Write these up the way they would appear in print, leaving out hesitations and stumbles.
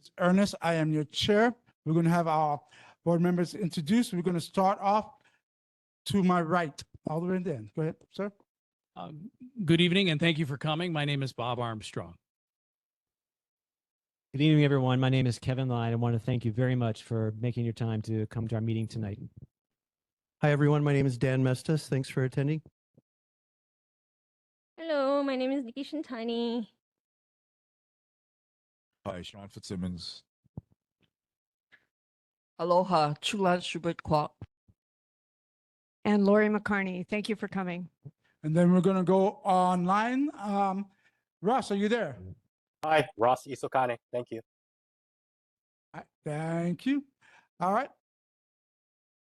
is Ernest. I am your chair. We're going to have our board members introduced. We're going to start off to my right, all the way in the end. Go ahead, sir. Good evening, and thank you for coming. My name is Bob Armstrong. Good evening, everyone. My name is Kevin Line. I want to thank you very much for making your time to come to our meeting tonight. Hi, everyone. My name is Dan Mestis. Thanks for attending. Hello, my name is Nikki Shintani. Hi, Sean Fitzsimmons. Aloha, Chulan Schubert Kwok. And Lori McCarney, thank you for coming. And then we're going to go online. Ross, are you there? Hi, Ross Isokane. Thank you. All right, thank you. All right.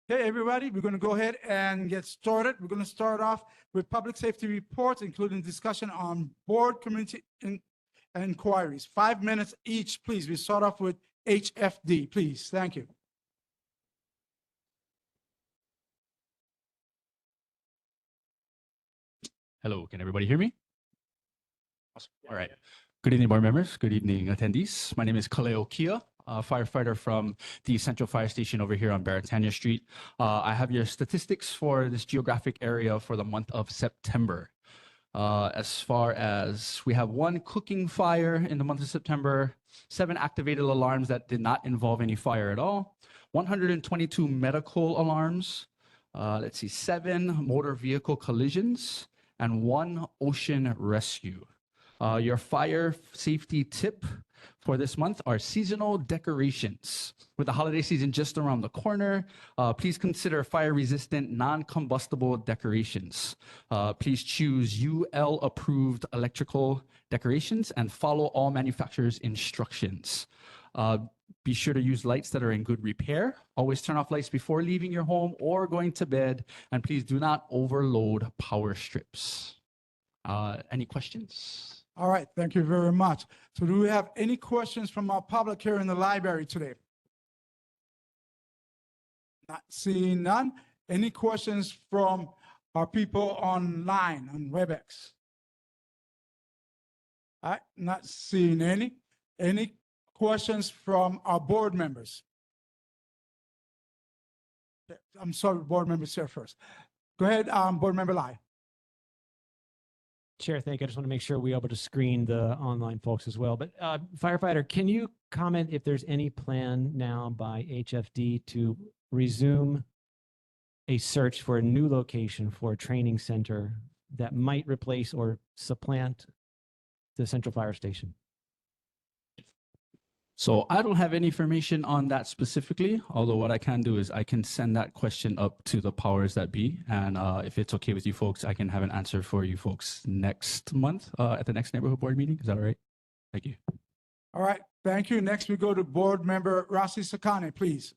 Okay, everybody, we're going to go ahead and get started. We're going to start off with public safety reports, including discussion on board community inquiries. 5 minutes each, please. We start off with HFD, please. Thank you. Hello, can everybody hear me? Awesome. All right. Good evening, board members. Good evening, attendees. My name is Kaleo Kia, a firefighter from the Central Fire Station over here on Baratania Street. I have your statistics for this geographic area for the month of September. As far as we have 1 cooking fire in the month of September, 7 activated alarms that did not involve any fire at all, 122 medical alarms, 7 motor vehicle collisions, and 1 ocean rescue. Your fire safety tip for this month are seasonal decorations. With the holiday season just around the corner, please consider fire-resistant, non-combustible decorations. Please choose UL-approved electrical decorations and follow all manufacturers' instructions. Be sure to use lights that are in good repair. Always turn off lights before leaving your home or going to bed, and please do not overload power strips. Any questions? All right, thank you very much. So do we have any questions from our public here in the library today? Not seeing none. Any questions from our people online on WebEx? All right, not seeing any. Any questions from our board members? I'm sorry, board members here first. Go ahead, board member Lai. Chair, thank you. I just want to make sure we're able to screen the online folks as well. But firefighter, can you comment if there's any plan now by HFD to resume a search for a new location for a training center that might replace or supplant the Central Fire Station? So I don't have any information on that specifically, although what I can do is I can send that question up to the powers that be. And if it's okay with you folks, I can have an answer for you folks next month at the next neighborhood board meeting. Is that all right? Thank you. All right, thank you. Next, we go to board member Rossi Sakane, please.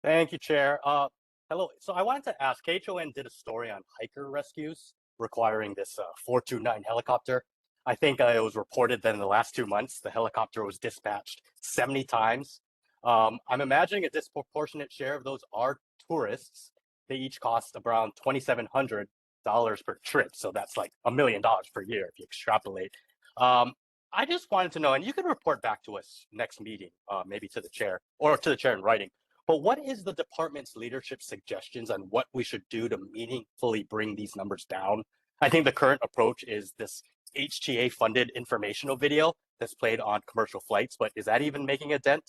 Thank you, Chair. Hello. So I wanted to ask, KHON did a story on hiker rescues requiring this 429 helicopter. I think it was reported that in the last 2 months, the helicopter was dispatched 70 times. I'm imagining a disproportionate share of those are tourists. They each cost around $2,700 per trip. So that's like $1 million per year if you extrapolate. I just wanted to know, and you can report back to us next meeting, maybe to the chair or to the chair in writing, but what is the department's leadership suggestions on what we should do to meaningfully bring these numbers down? I think the current approach is this HTA-funded informational video that's played on commercial flights, but is that even making a dent?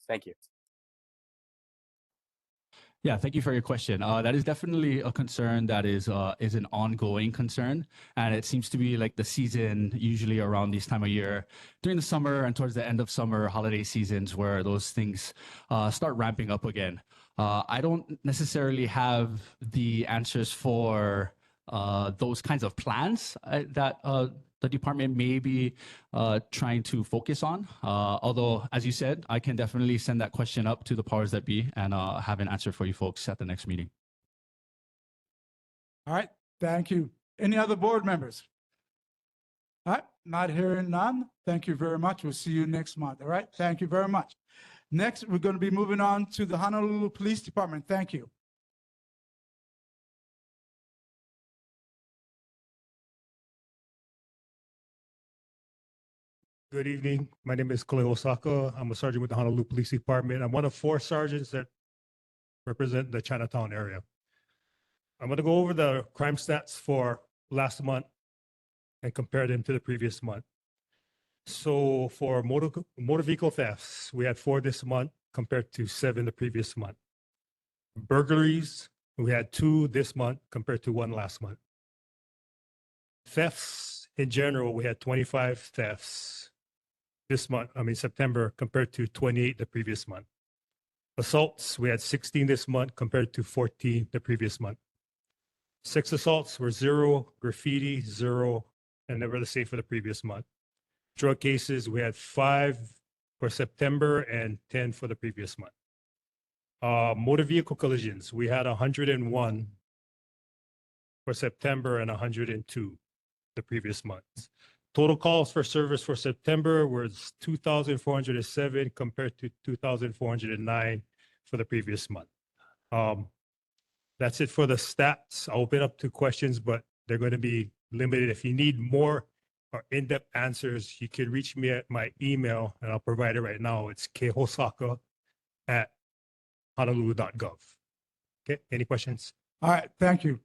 Thank you. Yeah, thank you for your question. That is definitely a concern that is an ongoing concern, and it seems to be like the season usually around this time of year, during the summer and towards the end of summer, holiday seasons, where those things start ramping up again. I don't necessarily have the answers for those kinds of plans that the department may be trying to focus on. Although, as you said, I can definitely send that question up to the powers that be and have an answer for you folks at the next meeting. All right, thank you. Any other board members? All right, not hearing none. Thank you very much. We'll see you next month. All right, thank you very much. Next, we're going to be moving on to the Honolulu Police Department. Thank you. Good evening. My name is Kale Osaka. I'm a sergeant with the Honolulu Police Department. I'm one of 4 sergeants that represent the Chinatown area. I'm going to go over the crime stats for last month and compare them to the previous month. So for motor vehicle thefts, we had 4 this month compared to 7 the previous month. Burglaries, we had 2 this month compared to 1 last month. Thefts in general, we had 25 thefts this month, September, compared to 28 the previous month. Assaults, we had 16 this month compared to 14 the previous month. Sex assaults were 0, graffiti 0, and they were the same for the previous month. Drug cases, we had 5 for September and 10 for the previous month. Motor vehicle collisions, we had 101 for September and 102 the previous month. Total calls for service for September was 2,407 compared to 2,409 for the previous month. That's it for the stats. I'll open up to questions, but they're going to be limited. If you need more or in-depth answers, you can reach me at my email, and I'll provide it right now. It's khosaka@honolulu.gov. Okay, any questions? All right, thank you.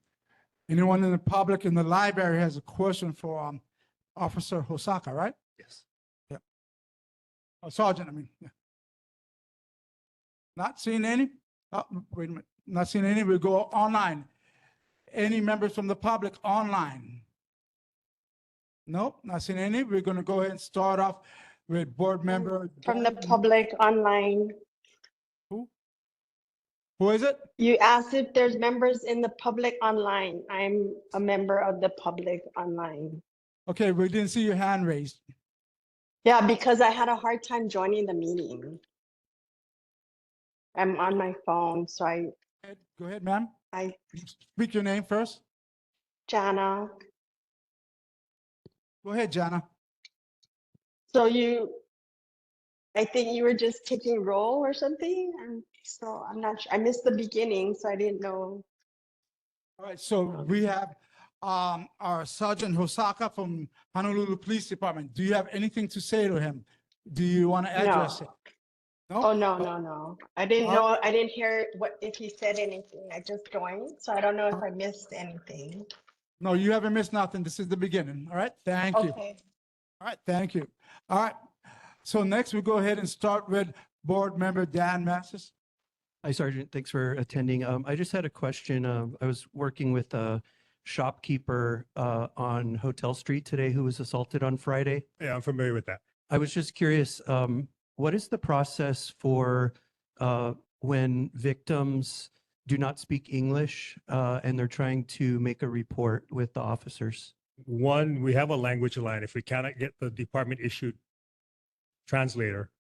Anyone in the public in the library has a question for Officer Hosaka, right? Yes. Yeah. Oh, Sergeant, yeah. Not seeing any? Oh, wait a minute. Not seeing any. We'll go online. Any members from the public online? Nope, not seeing any. We're going to go ahead and start off with board member. From the public online. Who is it? You asked if there's members in the public online. I'm a member of the public online. Okay, we didn't see your hand raised. Yeah, because I had a hard time joining the meeting. I'm on my phone, so Go ahead, ma'am. I Speak your name first. Jana. Go ahead, Jana. So I think you were just taking roll or something. And so I'm not sure. I missed the beginning, so I didn't know. All right, so we have our Sergeant Hosaka from Honolulu Police Department. Do you have anything to say to him? Do you want to address it? No? Oh, no. I didn't know. I didn't hear if he said anything. I just joined, so I don't know if I missed anything. No, you haven't missed nothing. This is the beginning. All right, thank you. Okay. All right, thank you. All right, so next we go ahead and start with Board Member Dan Massis. Hi, Sergeant. Thanks for attending. I just had a question. I was working with a shopkeeper on Hotel Street today who was assaulted on Friday. Yeah, I'm familiar with that. I was just curious, what is the process for when victims do not speak English and they're trying to make a report with the officers? One, we have a language line. If we cannot get the department issued translator,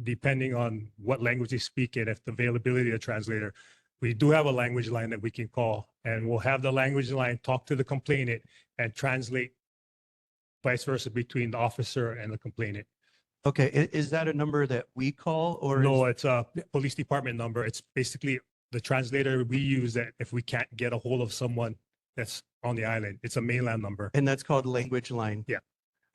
depending on what language they speak and if the availability of the translator, we do have a language line that we can call, and we'll have the language line talk to the complainant and translate vice versa between the officer and the complainant. Okay, is that a number that we call or? No, it's a police department number. It's basically the translator we use that if we can't get a hold of someone that's on the island. It's a mainland number. And that's called language line? Yeah.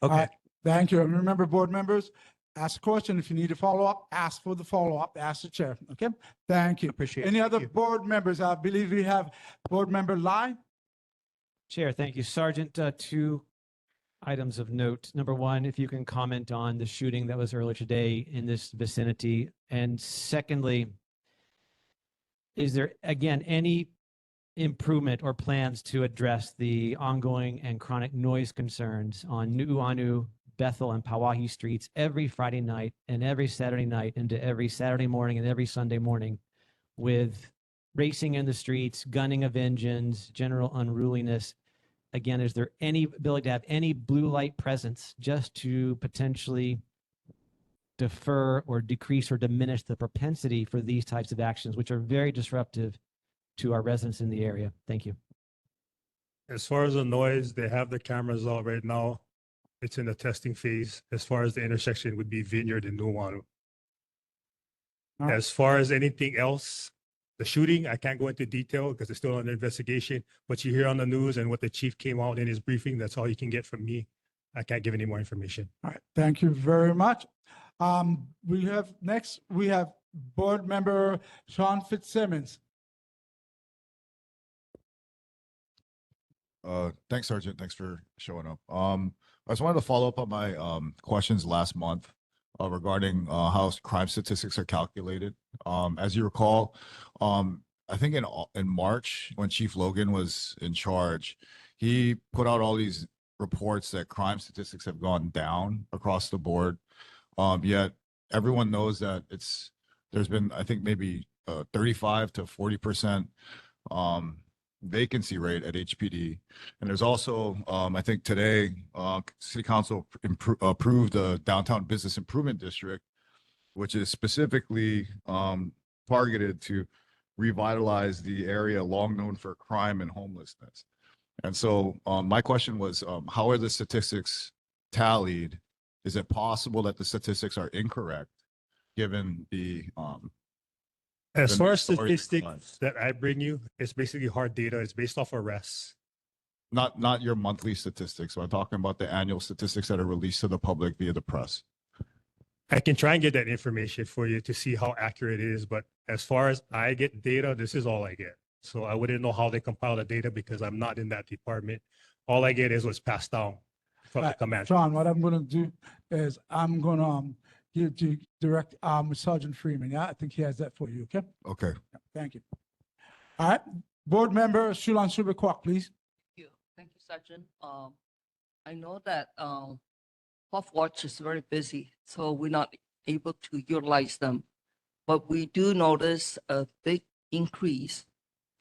All Okay. right, thank you. And remember, board members, ask a question. If you need a follow-up, ask for the follow-up, ask the chair. Okay, thank you. Appreciate it. Any other Thank you. board members? I believe we have Board Member Lai. Chair, thank you. Sergeant, 2 items of note. Number 1, if you can comment on the shooting that was earlier today in this vicinity. And secondly, is there, again, any improvement or plans to address the ongoing and chronic noise concerns on Nu'uanu, Bethel, and Pauahi streets every Friday night and every Saturday night into every Saturday morning and every Sunday morning, with racing in the streets, gunning of engines, general unruliness? Again, is there any ability to have any blue light presence just to potentially defer or decrease or diminish the propensity for these types of actions, which are very disruptive to our residents in the area? Thank you. As far as the noise, they have the cameras out right now. It's in the testing phase. As far as the intersection would be Vineyard and Nu'uanu. All right. As far as anything else, the shooting, I can't go into detail because it's still under investigation. What you hear on the news and what the chief came out in his briefing, that's all you can get from me. I can't give any more information. All right, thank you very much. We have Board Member Sean Fitzsimmons. Thanks, Sergeant. Thanks for showing up. I just wanted to follow up on my questions last month regarding how crime statistics are calculated. As you recall, I think in March when Chief Logan was in charge, he put out all these reports that crime statistics have gone down across the board. Yet everyone knows that there's been, I think, maybe 35 to 40% vacancy rate at HPD. And there's also, I think today, City Council approved the Downtown Business Improvement District, which is specifically targeted to revitalize the area long known for crime and homelessness. And so my question was, how are the statistics tallied? Is it possible that the statistics are incorrect given the As the far as news stories statistics that I bring you, it's basically hard data. It's based off arrests. not your monthly statistics. I'm talking about the annual statistics that are released to the public via the press. I can try and get that information for you to see how accurate it is, but as far as I get data, this is all I get. So I wouldn't know how they compile the data because I'm not in that department. All I get is what's passed down from the command. Sean, what I'm gonna do is I'm gonna give to direct Sergeant Freeman. Yeah, I think he has that for you, okay? Okay. Yeah, thank you. All right, Board Member Shulan Subikwak, please. Thank you, Sergeant. I know that Fourth Watch is very busy, so we're not able to utilize them. But we do notice a big increase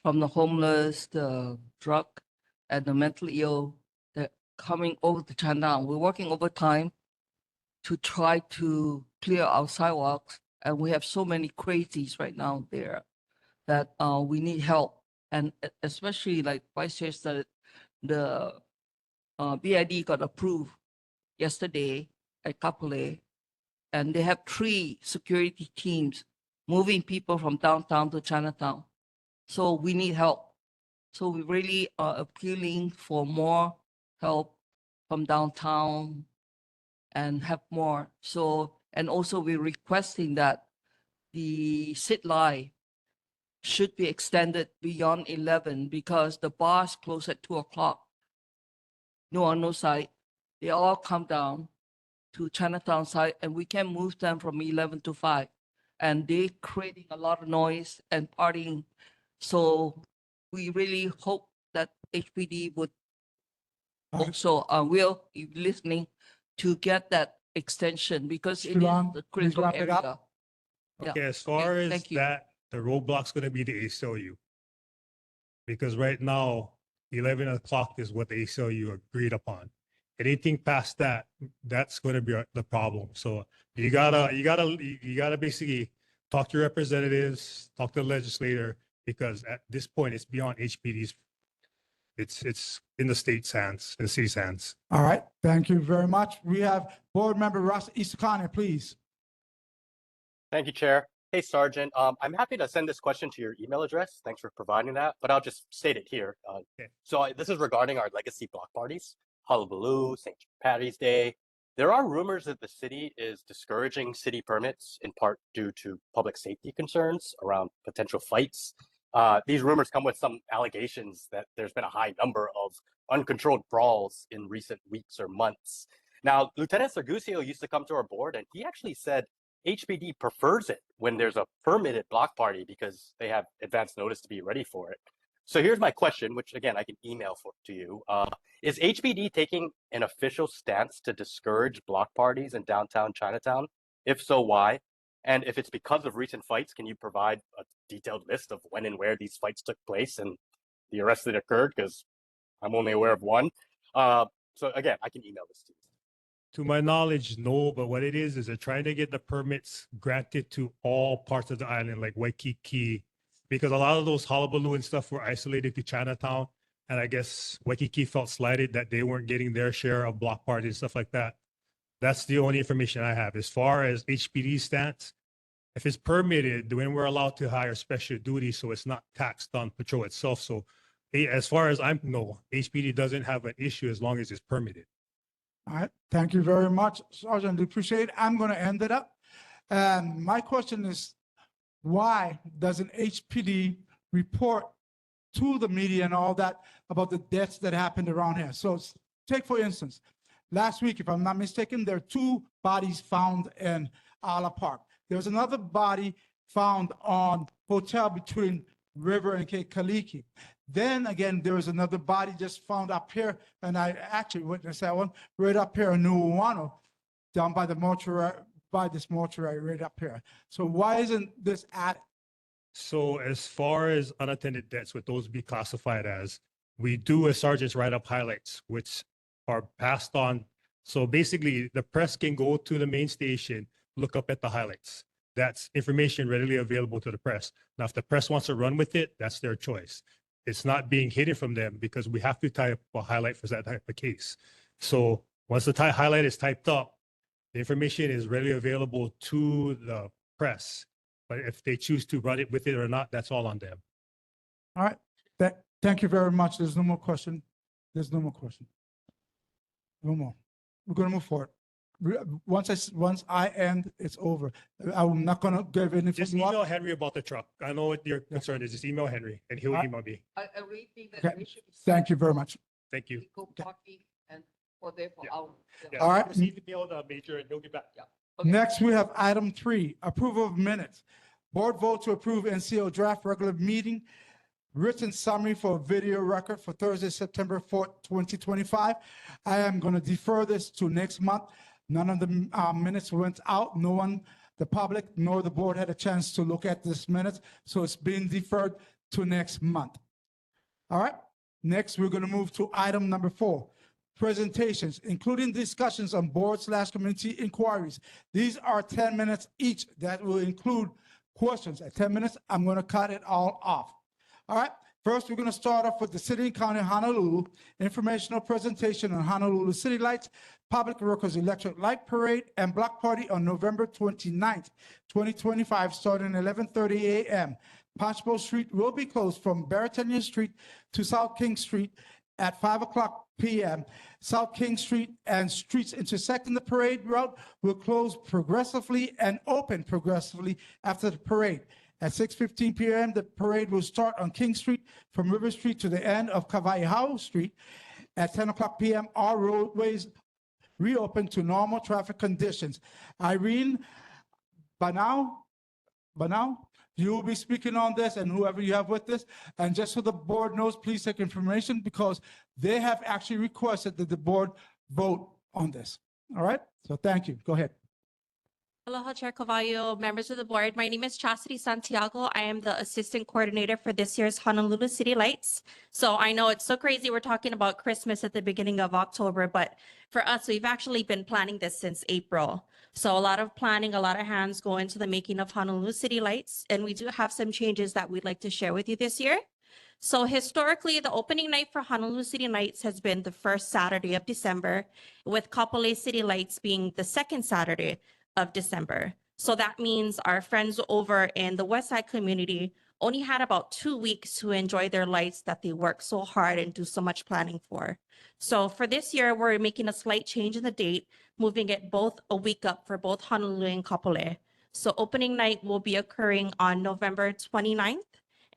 from the homeless, the drug, and the mentally ill that coming over to Chinatown. We're working overtime to try to clear our sidewalks, and we have so many crazies right now there that we need help. And especially like Vice Chair said, the BID got approved yesterday at Kapolei, and they have 3 security teams moving people from downtown to Chinatown. So we need help. So we really are appealing for more help from downtown and have more. So, and also we're requesting that the sit line should be extended beyond 11 because the bars close at 2 o'clock. No on no side. They all come down to Chinatown side and we can move them from 11 to 5. And they creating a lot of noise and partying. So we really hope that HPD would also will be listening to get that extension because it is Shulan, the please critical wrap it up. area. Yeah. Okay, as far as thank you. that, the roadblock's gonna be the ACLU. Because right now, 11 o'clock is what the ACLU agreed upon. Anything past that, that's gonna be the problem. So you gotta basically talk to your representatives, talk to the legislator, because at this point, it's beyond HPD's. It's in the state's hands, in the city's hands. All right, thank you very much. We have Board Member Ross Isakane, please. Thank you, Chair. Hey, Sergeant. I'm happy to send this question to your email address. Thanks for providing that, but I'll just state it here. Okay. So this is regarding our legacy block parties, Hullabaloo, St. Patty's Day. There are rumors that the city is discouraging city permits in part due to public safety concerns around potential fights. These rumors come with some allegations that there's been a high number of uncontrolled brawls in recent weeks or months. Now, Lieutenant Sargusio used to come to our board and he actually said HPD prefers it when there's a permitted block party because they have advance notice to be ready for it. So here's my question, which again, I can email to you. Is HPD taking an official stance to discourage block parties in downtown Chinatown? If so, why? And if it's because of recent fights, can you provide a detailed list of when and where these fights took place and the arrests that occurred? Because I'm only aware of one. So again, I can email this to you. To my knowledge, no, but what it is they're trying to get the permits granted to all parts of the island, like Waikiki, because a lot of those hullabaloo and stuff were isolated to Chinatown. And I guess Waikiki felt slighted that they weren't getting their share of block parties and stuff like that. That's the only information I have. As far as HPD stance, if it's permitted, then we're allowed to hire special duty, so it's not taxed on patrol itself. So as far as I know, HPD doesn't have an issue as long as it's permitted. All right, thank you very much, Sergeant. Appreciate it. I'm going to end it up. And my question is, why doesn't HPD report to the media and all that about the deaths that happened around here? So take, for instance, last week, if I'm not mistaken, there are 2 bodies found in Ala Park. There was another body found on hotel between River and Cape Kaliki. Then again, there was another body just found up here, and I actually witnessed that one right up here in Nuuanu, down by the mortuary, by this mortuary right up here. So why isn't this added? So as far as unattended deaths, would those be classified as, we do as sergeants write up highlights, which are passed on. So basically, the press can go to the main station, look up at the highlights. That's information readily available to the press. Now, if the press wants to run with it, that's their choice. It's not being hidden from them because we have to type a highlight for that type of case. So once the highlight is typed up, the information is readily available to the press. But if they choose to run it with it or not, that's all on them. All right, thank you very much. There's no more question. There's no more question. No more. We're going to move forward. Once I end, it's over. I'm not going to give any. Just email Henry about the truck. I know what your concern is. Just email Henry and he'll email me. I really think that Okay. we should. Thank you very much. Thank you. Go parking and for there for Yeah. our. Yeah, All right. Receive the mail, Major, and he'll get back. Okay. Next, we have item 3, approval of minutes. Board vote to approve NCO draft regular meeting, written summary for video record for Thursday, September 4th, 2025. I am going to defer this to next month. None of the minutes went out. No one, the public nor the board had a chance to look at this minutes, so it's being deferred to next month. All right. Next, we're going to move to item number 4, presentations, including discussions on board/community inquiries. These are 10 minutes each. That will include questions. At 10 minutes, I'm going to cut it all off. All right. First, we're going to start off with the City and County of Honolulu informational presentation on Honolulu City Lights, Public Workers Electric Light Parade, and Block Party on November 29th, 2025, starting at 11:30 a.m. Ponchbowl Street will be closed from Baratania Street to South King Street at 5:00 p.m. South King Street and streets intersecting the parade route will close progressively and open progressively after the parade. At 6:15 p.m., the parade will start on King Street from River Street to the end of Kawaiahau Street. At 10:00 p.m., all roadways reopen to normal traffic conditions. Irene, by now, you will be speaking on this, and whoever you have with this. And just so the board knows, please take information because they have actually requested that the board vote on this. All right? So thank you. Go ahead. Aloha, Chair Cavallo, members of the board. My name is Chastity Santiago. I am the assistant coordinator for this year's Honolulu City Lights. So I know it's so crazy. We're talking about Christmas at the beginning of October, but for us, we've actually been planning this since April. So a lot of planning, a lot of hands go into the making of Honolulu City Lights. And we do have some changes that we'd like to share with you this year. So historically, the opening night for Honolulu City Lights has been the first Saturday of December, with Kapolei City Lights being the second Saturday of December. So that means our friends over in the West Side community only had about 2 weeks to enjoy their lights that they work so hard and do so much planning for. So for this year, we're making a slight change in the date, moving it both a week up for both Honolulu and Kapolei. So opening night will be occurring on November 29th,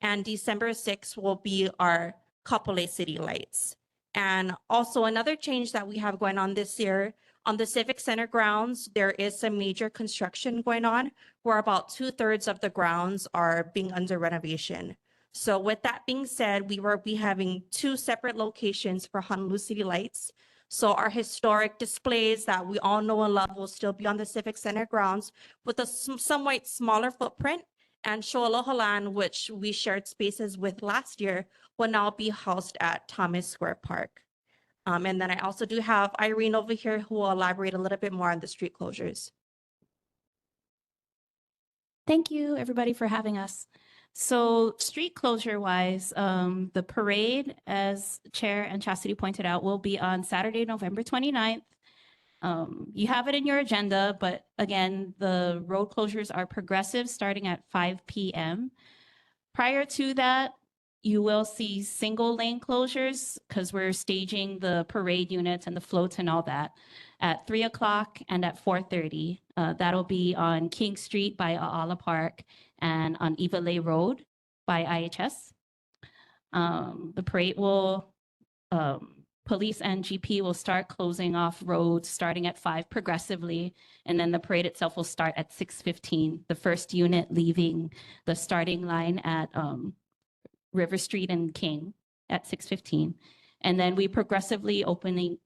and December 6th will be our Kapolei City Lights. And also another change that we have going on this year, on the Civic Center grounds, there is some major construction going on where about 2/3 of the grounds are being under renovation. So with that being said, we will be having 2 separate locations for Honolulu City Lights. So our historic displays that we all know and love will still be on the Civic Center grounds with a somewhat smaller footprint, and Show Aloha Land, which we shared spaces with last year, will now be housed at Thomas Square Park. And then I also do have Irene over here who will elaborate a little bit more on the street closures. Thank you, everybody, for having us. So street closure wise, the parade, as Chair and Chastity pointed out, will be on Saturday, November 29th. You have it in your agenda, but again, the road closures are progressive starting at 5 p.m. Prior to that, You will see single lane closures because we're staging the parade units and the floats and all that at 3 o'clock and at 4:30. That'll be on King Street by Aala Park and on Ivalay Road by IHS. The parade will, police and GP will start closing off roads starting at 5 progressively, and then the parade itself will start at 6:15. The first unit leaving the starting line at River Street and King at 6:15. And then we progressively open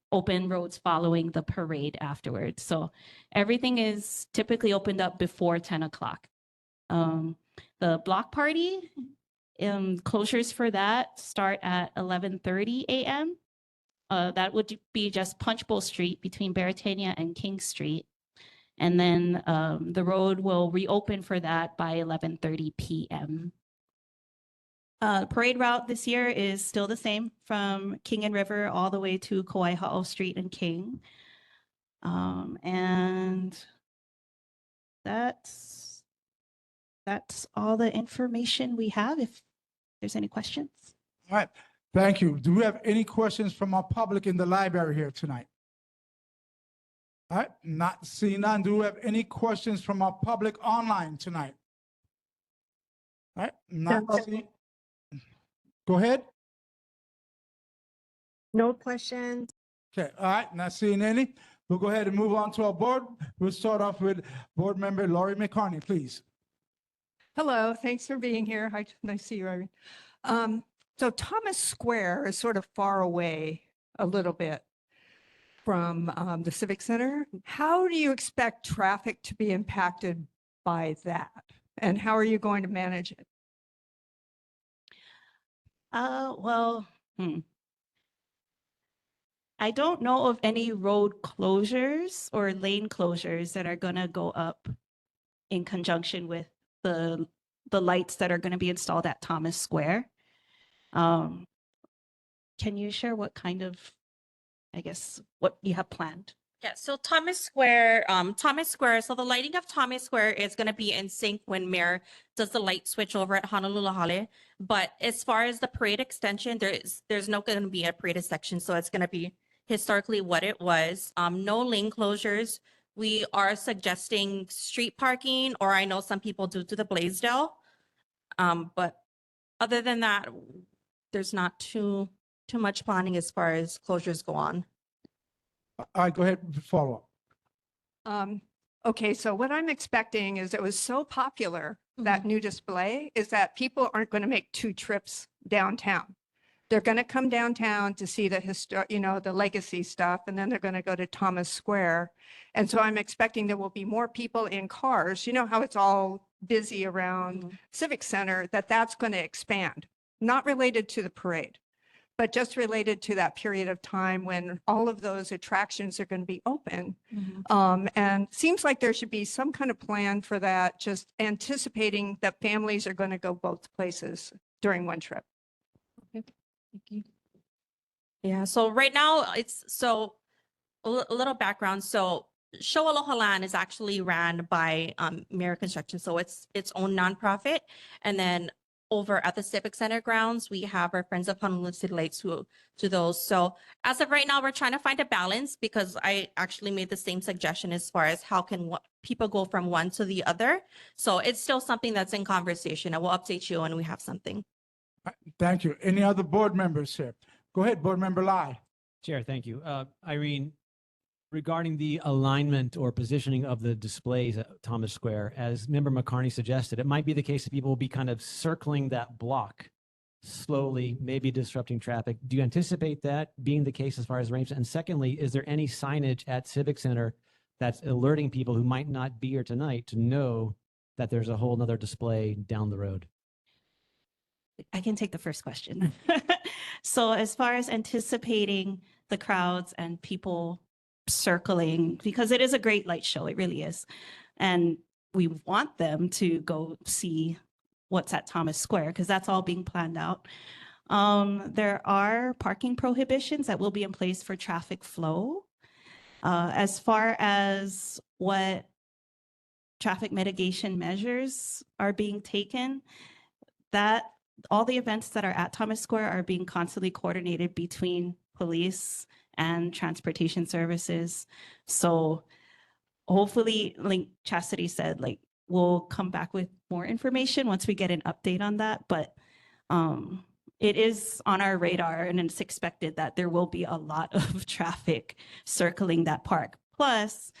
roads following the parade afterwards. So everything is typically opened up before 10 o'clock. The block party, closures for that start at 11:30 a.m. That would be just Punchbowl Street between Baratania and King Street. And then the road will reopen for that by 11:30 p.m. Parade route this year is still the same from King and River all the way to Kauai Ha'o Street and King. And that's all the information we have. If there's any questions. All right, thank you. Do we have any questions from our public in the library here tonight? All right, not seeing none. Do we have any questions from our public online tonight? All right, not seeing. Go ahead. No questions. Okay, all right, not seeing any. We'll go ahead and move on to our board. We'll start off with Board Member Laurie McCartney, please. Hello, thanks for being here. Hi, nice to see you, Irene. So Thomas Square is sort of far away a little bit from the Civic Center. How do you expect traffic to be impacted by that? And how are you going to manage it? Well, I don't know of any road closures or lane closures that are going to go up in conjunction with the lights that are going to be installed at Thomas Square. Can you share what kind of, I guess, what you have planned? Yeah, so Thomas Square, so the lighting of Thomas Square is going to be in sync when Mayor does the light switch over at Honolulu Hale. But as far as the parade extension, there's not going to be a parade section, so it's going to be historically what it was. No lane closures. We are suggesting street parking, or I know some people do the Blaisdell. But other than that, there's not too much planning as far as closures go on. All right, go ahead, follow up. Okay, so what I'm expecting is it was so popular, that new display, is that people aren't going to make 2 trips downtown. They're going to come downtown to see the the legacy stuff, and then they're going to go to Thomas Square. And so I'm expecting there will be more people in cars. You know how it's all busy around Civic Center, that's going to expand, not related to the parade, but just related to that period of time when all of those attractions are going to be open. And seems like there should be some kind of plan for that, just anticipating that families are going to go both places during one trip. Okay, thank you. Yeah, so right now a little background. So Show Aloha Land is actually ran by Mayor Construction, so it's its own nonprofit. And then over at the Civic Center grounds, we have our Friends of Honolulu City Lights who do those. So as of right now, we're trying to find a balance, because I actually made the same suggestion as far as how can people go from one to the other. So it's still something that's in conversation. I will update you when we have something. Thank you. Any other board members here? Go ahead, Board Member Lai. Chair, thank you. Irene, regarding the alignment or positioning of the displays at Thomas Square, as Member McCartney suggested, it might be the case that people will be kind of circling that block slowly, maybe disrupting traffic. Do you anticipate that being the case as far as arrangement? And secondly, is there any signage at Civic Center that's alerting people who might not be here tonight to know that there's a whole nother display down the road? I can take the first question. So as far as anticipating the crowds and people circling, because it is a great light show, it really is. And we want them to go see what's at Thomas Square, because that's all being planned out. There are parking prohibitions that will be in place for traffic flow. As far as what traffic mitigation measures are being taken, all the events that are at Thomas Square are being constantly coordinated between police and transportation services. So hopefully, like Chastity said, like we'll come back with more information once we get an update on that. But it is on our radar, and it's expected that there will be a lot of traffic circling that park. Plus,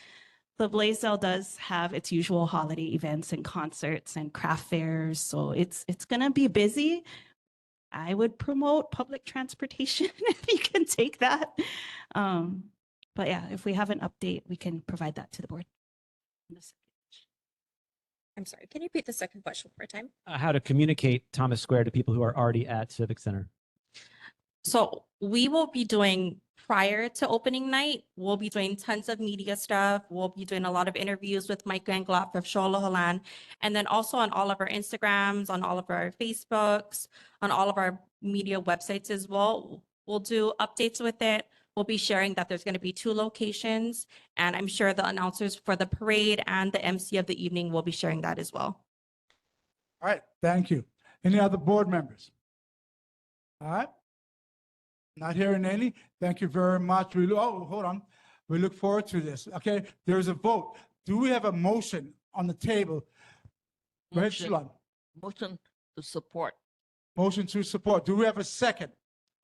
the Blaisdell does have its usual holiday events and concerts and craft fairs, so it's gonna be busy. I would promote public transportation if you can take that. But yeah, if we have an update, we can provide that to the board. I'm sorry, can you repeat the second question one more time? How to communicate Thomas Square to people who are already at Civic Center. So we will be doing, prior to opening night, we'll be doing tons of media stuff. We'll be doing a lot of interviews with Mike Gangloff of Sholoholan. And then also on all of our Instagrams, on all of our Facebooks, on all of our media websites as well. We'll do updates with it. We'll be sharing that there's going to be 2 locations. And I'm sure the announcers for the parade and the MC of the evening will be sharing that as well. All right, thank you. Any other board members? All right. Not hearing any. Thank you very much. Hold on. We look forward to this. Okay, there's a vote. Do we have a motion on the table? Go ahead, Motion. Shalon. Motion to support. Motion to support. Do we have a second?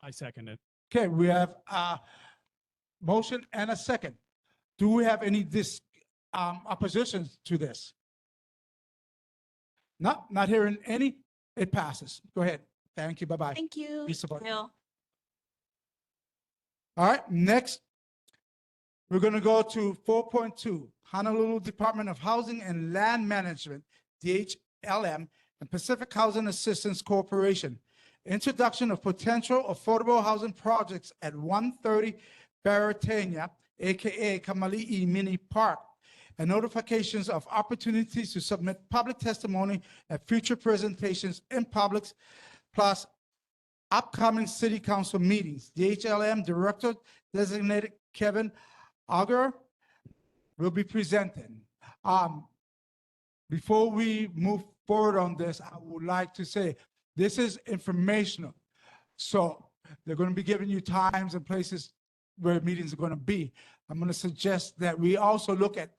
I second it. Okay, we have a motion and a second. Do we have any oppositions to this? Not hearing any. It passes. Go ahead. Thank you. Bye-bye. Thank you. Be supported. Bill. All right, next, we're going to go to 4.2, Honolulu Department of Housing and Land Management, DHLM, and Pacific Housing Assistance Corporation. Introduction of potential affordable housing projects at 130 Baratania, AKA Kamali'i Mini Park, and notifications of opportunities to submit public testimony at future presentations in public, plus upcoming city council meetings. DHLM Director Designated Kevin Auger will be presenting. Before we move forward on this, I would like to say this is informational. So they're going to be giving you times and places where meetings are going to be. I'm going to suggest that we also look at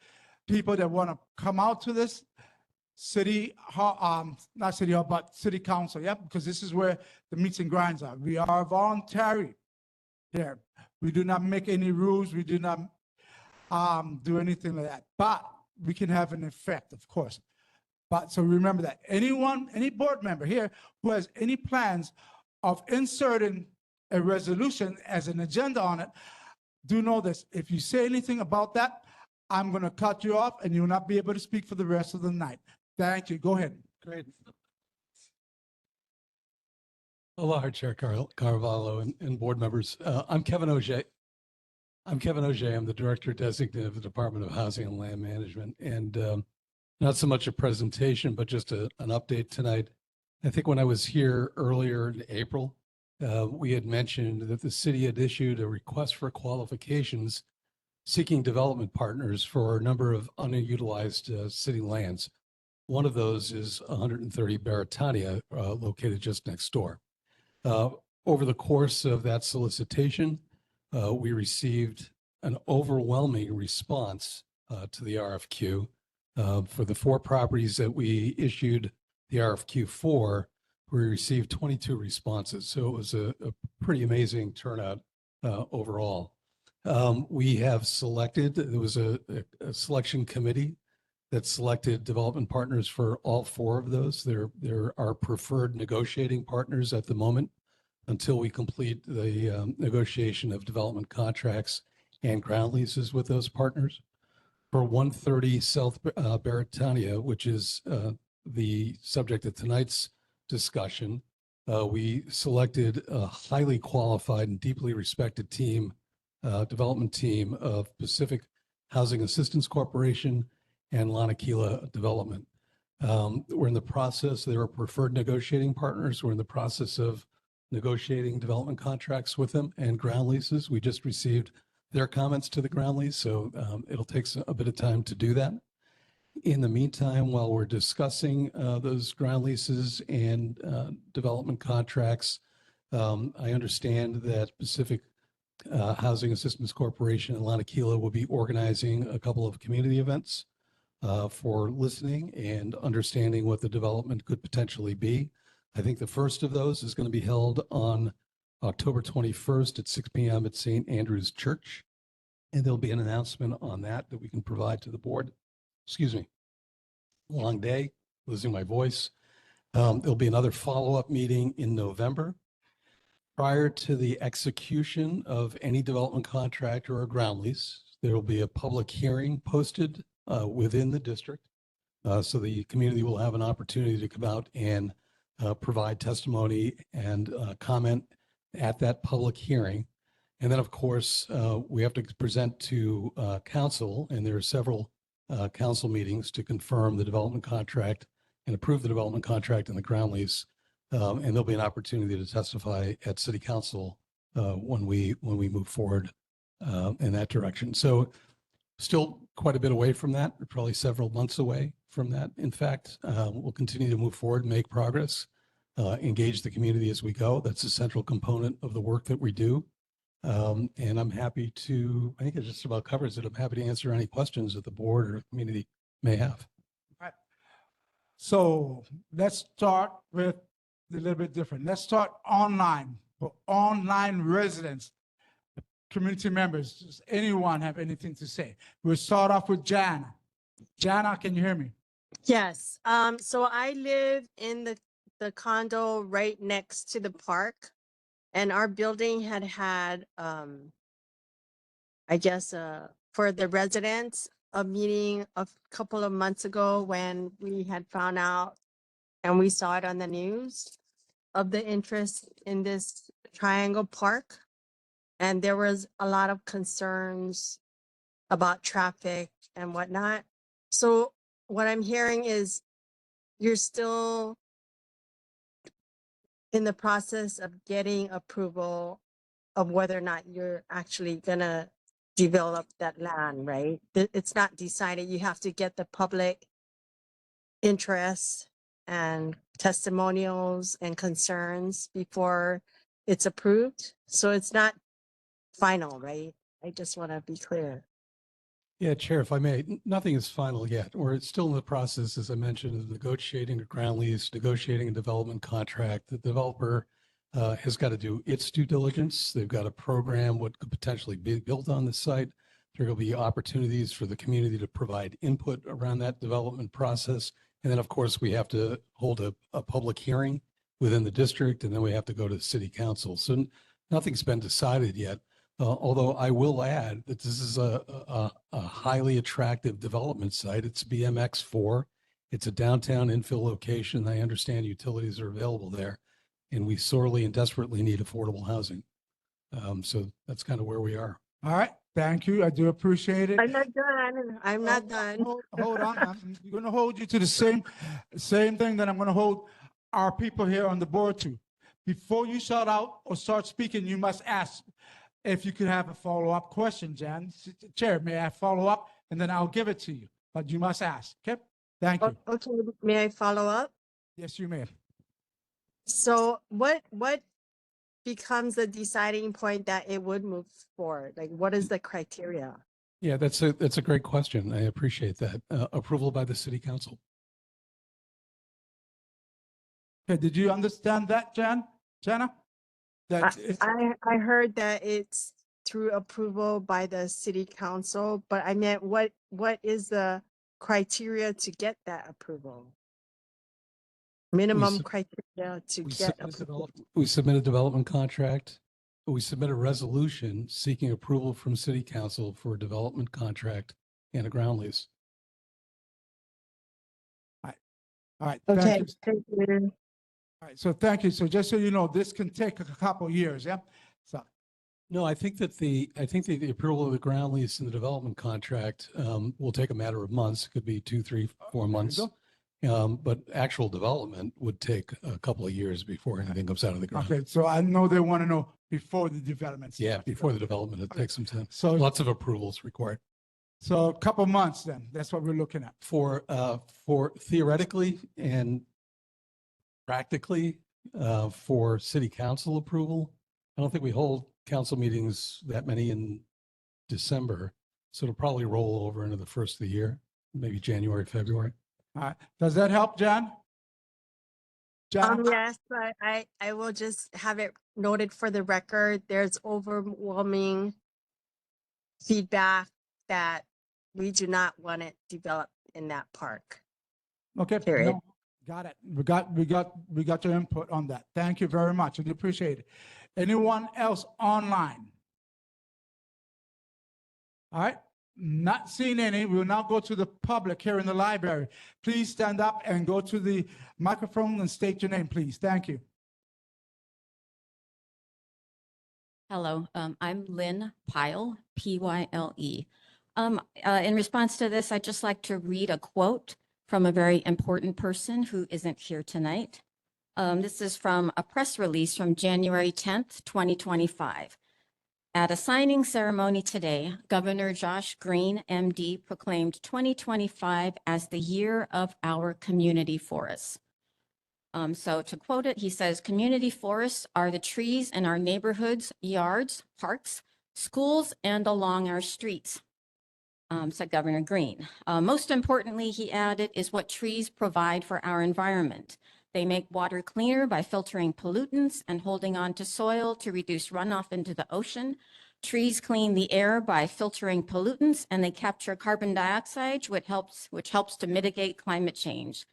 people that want to come out to this city hall, not city hall, but city council, yeah, because this is where the meets and grinds are. We are voluntary here. We do not make any rules. We do not do anything like that, but we can have an effect, of course. But so remember that anyone, any board member here who has any plans of inserting a resolution as an agenda on it, do know this. If you say anything about that, I'm going to cut you off and you will not be able to speak for the rest of the night. Thank you. Go ahead. Great. Aloha, Chair Carvalho and board members. I'm Kevin Auger. I'm the Director Designate of the Department of Housing and Land Management. And not so much a presentation, but just an update tonight. I think when I was here earlier in April, we had mentioned that the city had issued a request for qualifications seeking development partners for a number of unutilized city lands. One of those is 130 Baratania, located just next door. Over the course of that solicitation, we received an overwhelming response to the RFQ. For the 4 properties that we issued the RFQ for, we received 22 responses. So it was a pretty amazing turnout overall. We have selected, there was a selection committee that selected development partners for all 4 of those. They're our preferred negotiating partners at the moment until we complete the negotiation of development contracts and ground leases with those partners. For 130 South Baratania, which is the subject of tonight's discussion, we selected a highly qualified and deeply respected team, development team of Pacific Housing Assistance Corporation and Lanakila Development. We're in the process, they were preferred negotiating partners. We're in the process of negotiating development contracts with them and ground leases. We just received their comments to the ground lease, so it'll take a bit of time to do that. In the meantime, while we're discussing those ground leases and development contracts, I understand that Pacific Housing Assistance Corporation in Lanakila will be organizing a couple of community events for listening and understanding what the development could potentially be. I think the first of those is going to be held on October 21st at 6 p.m. at St. Andrew's Church. And there'll be an announcement on that we can provide to the board. Excuse me. Long day, losing my voice. There'll be another follow-up meeting in November. Prior to the execution of any development contract or a ground lease, there will be a public hearing posted within the district. So the community will have an opportunity to come out and provide testimony and comment at that public hearing. And then, of course, we have to present to council, and there are several council meetings to confirm the development contract and approve the development contract and the ground lease. And there'll be an opportunity to testify at city council when we move forward in that direction. So still quite a bit away from that, probably several months away from that. In fact, we'll continue to move forward, make progress, engage the community as we go. That's a central component of the work that we do. And I'm happy to, I think it just about covers it. I'm happy to answer any questions that the board or community may have. All right. So let's start with a little bit different. Let's start online for online residents, community members. Does anyone have anything to say? We'll start off with Jana. Jana, can you hear me? Yes, so I live in the condo right next to the park, and our building had I guess for the residents, a meeting a couple of months ago when we had found out and we saw it on the news of the interest in this Triangle Park. And there was a lot of concerns about traffic and whatnot. So what I'm hearing is you're still in the process of getting approval of whether or not you're actually gonna develop that land, right? It's not decided. You have to get the public interest and testimonials and concerns before it's approved. So it's not final, right? I just want to be clear. Yeah, Chair, if I may, nothing is final yet. We're still in the process, as I mentioned, of negotiating a ground lease, negotiating a development contract. The developer has got to do its due diligence. They've got to program what could potentially be built on the site. There will be opportunities for the community to provide input around that development process. And then, of course, we have to hold a public hearing within the district, and then we have to go to the city council. So nothing's been decided yet. Although I will add that this is a highly attractive development site. It's BMX4. It's a downtown infill location. I understand utilities are available there, and we sorely and desperately need affordable housing. So that's kind of where we are. All right. Thank you. I do appreciate it. I'm not done. I'm not done. Hold on. I'm going to hold you to the same thing that I'm going to hold our people here on the board to. Before you shout out or start speaking, you must ask if you could have a follow-up question, Jan. Chair, may I follow up? And then I'll give it to you. But you must ask. Okay? Thank you. Okay, may I follow up? Yes, you may. So what becomes the deciding point that it would move forward? Like, what is the criteria? Yeah, that's a great question. I appreciate that. Approval by the city council. Okay, did you understand that, Jana? That I heard that it's through approval by the city council, but I meant what is the criteria to get that approval? Minimum criteria to get approval. We submit a development contract. We submit a resolution seeking approval from city council for a development contract and a ground lease. All right. Okay. Thank you. All right. So thank you. So just so you know, this can take a couple of years. Yeah. So. No, I think that the approval of the ground lease and the development contract will take a matter of months. It could be 2, 3, 4 months. But actual development would take a couple of years before anything comes out of the ground. Okay, so I know they want to know before the development. Yeah, before the development, it takes some time. So lots of approvals required. So a couple months then, that's what we're looking at. For theoretically and practically, for city council approval, I don't think we hold council meetings that many in December. So it'll probably roll over into the first of the year, maybe January, February. All right. Does that help, John? John? Yes, but I will just have it noted for the record. There's overwhelming feedback that we do not want it developed in that park. Okay. Period. no, Got it. We got your input on that. Thank you very much. I do appreciate it. Anyone else online? All right. Not seeing any. We will now go to the public here in the library. Please stand up and go to the microphone and state your name, please. Thank you. Hello, I'm Lynn Pyle, Pyle. In response to this, I'd just like to read a quote from a very important person who isn't here tonight. This is from a press release from January 10th, 2025. At a signing ceremony today, Governor Josh Green, MD, proclaimed 2025 as the year of our community forests. So to quote it, he says, "Community forests are the trees in our neighborhoods, yards, parks, schools, and along our streets," said Governor Green. Most importantly, he added, is what trees provide for our environment. They make water cleaner by filtering pollutants and holding on to soil to reduce runoff into the ocean. Trees clean the air by filtering pollutants, and they capture carbon dioxide, which helps to mitigate climate change.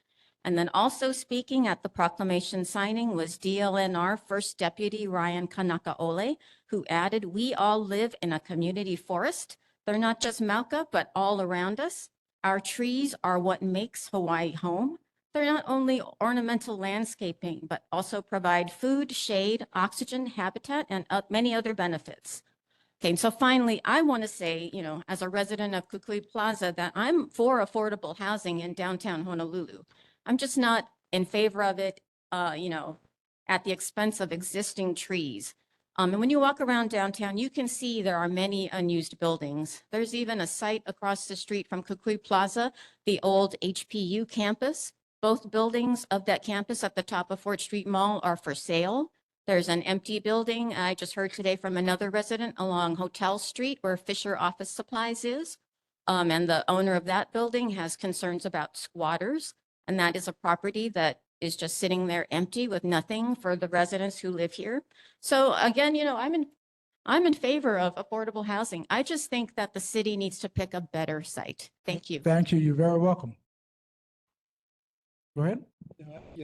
And then also speaking at the proclamation signing was DLNR First Deputy Ryan Kanakaole, who added, "We all live in a community forest. They're not just Mauka, but all around us. Our trees are what makes Hawaii home. They're not only ornamental landscaping, but also provide food, shade, oxygen, habitat, and many other benefits." Okay, and so finally, I want to say, as a resident of Kukui Plaza, that I'm for affordable housing in downtown Honolulu. I'm just not in favor of it, at the expense of existing trees. And when you walk around downtown, you can see there are many unused buildings. There's even a site across the street from Kukui Plaza, the old HPU campus. Both buildings of that campus at the top of Fort Street Mall are for sale. There's an empty building, I just heard today from another resident, along Hotel Street where Fisher Office Supplies is. And the owner of that building has concerns about squatters. And that is a property that is just sitting there empty with nothing for the residents who live here. So again, I'm in favor of affordable housing. I just think that the city needs to pick a better site. Thank you. Thank you. You're very welcome. Go ahead.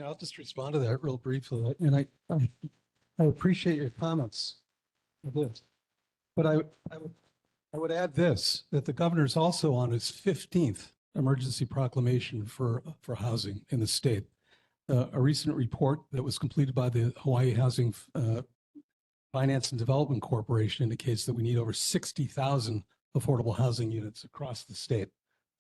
I'll just respond to that real briefly. And I appreciate your comments of this. But I would add this, that the governor's also on his 15th emergency proclamation for housing in the state. A recent report that was completed by the Hawaii Housing Finance and Development Corporation indicates that we need over 60,000 affordable housing units across the state.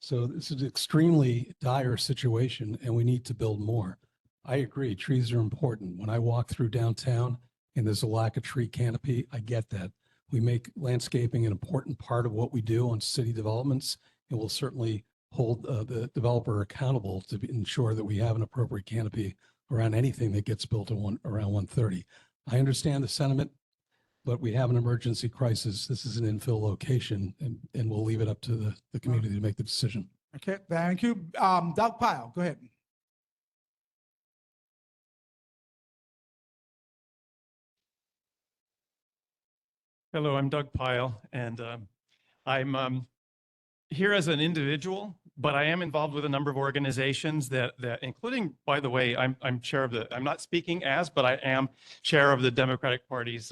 So this is an extremely dire situation and we need to build more. I agree, trees are important. When I walk through downtown and there's a lack of tree canopy, I get that. We make landscaping an important part of what we do on city developments, and we'll certainly hold the developer accountable to ensure that we have an appropriate canopy around anything that gets built around 130. I understand the sentiment, but we have an emergency crisis. This is an infill location, and we'll leave it up to the community to make the decision. Okay, thank you. Doug Pyle, go ahead. Hello, I'm Doug Pyle, and I'm here as an individual, but I am involved with a number of organizations that including, by the way, I'm chair of I'm not speaking as, but I am chair of the Democratic Party's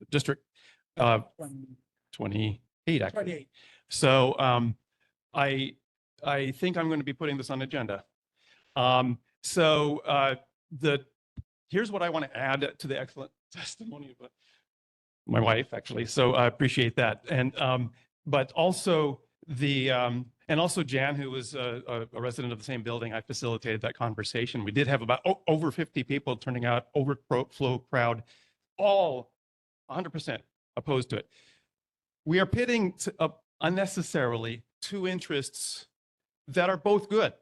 district 28, actually. 28. So I think I'm going to be putting this on agenda. Here's what I want to add to the excellent testimony of my wife, actually. So I appreciate that. And but also and also Jan, who was a resident of the same building, I facilitated that conversation. We did have about over 50 people turning out, overflow crowd, all 100% opposed to it. We are pitting unnecessarily two interests that are both good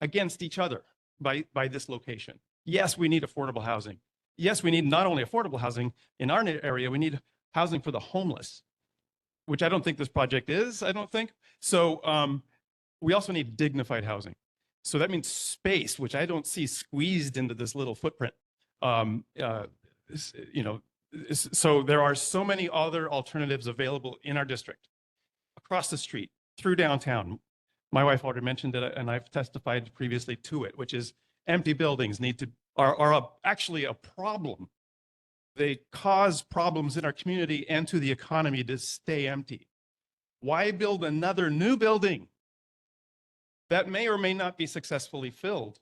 against each other by this location. Yes, we need affordable housing. Yes, we need not only affordable housing in our area, we need housing for the homeless, which I don't think this project is, I don't think. So we also need dignified housing. So that means space, which I don't see squeezed into this little footprint. So there are so many other alternatives available in our district, across the street, through downtown. My wife already mentioned it, and I've testified previously to it, which is empty buildings are actually a problem. They cause problems in our community and to the economy to stay empty. Why build another new building that may or may not be successfully filled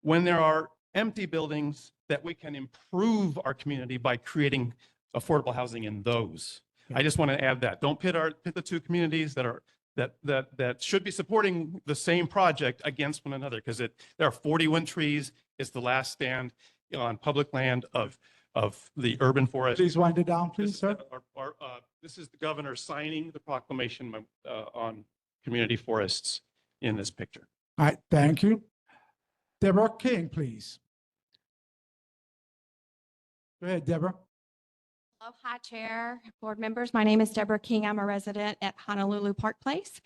when there are empty buildings that we can improve our community by creating affordable housing in those? I just want to add that. Don't pit the two communities that should be supporting the same project against one another, because there are 41 trees. It's the last stand on public land of the urban forest. Please wind it down, please, sir. This is the governor signing the proclamation on community forests in this picture. All right, thank you. Deborah King, please. Go ahead, Deborah. Hello, hi, Chair, board members. My name is Deborah King. I'm a resident at Honolulu Park Place.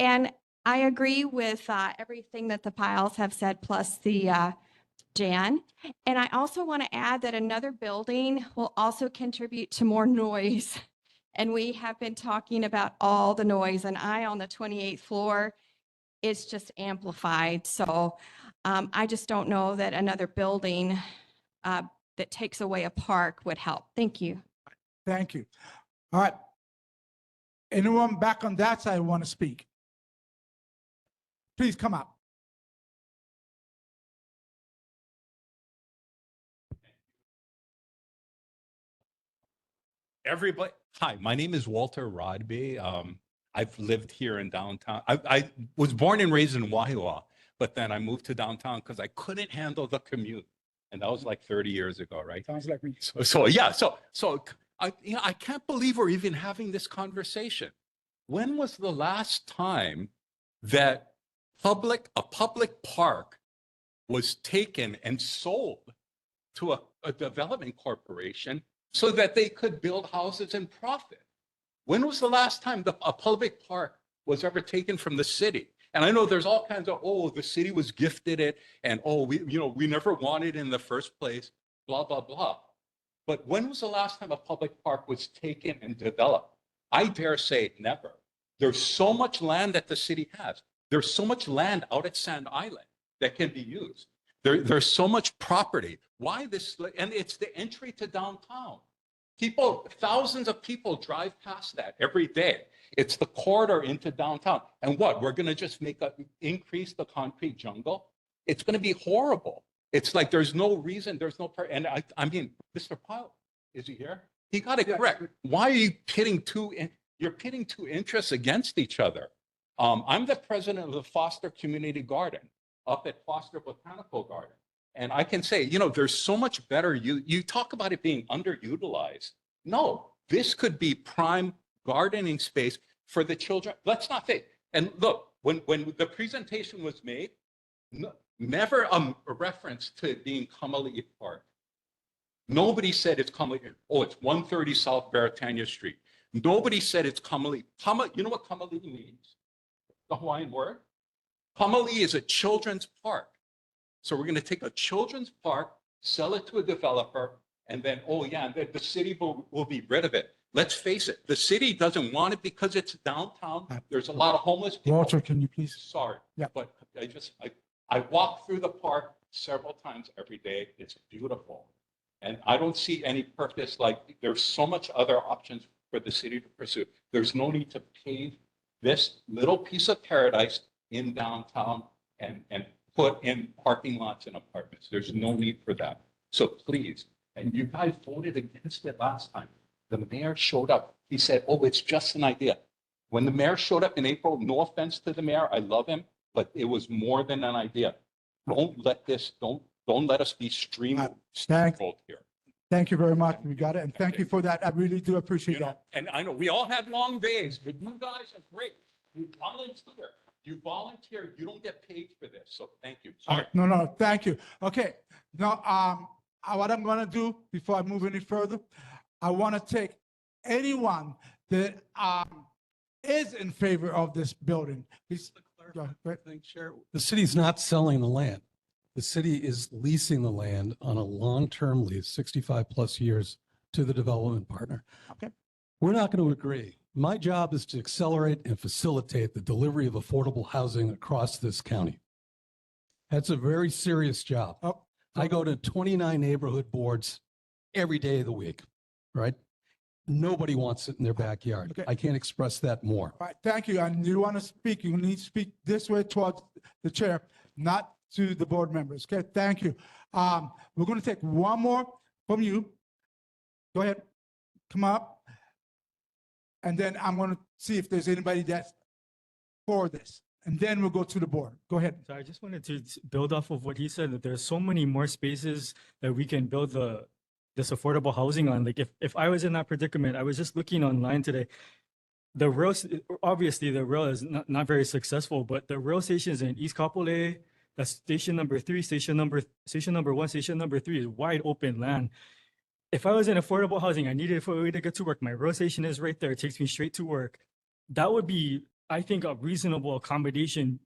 And I agree with everything that the Piles have said, plus the Jan. And I also want to add that another building will also contribute to more noise. And we have been talking about all the noise, and on the 28th floor, it's just amplified. So I just don't know that another building that takes away a park would help. Thank you. Thank you. All right. Anyone back on that side want to speak? Please come up. Everybody, hi, my name is Walter Rodby. I've lived here in downtown. I was born and raised in Waiwa, but then I moved to downtown because I couldn't handle the commute. And that was like 30 years ago, right? Sounds like me. So I can't believe we're even having this conversation. When was the last time that a public park was taken and sold to a development corporation so that they could build houses and profit? When was the last time a public park was ever taken from the city? And I know there's all kinds of, oh, the city was gifted it, and oh, we never wanted it in the first place, blah, blah, blah. But when was the last time a public park was taken and developed? I dare say never. There's so much land that the city has. There's so much land out at Sand Island that can be used. There's so much property. Why this? And it's the entry to downtown. Thousands of people drive past that every day. It's the corridor into downtown. And what? We're going to just increase the concrete jungle? It's going to be horrible. It's like there's no reason, there's no, and I mean, Mr. Pyle, is he here? He got it correct. Why are you pitting you're pitting two interests against each other? I'm the president of the Foster Community Garden up at Foster Botanical Garden. And I can say, there's so much better. You talk about it being underutilized. No, this could be prime gardening space for the children. Let's not think. And look, when the presentation was made, never a reference to it being Kamali'i Park. Nobody said it's Kamali'i. Oh, it's 130 South Beretania Street. Nobody said it's Kamali'i. You know what Kamali'i means? The Hawaiian word? Kamali'i is a children's park. So we're going to take a children's park, sell it to a developer, and then, the city will be rid of it. Let's face it, the city doesn't want it because it's downtown. There's a lot of homeless people. Walter, can you please? Sorry, Yeah. but I walk through the park several times every day. It's beautiful. And I don't see any purpose, there's so much other options for the city to pursue. There's no need to pave this little piece of paradise in downtown and put in parking lots and apartments. There's no need for that. So please, and you guys voted against it last time. The mayor showed up. He said, oh, it's just an idea. When the mayor showed up in April, no offense to the mayor, I love him, but it was more than an idea. Don't let us be steamrolled here. Thank you very much. We got it. And thank you for that. I really do appreciate You know, that. and I know we all had long days, but you guys are great. You volunteer, you don't get paid for this, so thank you. Sorry. No, thank you. Okay, now, what I'm gonna do before I move any further, I want to take anyone that, is in favor of this building. Please, go ahead. Thanks, Chair. The city's not selling the land. The city is leasing the land on a long-term lease, 65 plus years, to the development partner. Okay. We're not going to agree. My job is to accelerate and facilitate the delivery of affordable housing across this county. That's a very serious job. Oh. I go to 29 neighborhood boards every day of the week, right? Nobody wants it in their backyard. Okay. I can't express that more. All right, thank you. And you want to speak, you need to speak this way towards the chair, not to the board members. Okay, thank you. We're going to take one more from you. Go ahead, come up. And then I'm going to see if there's anybody that's for this. And then we'll go to the board. Go ahead. So I just wanted to build off of what he said, that there's so many more spaces that we can build this affordable housing on. Like if I was in that predicament, I was just looking online today. Obviously the rail is not very successful, but the rail stations in East Kapolei, that's station number 3, station number 1, station number 3 is wide open land. If I was in affordable housing, I needed a way to get to work. My rail station is right there. It takes me straight to work. That would be, I think, a reasonable accommodation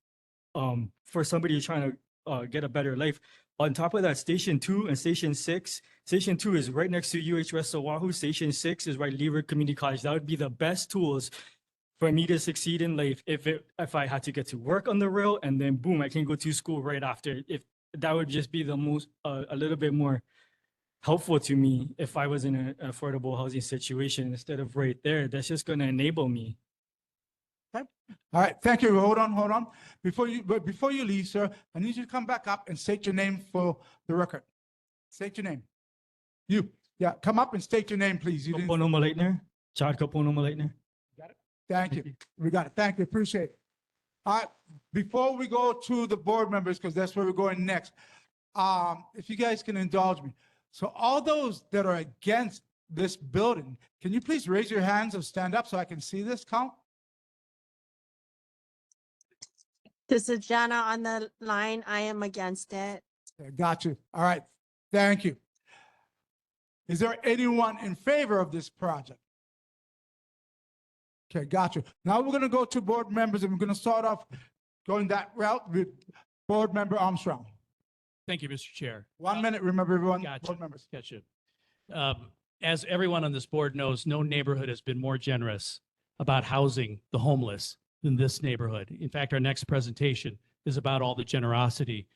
for somebody trying to get a better life. On top of that, Station 2 and Station 6. Station 2 is right next to UH West Oahu. Station 6 is right Leeward Community College. That would be the best tools for me to succeed in life if I had to get to work on the rail and then boom, I can go to school right after. If that would just be the most a little bit more helpful to me if I was in an affordable housing situation instead of right there. That's just going to enable me. Okay. All right, thank you. Hold on. Before you leave, sir, I need you to come back up and state your name for the record. State your name. You, yeah, come up and state your name, please. You didn't- Kapono Malaitner, Chad Kapono Malaitner. Thank you. We got it. Thank you. Appreciate it. All right, before we go to the board members, because that's where we're going next, if you guys can indulge me. So all those that are against this building, can you please raise your hands or stand up so I can see this count? This is Jana on the line. I am against it. Okay, got you. All right, thank you. Is there anyone in favor of this project? Okay, got you. Now we're going to go to board members and we're going to start off going that route with board member Armstrong. Thank you, Mr. Chair. 1 minute, remember everyone, Gotcha. board members. Gotcha. As everyone on this board knows, no neighborhood has been more generous about housing the homeless than this neighborhood. In fact, our next presentation is about all the generosity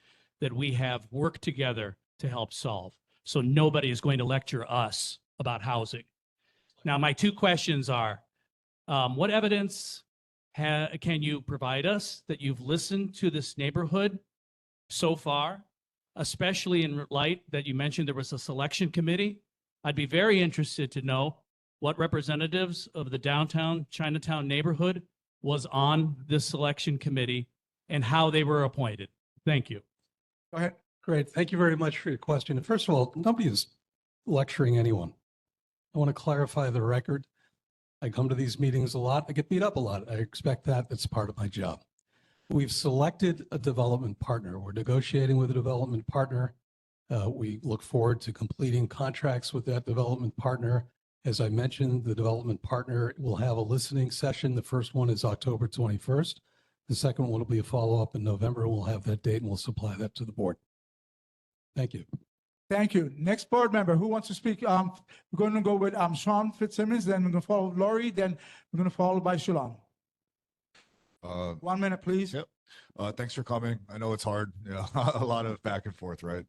that we have worked together to help solve. So nobody is going to lecture us about housing. Now, my two questions are, what evidence can you provide us that you've listened to this neighborhood so far, especially in light that you mentioned there was a selection committee? I'd be very interested to know what representatives of the Downtown-Chinatown neighborhood was on this selection committee and how they were appointed. Thank you. Go ahead. Great. Thank you very much for your question. First of all, nobody is lecturing anyone. I want to clarify the record. I come to these meetings a lot. I get beat up a lot. I expect that. That's part of my job. We've selected a development partner. We're negotiating with a development partner. We look forward to completing contracts with that development partner. As I mentioned, the development partner will have a listening session. The first one is October 21st. The second one will be a follow-up in November. We'll have that date and we'll supply that to the board. Thank you. Thank you. Next board member, who wants to speak? We're going to go with Sean Fitzsimmons, then we're going to follow Lori, then we're going to follow by Shalom. 1 minute, please. Yep. Thanks for coming. I know it's hard, a lot of back and forth, right?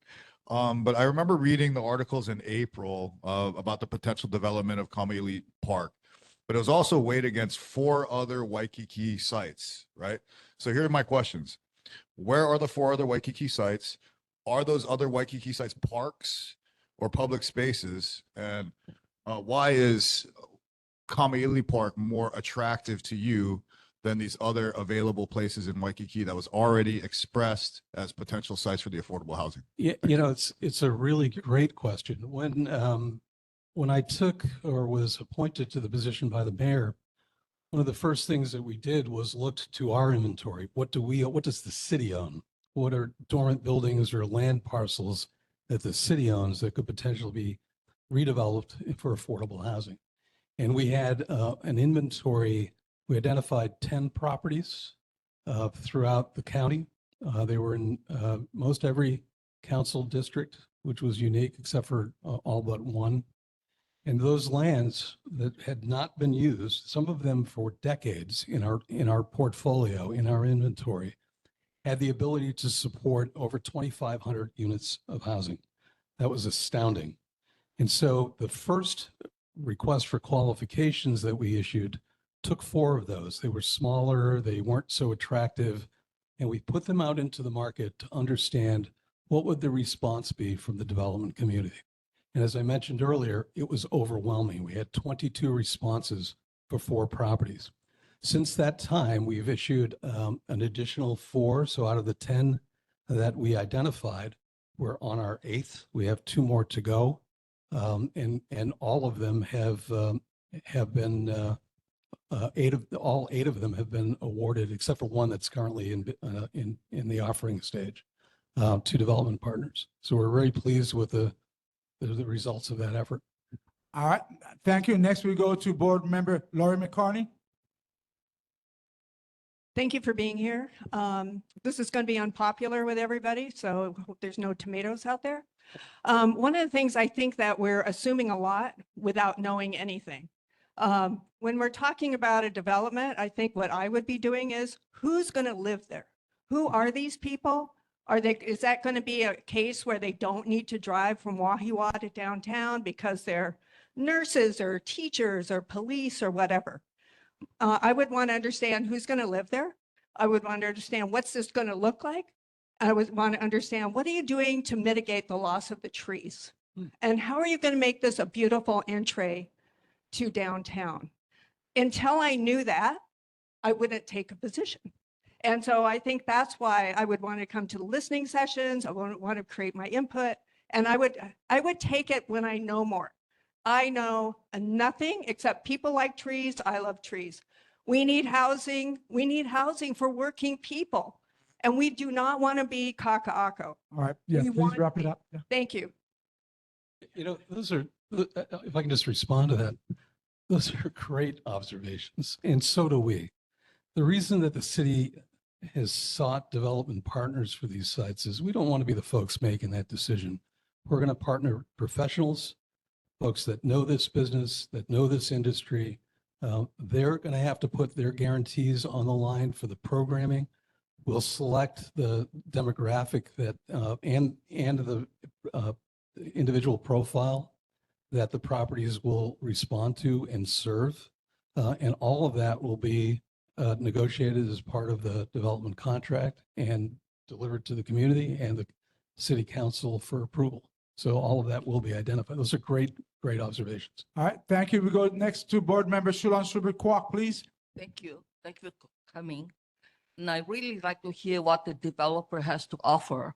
But I remember reading the articles in April about the potential development of Kamaili Park, but it was also weighed against 4 other Waikiki sites, right? So here are my questions. Where are the 4 other Waikiki sites? Are those other Waikiki sites parks or public spaces? And why is Kamaili Park more attractive to you than these other available places in Waikiki that was already expressed as potential sites for the affordable housing? Yeah, it's a really great question. When I took or was appointed to the position by the mayor, one of the first things that we did was looked to our inventory. What does the city own? What are dormant buildings or land parcels that the city owns that could potentially be redeveloped for affordable housing? And we had an inventory. We identified 10 properties throughout the county. They were in most every council district, which was unique except for all but one. And those lands that had not been used, some of them for decades in our portfolio, in our inventory, had the ability to support over 2,500 units of housing. That was astounding. And so the first request for qualifications that we issued took 4 of those. They were smaller, they weren't so attractive, and we put them out into the market to understand what would the response be from the development community. And as I mentioned earlier, it was overwhelming. We had 22 responses for 4 properties. Since that time, we've issued an additional 4. So out of the 10 that we identified, we're on our 8th. We have 2 more to go. And all of them have been all 8 of them have been awarded, except for one that's currently in the offering stage to development partners. So we're very pleased with the results of that effort. All right, thank you. Next, we go to Board Member Lori McCartney. Thank you for being here. This is going to be unpopular with everybody, so hope there's no tomatoes out there. One of the things I think that we're assuming a lot without knowing anything. When we're talking about a development, I think what I would be doing is, who's going to live there? Who are these people? Is that going to be a case where they don't need to drive from Wahiawa to downtown because they're nurses or teachers or police or whatever? I would want to understand who's going to live there. I would want to understand what's this going to look like. I would want to understand, what are you doing to mitigate the loss of the trees? And how are you going to make this a beautiful entree to downtown? Until I knew that, I wouldn't take a position. And so I think that's why I would want to come to the listening sessions. I would want to create my input, and I would take it when I know more. I know nothing except people like trees. I love trees. We need housing. We need housing for working people. And we do not want to be kaka'ako. All right, yeah, please wrap it up. Yeah. Thank you. Those are, if I can just respond to that, those are great observations, and so do we. The reason that the city has sought development partners for these sites is we don't want to be the folks making that decision. We're going to partner professionals, folks that know this business, that know this industry. They're going to have to put their guarantees on the line for the programming. We'll select the demographic that and the individual profile that the properties will respond to and serve. And all of that will be negotiated as part of the development contract and delivered to the community and the city council for approval. So all of that will be identified. Those are great observations. All right, thank you. We go next to Board Member Shulan Subir-Kwok, please. Thank you. Thank you for coming. And I really like to hear what the developer has to offer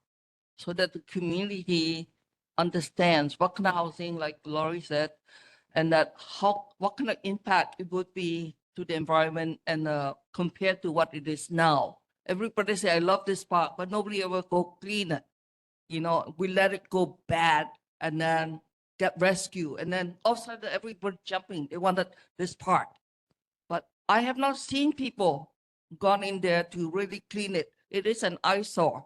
so that the community understands what kind of housing, like Laurie said, and that what kind of impact it would be to the environment and compared to what it is now. Everybody say, I love this park, but nobody ever go clean it. We let it go bad and then get rescued. And then all of a sudden everybody jumping, they wanted this park. But I have not seen people gone in there to really clean it. It is an eyesore,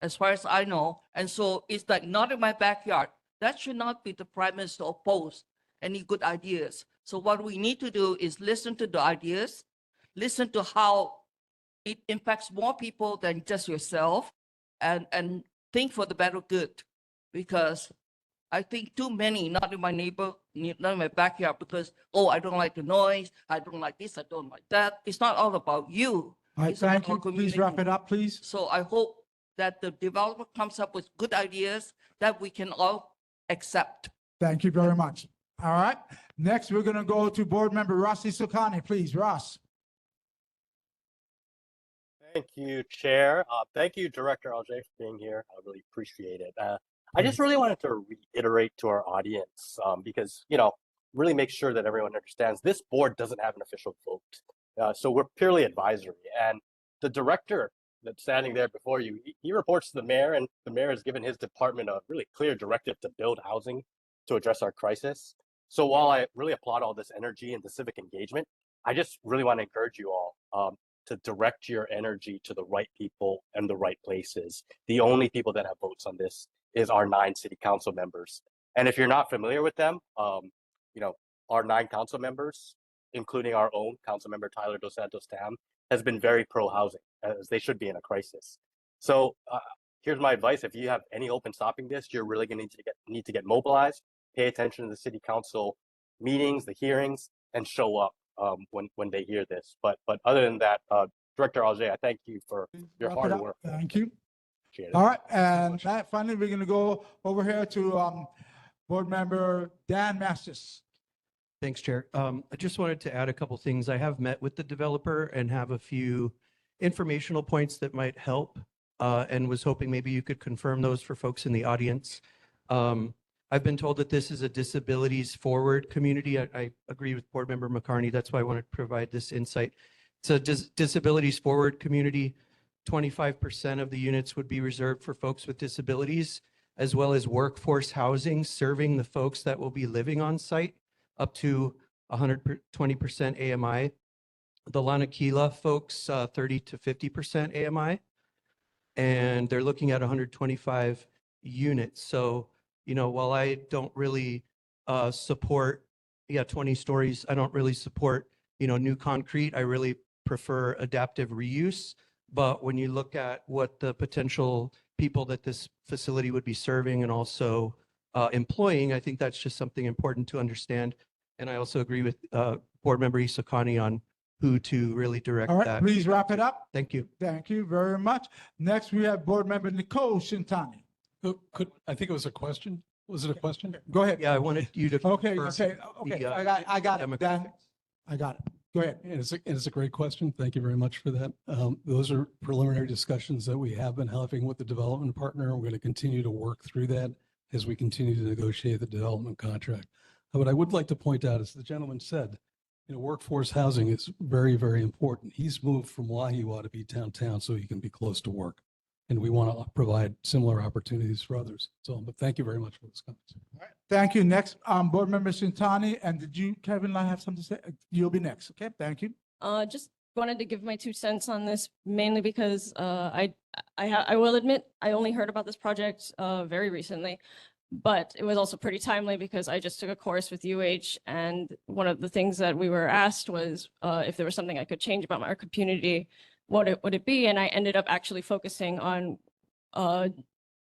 as far as I know. And so it's like not in my backyard. That should not be the premise to oppose any good ideas. So what we need to do is listen to the ideas, listen to how it impacts more people than just yourself, and think for the better good. Because I think too many, not in my not in my backyard, because, oh, I don't like the noise, I don't like this, I don't like that. It's not all about you. All right, It's about thank our you. Please community. wrap it up, please. So I hope that the developer comes up with good ideas that we can all accept. Thank you very much. All right, next we're going to go to Board Member Rossi Sukani, please, Ross. Thank you, Chair. Thank you, Director LJ, for being here. I really appreciate it. I just really wanted to reiterate to our audience, because, really make sure that everyone understands this board doesn't have an official vote. So we're purely advisory. And the director that's standing there before you, he reports to the mayor, and the mayor has given his department a really clear directive to build housing to address our crisis. So while I really applaud all this energy and the civic engagement, I just really want to encourage you all to direct your energy to the right people and the right places. The only people that have votes on this is our 9 city council members. And if you're not familiar with them, our 9 council members, including our own council member Tyler Dos Santos Tam, has been very pro-housing, as they should be in a crisis. So here's my advice: if you have any hope in stopping this, you're really going to need to get mobilized, pay attention to the city council meetings, the hearings, and show up when they hear this. But other than that, Director Alger, I thank you for your Wrap it hard up. work. Thank you. Appreciate it. All right, and finally, we're going to go over here to Board Member Dan Masters. Thanks, Chair. I just wanted to add a couple things. I have met with the developer and have a few informational points that might help, and was hoping maybe you could confirm those for folks in the audience. I've been told that this is a disabilities forward community. I agree with Board Member McCarney. That's why I want to provide this insight. It's a disabilities forward community. 25% of the units would be reserved for folks with disabilities, as well as workforce housing, serving the folks that will be living on site, up to 120% AMI. The Lanakila folks, 30 to 50% AMI. And they're looking at 125 units. So, while I don't really support, 20 stories, I don't really support, new concrete. I really prefer adaptive reuse. But when you look at what the potential people that this facility would be serving and also employing, I think that's just something important to understand. And I also agree with Board Member Isakani on who to really direct All right, that. please wrap it up. Thank you. Thank you very much. Next, we have Board Member Nicole Shintani. I think it was a question. Was it a question? Go ahead. Yeah, I wanted you to. Okay, confirm okay. the, I got it, Dan. I got it. Go ahead. And it's a great question. Thank you very much for that. Those are preliminary discussions that we have been having with the development partner. We're going to continue to work through that as we continue to negotiate the development contract. What I would like to point out, as the gentleman said, workforce housing is very, very important. He's moved from Waihiwa to be downtown so he can be close to work. And we want to provide similar opportunities for others. So, but thank you very much for this conversation. Thank you. Next, Board Member Shintani. And did you, Kevin, have something to say? You'll be next. Okay, thank you. Just wanted to give my 2 cents on this, mainly because I will admit I only heard about this project very recently, but it was also pretty timely because I just took a course with UH, and one of the things that we were asked was if there was something I could change about our community, what would it be? And I ended up actually focusing on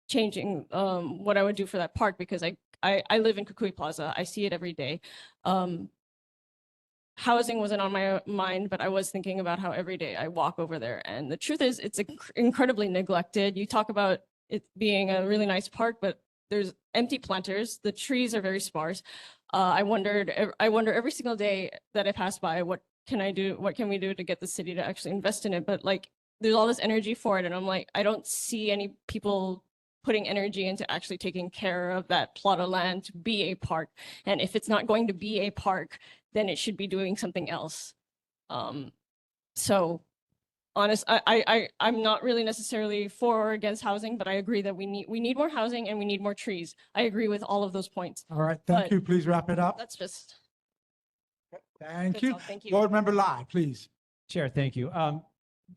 changing what I would do for that park, because I live in Kukui Plaza. I see it every day. Housing wasn't on my mind, but I was thinking about how every day I walk over there. And the truth is, it's incredibly neglected. You talk about it being a really nice park, but there's empty planters. The trees are very sparse. I wonder every single day that I pass by, what can I do? What can we do to get the city to actually invest in it? But there's all this energy for it. And I'm like, I don't see any people putting energy into actually taking care of that plot of land to be a park. And if it's not going to be a park, then it should be doing something else. So I'm not really necessarily for or against housing, but I agree that we need more housing and we need more trees. I agree with all of those points. All right, thank you. Please wrap it up. That's just. Thank you. Thank you. Board Member Lai, please. Chair, thank you.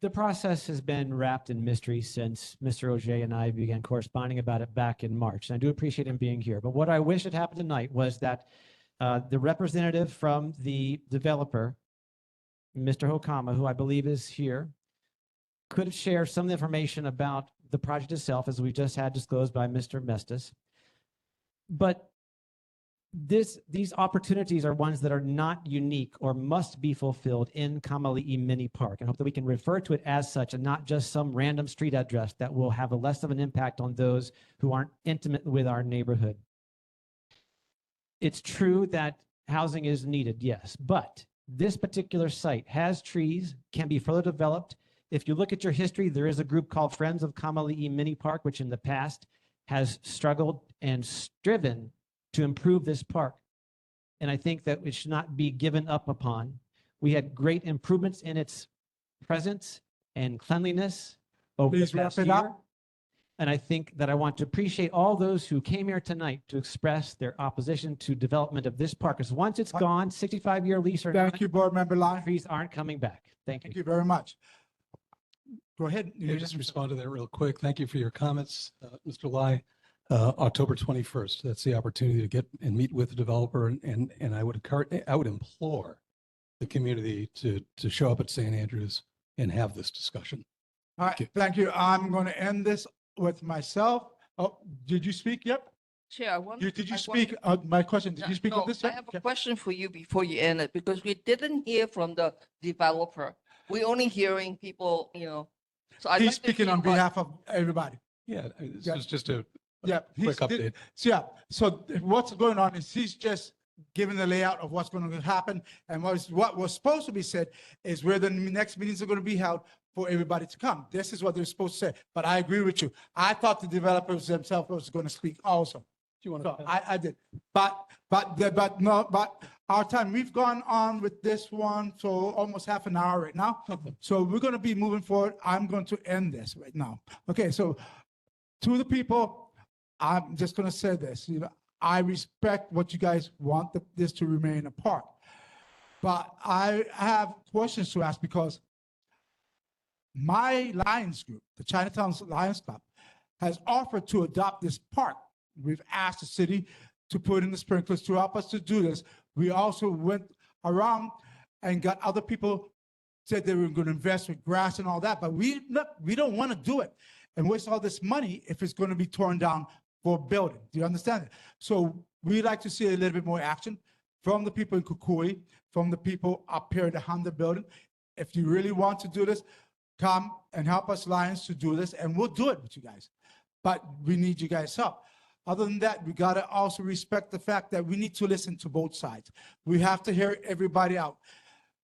The process has been wrapped in mystery since Mr. Auger and I began corresponding about it back in March. And I do appreciate him being here. But what I wish had happened tonight was that the representative from the developer, Mr. Hokama, who I believe is here, could share some information about the project itself, as we just had disclosed by Mr. Mestis. But these opportunities are ones that are not unique or must be fulfilled in Kamali'i Mini Park. And I hope that we can refer to it as such and not just some random street address that will have a less of an impact on those who aren't intimate with our neighborhood. It's true that housing is needed, yes, but this particular site has trees, can be further developed. If you look at your history, there is a group called Friends of Kamali'i Mini Park, which in the past has struggled and striven to improve this park. And I think that it should not be given up upon. We had great improvements in its presence and cleanliness over the Please wrap past it year. up. And I think that I want to appreciate all those who came here tonight to express their opposition to development of this park. Because once it's gone, 65-year lease or Thank you, Board Member Lai. trees aren't coming back. Thank you. Thank you very much. Go ahead. Let me just respond to that real quick. Thank you for your comments, Mr. Lai. October 21st, that's the opportunity to get and meet with the developer, and I would implore the community to show up at St. Andrews and have this discussion. All right, thank you. I'm going to end this with myself. Oh, did you speak? Yep. Chair, I want. Did you I speak? want- My question, did you speak No, on this? I yet? have a Okay. question for you before you end it, because we didn't hear from the developer. We're only hearing people, So I'd He's like to speaking hear on what- behalf of everybody. Yeah, this Yeah. is just a Yeah. quick update. So what's going on is he's just giving the layout of what's going to happen. And what was supposed to be said is where the next meetings are going to be held for everybody to come. This is what they're supposed to say. But I agree with you. I thought the developers themselves was going to speak also. Do you want So to? I did. But our time, we've gone on with this one for almost half an hour right now. So we're going to be moving forward. I'm going to end this right now. Okay, so to the people, I'm just going to say this, I respect what you guys want this to remain a park. But I have questions to ask because my Lions group, the Chinatown Lions Club, has offered to adopt this park. We've asked the city to put in the sprinklers to help us to do this. We also went around and got other people said they were going to invest with grass and all that, but we don't want to do it and waste all this money if it's going to be torn down for building. Do you understand it? So we like to see a little bit more action from the people in Kukui, from the people up here in the Honda building. If you really want to do this, come and help us Lions to do this, and we'll do it with you guys. But we need you guys' help. Other than that, we got to also respect the fact that we need to listen to both sides. We have to hear everybody out.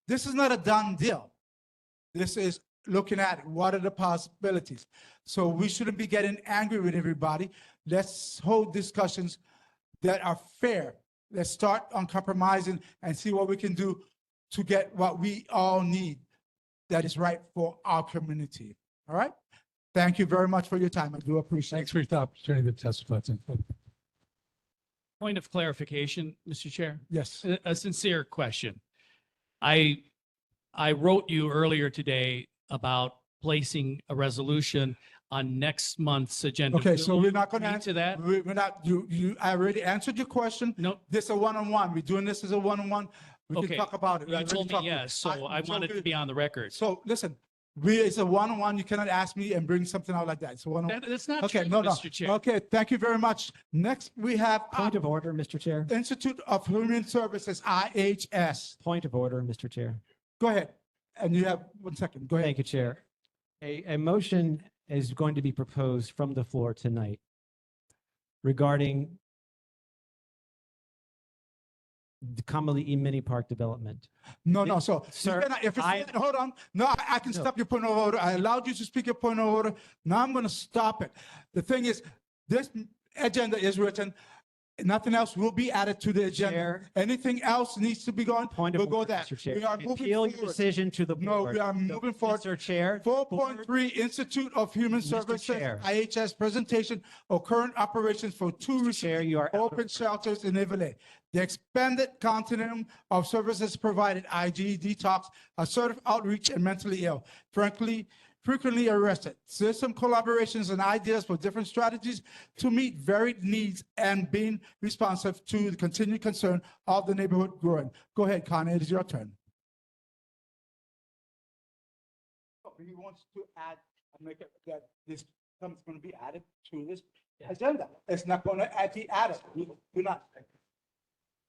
This is not a done deal. This is looking at it. What are the possibilities? So we shouldn't be getting angry with everybody. Let's hold discussions that are fair. Let's start on compromising and see what we can do to get what we all need that is right for our community. All right? Thank you very much for your time. I do appreciate it. Thanks for your opportunity to testify. Point of clarification, Mr. Chair. Yes. A sincere question. I wrote you earlier today about placing a resolution on next month's agenda. Okay, so Will we're you not going to agree answer to that. We're not, I already answered your question. No. This is a one-on-one. We're doing this as a one-on-one. We Okay. can talk about it. I You already told me talked- yes, so I wanted to be on the record. So listen, it's a one-on-one. You cannot ask me and bring something out like that. It's a one-on-one. That's not Okay, true, no, no. Mr. Chair. Okay, thank you very much. Next, we have Point of order, Mr. Chair. Institute of Human Services, IHS. Point of order, Mr. Chair. Go ahead. And you have 1 second. Go ahead. Thank you, Chair. A motion is going to be proposed from the floor tonight regarding the Kamali'i Mini Park development. No. So, you Sir, cannot- if it's, hold on. No, I can No. stop your point of order. I allowed you to speak your point of order. Now I'm going to stop it. The thing is, this agenda is written. Nothing else will be added to the agenda. Chair. Anything else needs to be going, Point of we'll go order, there. Mr. Chair. We are moving Appeal your forward. decision to the No, board. we are moving forward. Mr. Chair. 4.3 Institute of Human Mr. Services, Chair. IHS presentation of current operations for two Chair, you are out of open shelters in Ivole. The expanded continuum of services provided, IG, detox, assertive outreach, and mentally ill. Frequently arrested. System collaborations and ideas for different strategies to meet varied needs and being responsive to the continued concern of the neighborhood growing. Go ahead, Connie, it is your turn. He wants to add, make it that this comes going to be added to this agenda. It's not going to be added. Do not.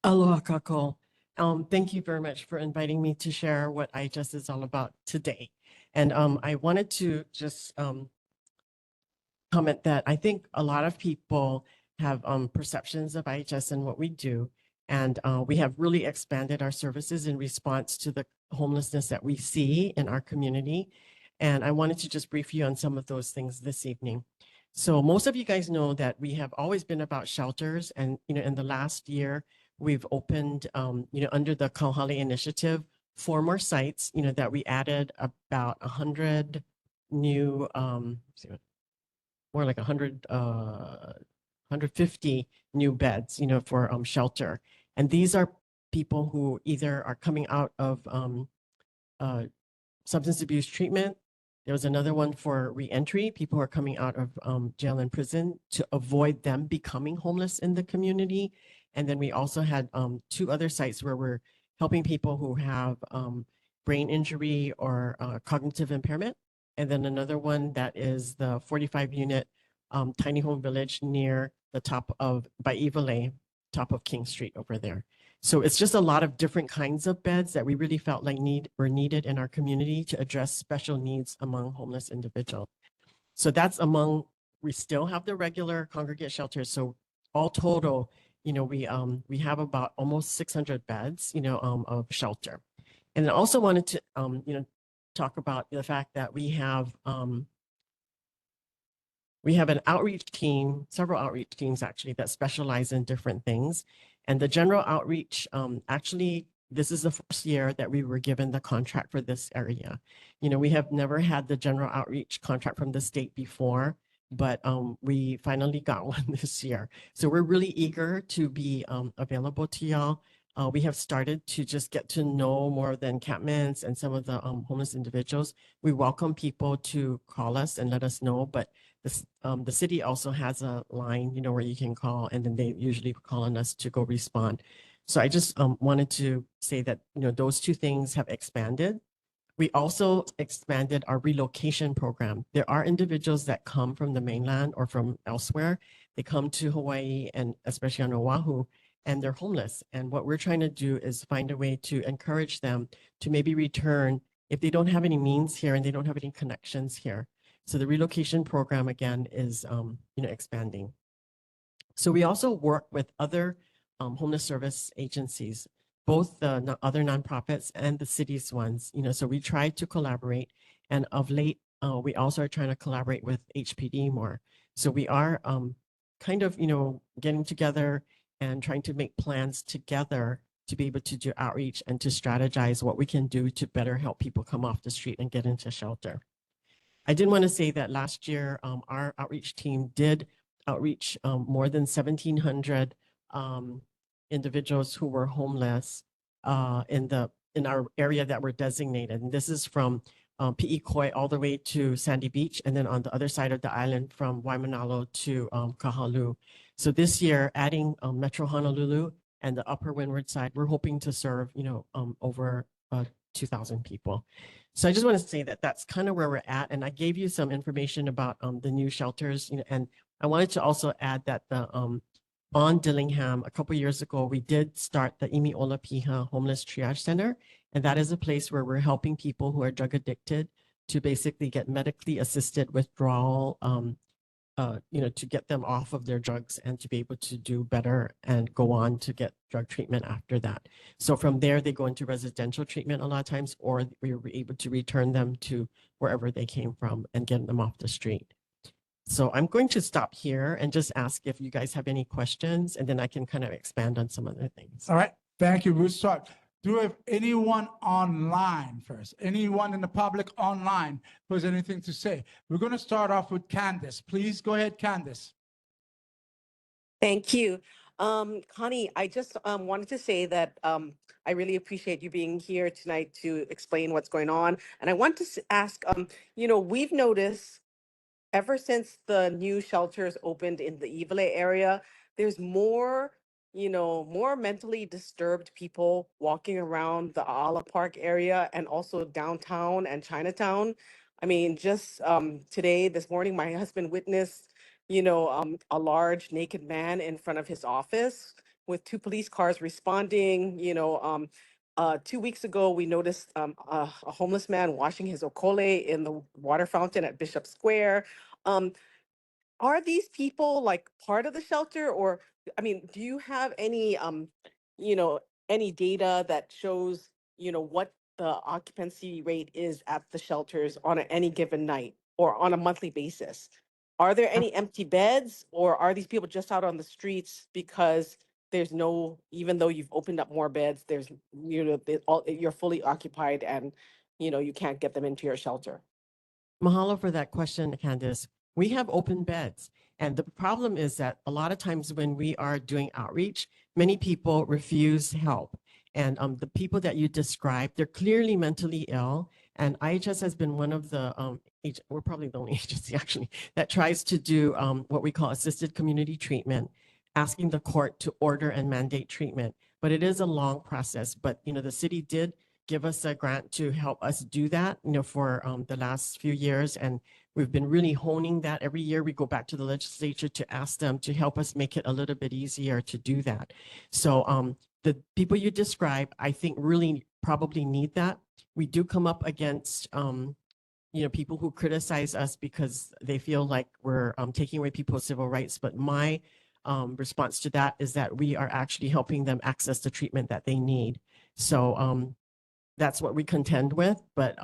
Aloha kako. Thank you very much for inviting me to share what IHS is all about today. And I wanted to just comment that I think a lot of people have perceptions of IHS and what we do. And we have really expanded our services in response to the homelessness that we see in our community. And I wanted to just brief you on some of those things this evening. So most of you guys know that we have always been about shelters, and in the last year we've opened under the Kauhale initiative 4 more sites, that we added about 100 new more like 100 150 new beds, for shelter. And these are people who either are coming out of substance abuse treatment. There was another one for reentry, people who are coming out of jail and prison to avoid them becoming homeless in the community. And then we also had 2 other sites where we're helping people who have brain injury or cognitive impairment. And then another one that is the 45 unit tiny home village near the top of, by Evile, top of King Street over there. So it's just a lot of different kinds of beds that we really felt like were needed in our community to address special needs among homeless individuals. So that's among, we still have the regular congregate shelters. So all total, we have about almost 600 beds, of shelter. And I also wanted to, talk about the fact that we have an outreach team, several outreach teams actually, that specialize in different things. And the general outreach, actually, this is the first year that we were given the contract for this area. We have never had the general outreach contract from the state before, but we finally got one this year. So we're really eager to be available to y'all. We have started to just get to know more of the encampments and some of the homeless individuals. We welcome people to call us and let us know, but the city also has a line, where you can call, and then they usually call on us to go respond. So I just wanted to say that, those 2 things have expanded. We also expanded our relocation program. There are individuals that come from the mainland or from elsewhere. They come to Hawaii and especially on Oahu, and they're homeless. And what we're trying to do is find a way to encourage them to maybe return if they don't have any means here and they don't have any connections here. So the relocation program, again, is expanding. So we also work with other homeless service agencies, both the other nonprofits and the city's ones. So we try to collaborate. And of late, we also are trying to collaborate with HPD more. So we are kind of, getting together and trying to make plans together to be able to do outreach and to strategize what we can do to better help people come off the street and get into shelter. I did want to say that last year, our outreach team did outreach more than 1,700 individuals who were homeless in our area that were designated. And this is from Pi'ikoi all the way to Sandy Beach, and then on the other side of the island from Waimanalo to Kahalu. So this year, adding Metro Honolulu and the Upper Windward side, we're hoping to serve, over 2,000 people. So I just want to say that that's kind of where we're at. And I gave you some information about the new shelters, and I wanted to also add that on Dillingham, a couple years ago, we did start the Imiola Piha Homeless Triage Center. And that is a place where we're helping people who are drug addicted to basically get medically assisted withdrawal, to get them off of their drugs and to be able to do better and go on to get drug treatment after that. So from there, they go into residential treatment a lot of times, or we were able to return them to wherever they came from and get them off the street. So I'm going to stop here and just ask if you guys have any questions, and then I can kind of expand on some other things. All right, thank you. We'll start. Do we have anyone online first? Anyone in the public online who has anything to say? We're going to start off with Candace. Please go ahead, Candace. Thank you. Connie, I just wanted to say that I really appreciate you being here tonight to explain what's going on. And I want to ask, we've noticed ever since the new shelters opened in the Evile area, there's more mentally disturbed people walking around the Ala Park area and also downtown and Chinatown. I mean, just this morning, my husband witnessed, a large naked man in front of his office with 2 police cars responding. 2 weeks ago, we noticed a homeless man washing his okole in the water fountain at Bishop Square. Are these people like part of the shelter, or do you have any any data that shows what the occupancy rate is at the shelters on any given night or on a monthly basis? Are there any empty beds, or are these people just out on the streets because there's no, even though you've opened up more beds, there's, you're fully occupied and, you can't get them into your shelter? Mahalo for that question, Candice. We have open beds. And the problem is that a lot of times when we are doing outreach, many people refuse help. And the people that you described, they're clearly mentally ill. And IHS has been one of the, we're probably the only agency actually, that tries to do what we call assisted community treatment, asking the court to order and mandate treatment. But it is a long process. But, the city did give us a grant to help us do that, for the last few years. And we've been really honing that. Every year we go back to the legislature to ask them to help us make it a little bit easier to do that. So the people you describe, I think really probably need that. We do come up against, people who criticize us because they feel like we're taking away people's civil rights. But my response to that is that we are actually helping them access the treatment that they need. So that's what we contend with. But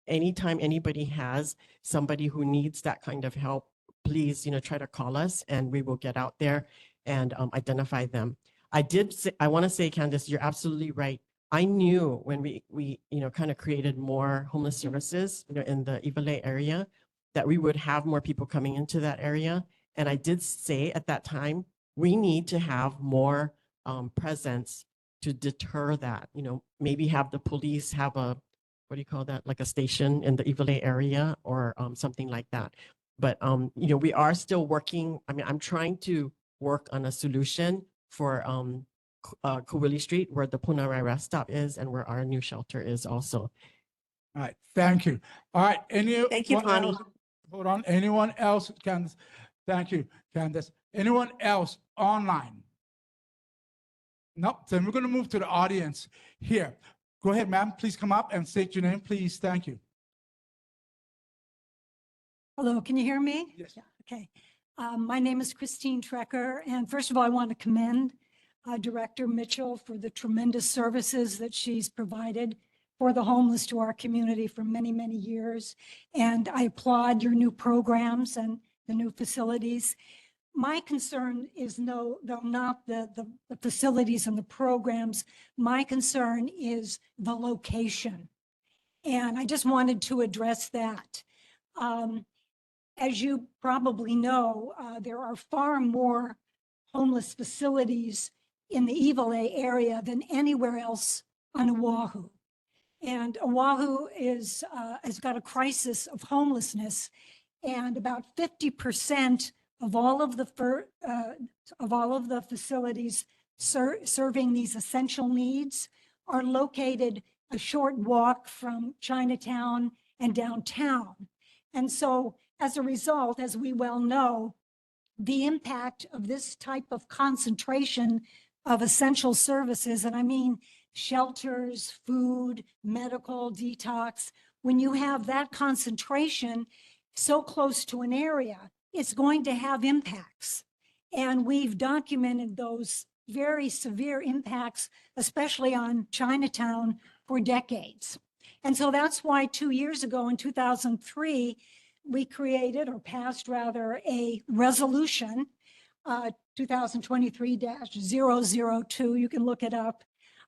anytime anybody has somebody who needs that kind of help, please, try to call us and we will get out there and identify them. I want to say, Candice, you're absolutely right. I knew when we kind of created more homeless services, in the Ivaley area, that we would have more people coming into that area. And I did say at that time, we need to have more presence to deter that, maybe have the police have a, what do you call that? Like a station in the Ivaley area or something like that. But, we are still working. I mean, I'm trying to work on a solution for Kuwili Street, where the Punarai rest stop is and where our new shelter is also. All right, thank you. All right, Thank you, Connie. Hold on, anyone else? Candace, thank you, Candace. Anyone else online? Nope, then we're gonna move to the audience here. Go ahead, ma'am, please come up and state your name, please. Thank you. Hello, can you hear me? Yes. Yeah, okay. My name is Christine Trecker, and first of all, I want to commend Director Mitchell for the tremendous services that she's provided for the homeless to our community for many, many years. And I applaud your new programs and the new facilities. My concern is though not the facilities and the programs. My concern is the location. And I just wanted to address that. As you probably know, there are far more homeless facilities in the Ivaley area than anywhere else on Oahu. And Oahu has got a crisis of homelessness, and about 50% of all of the facilities serving these essential needs are located a short walk from Chinatown and downtown. And so as a result, as we well know, the impact of this type of concentration of essential services, and I mean shelters, food, medical, detox, when you have that concentration so close to an area, it's going to have impacts. And we've documented those very severe impacts, especially on Chinatown, for decades. And so that's why 2 years ago in 2003, we created, or passed rather, a resolution, 2023-002, you can look it up.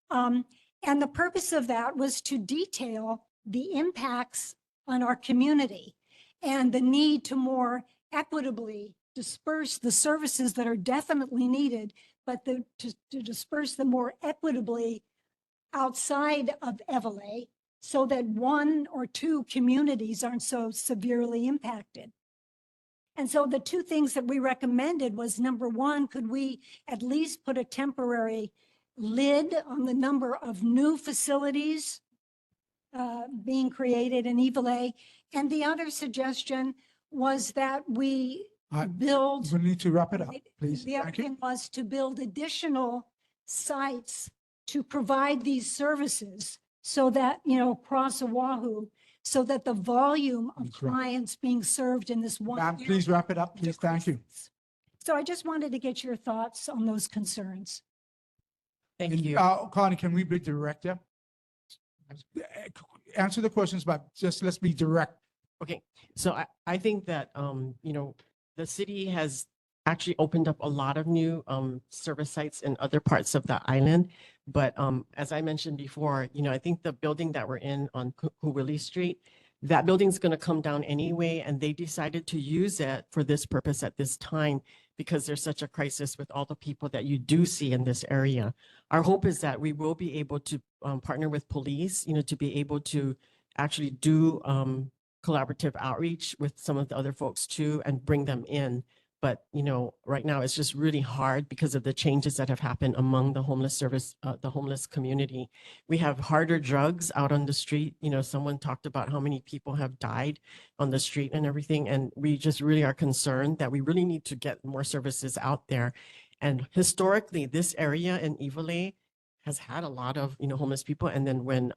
And the purpose of that was to detail the impacts on our community and the need to more equitably disperse the services that are definitely needed, but to disperse them more equitably outside of Ivaley, so that one or two communities aren't so severely impacted. And so the two things that we recommended was, number one, could we at least put a temporary lid on the number of new facilities being created in Ivaley? And the other suggestion was that we build. We need to wrap it up, please. The other thing was to build additional sites to provide these services, so that, across Oahu, so that the volume of clients being served in this one. Ma'am, please wrap it up, please. Thank you. So I just wanted to get your thoughts on those concerns. Thank you. Connie, can we bring the director Answer the questions, but just let's be direct. Okay, so I think that, the city has actually opened up a lot of new service sites in other parts of the island. But as I mentioned before, I think the building that we're in on Huwili Street, that building's going to come down anyway, and they decided to use it for this purpose at this time because there's such a crisis with all the people that you do see in this area. Our hope is that we will be able to partner with police, to be able to actually do collaborative outreach with some of the other folks too and bring them in. But, right now it's just really hard because of the changes that have happened among the homeless community. We have harder drugs out on the street. Someone talked about how many people have died on the street and everything. And we just really are concerned that we really need to get more services out there. And historically, this area in Iwalei has had a lot of, homeless people. And then when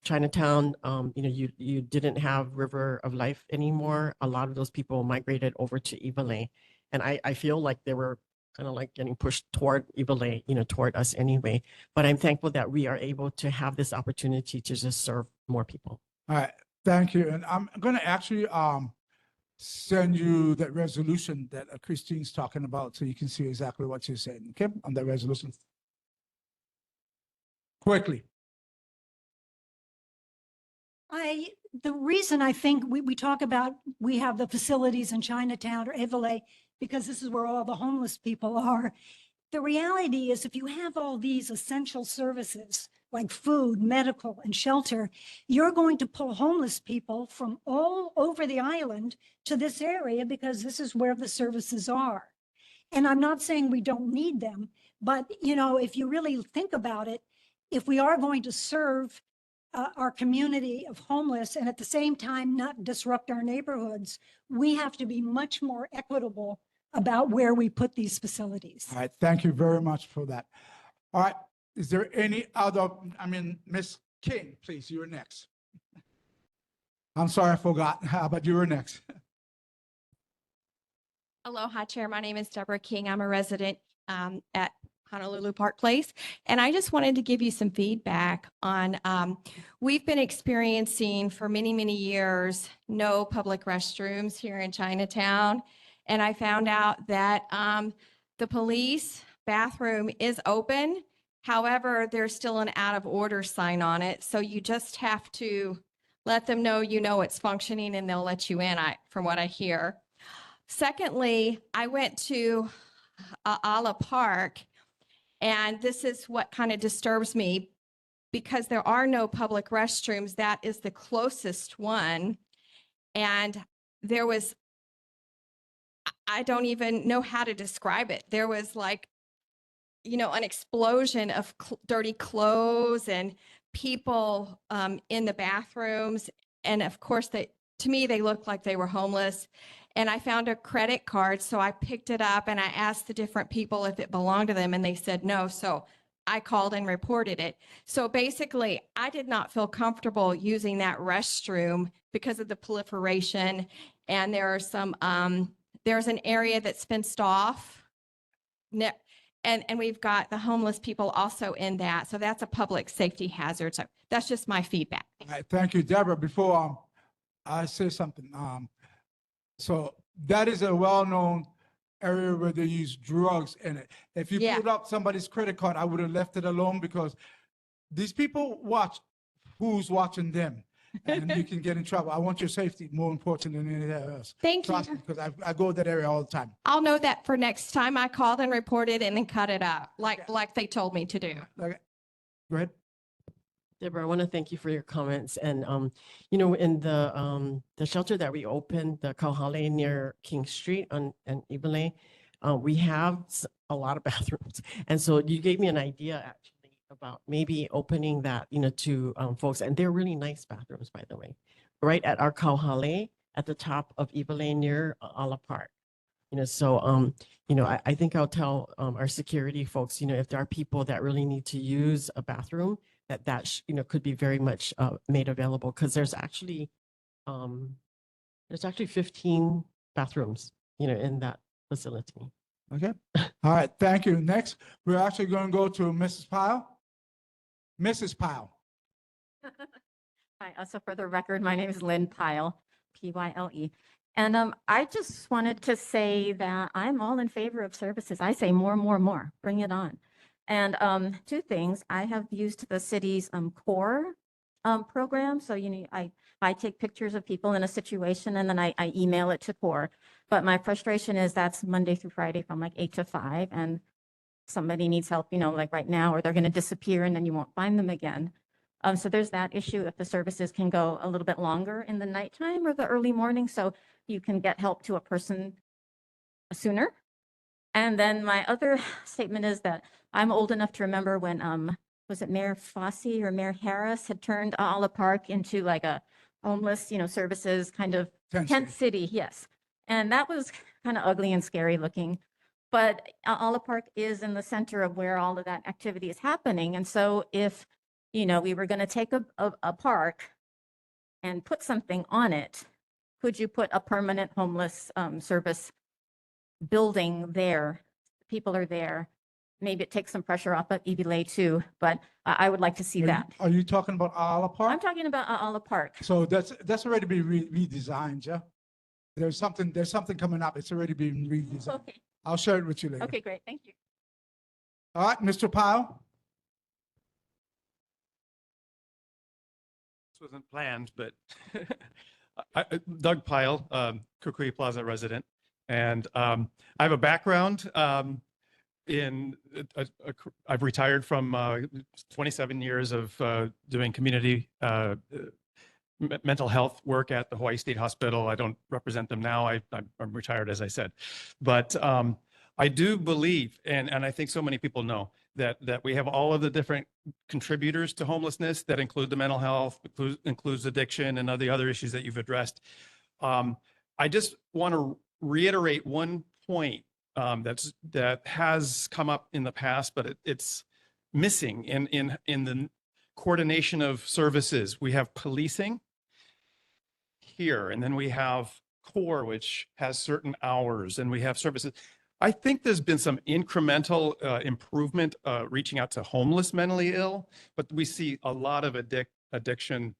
Chinatown, you didn't have River of Life anymore. A lot of those people migrated over to Iwalei. And I feel like they were kind of like getting pushed toward Iwalei, toward us anyway. But I'm thankful that we are able to have this opportunity to just serve more people. All right, thank you. And I'm going to actually send you that resolution that Christine's talking about so you can see exactly what she's saying, okay, on that resolution. Quickly. The reason I think we talk about, we have the facilities in Chinatown or Iwalei, because this is where all the homeless people are. The reality is if you have all these essential services like food, medical, and shelter, you're going to pull homeless people from all over the island to this area because this is where the services are. And I'm not saying we don't need them, but if you really think about it, if we are going to serve our community of homeless and at the same time not disrupt our neighborhoods, we have to be much more equitable about where we put these facilities. All right, thank you very much for that. All right, is there any other, Ms. King, please, you're next. I'm sorry, I forgot, but you were next. Aloha, Chair. My name is Deborah King. I'm a resident at Honolulu Park Place. And I just wanted to give you some feedback on, we've been experiencing for many, many years, no public restrooms here in Chinatown. And I found out that the police bathroom is open. However, there's still an out of order sign on it. So you just have to let them know it's functioning and they'll let you in, from what I hear. Secondly, I went to Ala Park. And this is what kind of disturbs me because there are no public restrooms. That is the closest one. And there was, I don't even know how to describe it. There was like, an explosion of dirty clothes and people in the bathrooms. And of course, to me, they looked like they were homeless. And I found a credit card, so I picked it up and I asked the different people if it belonged to them and they said no. So I called and reported it. So basically, I did not feel comfortable using that restroom because of the proliferation. And there are some, there's an area that's fenced off. And we've got the homeless people also in that. So that's a public safety hazard. So that's just my feedback. All right, thank you, Deborah. Before I say something, so that is a well-known area where they use drugs in it. If you pulled up somebody's credit card, I would have left it alone because these people watch who's watching them and you can get in trouble. I want your safety more important than anything else. Thank you. Trust me, because I go to that area all the time. I'll know that for next time. I called and reported and then cut it up like they told me to do. Okay. Go ahead. Deborah, I want to thank you for your comments. And, in the shelter that we opened, the Kauhale near King Street and Iwalei, we have a lot of bathrooms. And so you gave me an idea actually about maybe opening that, to folks. And they're really nice bathrooms, by the way, right at our Kauhale at the top of Iwalei near Ala Park. I think I'll tell our security folks, if there are people that really need to use a bathroom, that could be very much made available because there's actually 15 bathrooms, in that facility. Okay. All right. Thank you. Next, we're actually going to go to Mrs. Pyle. Mrs. Pyle. Hi, so for the record, my name is Lynn Pyle, Pyle. And I just wanted to say that I'm all in favor of services. I say more, more, more, bring it on. And two things, I have used the city's core program. So, you know, I take pictures of people in a situation and then I email it to core. But my frustration is that's Monday through Friday from like 8 to 5 and somebody needs help, you know, like right now, or they're going to disappear and then you won't find them again. So there's that issue if the services can go a little bit longer in the nighttime or the early morning, so you can get help to a person sooner. And then my other statement is that I'm old enough to remember when, was it Mayor Fossey or Mayor Harris had turned Olive Park into like a homeless, you know, services kind of tent city, yes. And that was kind of ugly and scary looking. But Olive Park is in the center of where all of that activity is happening. And so if, you know, we were going to take a park and put something on it, could you put a permanent homeless service building there? People are there. Maybe it takes some pressure off of Ebile too, but I would like to see that. Are you talking about Olive Park? I'm talking about Olive Park. So that's already been redesigned, yeah? There's something coming up. It's already been redesigned. Okay. I'll share it with you later. Okay, great. Thank you. All right, Mr. Powell. This wasn't planned, but Doug Pyle, Kukui Plaza resident. And I have a background in, I've retired from 27 years of doing community mental health work at the Hawaii State Hospital. I don't represent them now. I'm retired, as I said. But I do believe, and I think so many people know, that we have all of the different contributors to homelessness that include the mental health, includes addiction and the other issues that you've addressed. I just want to reiterate one point that has come up in the past, but it's missing in the coordination of services. We have policing here, and then we have core, which has certain hours, and we have services. I think there's been some incremental improvement reaching out to homeless mentally ill, but we see a lot of addiction,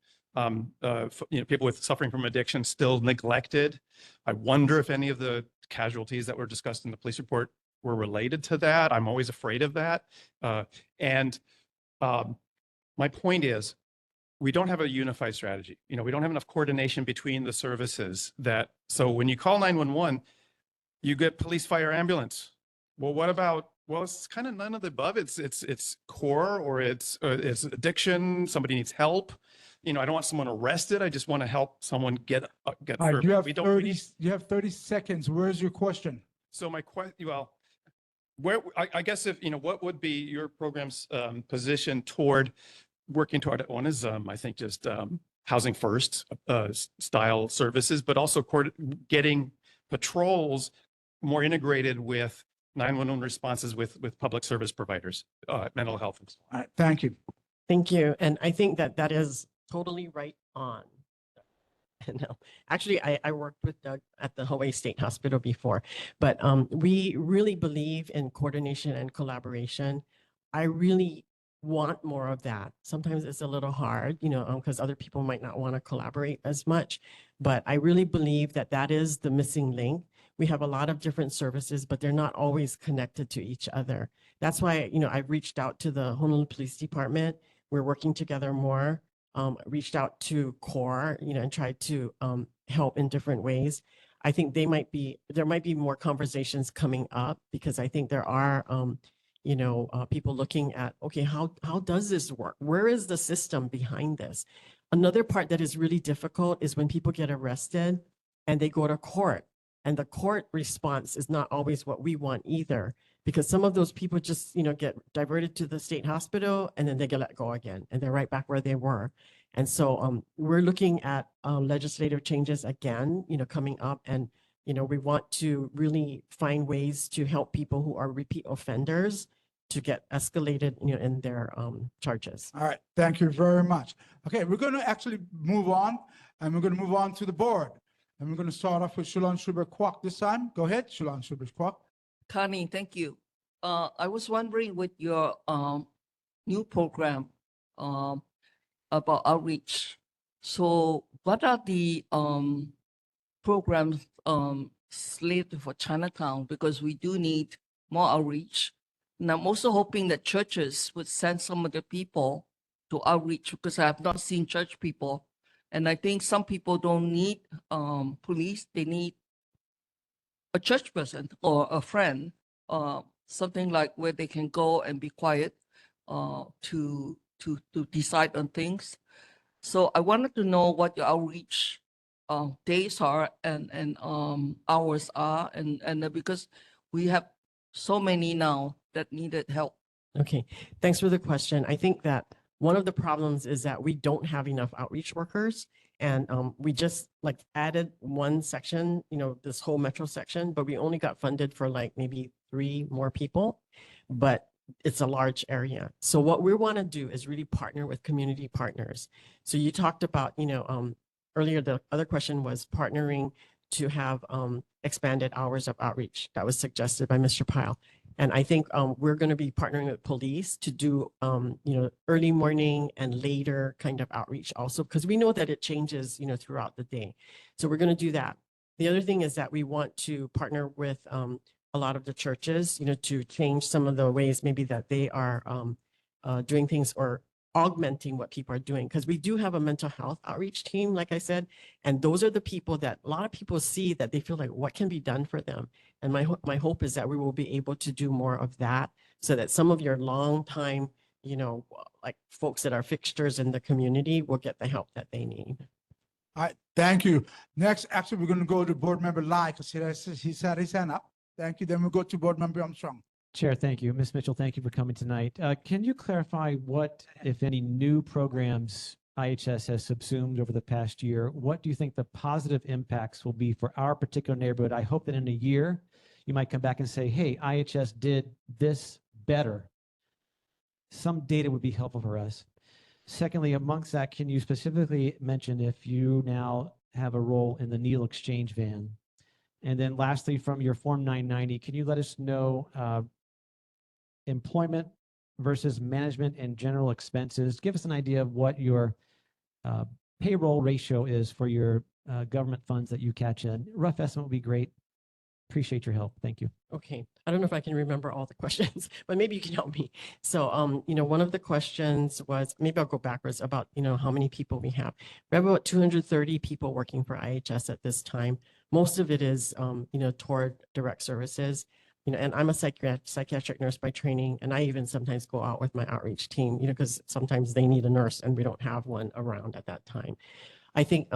people suffering from addiction still neglected. I wonder if any of the casualties that were discussed in the police report were related to that. I'm always afraid of that. My point is, we don't have a unified strategy. We don't have enough coordination between the services so when you call 911, you get police, fire, ambulance. Well, what about, it's kind of none of the above. It's core or it's addiction. Somebody needs help. I don't want someone arrested. I just want to help someone get All right, through. you have 30 seconds. Where's your question? So my question, I guess what would be your program's position toward working toward one is, I think, just housing first style services, but also getting patrols more integrated with 911 responses with public service providers, mental health. And so on. All right, thank you. Thank you. And I think that is totally right on. No, actually, I worked with Doug at the Hawaii State Hospital before, but we really believe in coordination and collaboration. I really want more of that. Sometimes it's a little hard, because other people might not want to collaborate as much, but I really believe that is the missing link. We have a lot of different services, but they're not always connected to each other. That's why, I've reached out to the Honolulu Police Department. We're working together more. Reached out to CORE, and tried to help in different ways. I think there might be more conversations coming up because I think there are, people looking at, okay, how does this work? Where is the system behind this? Another part that is really difficult is when people get arrested and they go to court, and the court response is not always what we want either, because some of those people just, get diverted to the state hospital and then they get let go again and they're right back where they were. And so we're looking at legislative changes again, coming up, and, we want to really find ways to help people who are repeat offenders to get escalated, in their charges. All right, thank you very much. Okay, we're going to actually move on, and we're going to move on to the board. And we're going to start off with Shalon Schubert-Kwok this time. Go ahead, Shalon Schubert-Kwok. Connie, thank you. I was wondering with your new program, about outreach. So what are the programs slated for Chinatown? Because we do need more outreach. And I'm also hoping that churches would send some of the people to outreach, because I have not seen church people. And I think some people don't need police, they need a church person or a friend, something like where they can go and be quiet to decide on things. So I wanted to know what your outreach days are and hours are, and because we have so many now that needed help. Okay, thanks for the question. I think that one of the problems is that we don't have enough outreach workers. And we just like added one section, this whole metro section, but we only got funded for like maybe 3 more people, but it's a large area. So what we want to do is really partner with community partners. So you talked about, earlier, the other question was partnering to have expanded hours of outreach. That was suggested by Mr. Pyle. And I think we're going to be partnering with police to do, early morning and later kind of outreach also, because we know that it changes, throughout the day. So we're going to do that. The other thing is that we want to partner with a lot of the churches, to change some of the ways maybe that they are doing things or augmenting what people are doing. Because we do have a mental health outreach team, like I said, and those are the people that a lot of people see that they feel like what can be done for them. And my hope is that we will be able to do more of that so that some of your long time, like folks that are fixtures in the community will get the help that they need. All right, thank you. Next, actually, we're going to go to Board Member Lai, because he set his hand up. Thank you. Then we'll go to Board Member Armstrong. Chair, thank you. Ms. Mitchell, thank you for coming tonight. Can you clarify what, if any, new programs IHS has subsumed over the past year? What do you think the positive impacts will be for our particular neighborhood? I hope that in a year, you might come back and say, hey, IHS did this better. Some data would be helpful for us. Secondly, amongst that, can you specifically mention if you now have a role in the Needle Exchange van? And then lastly, from your Form 990, can you let us know employment versus management and general expenses? Give us an idea of what your payroll ratio is for your government funds that you catch in. Rough estimate would be great. Appreciate your help. Thank you. Okay. I don't know if I can remember all the questions, but maybe you can help me. So, one of the questions was, maybe I'll go backwards about, how many people we have. We have about 230 people working for IHS at this time. Most of it is, toward direct services. And I'm a psychiatric nurse by training, and I even sometimes go out with my outreach team, because sometimes they need a nurse and we don't have one around at that time. I think,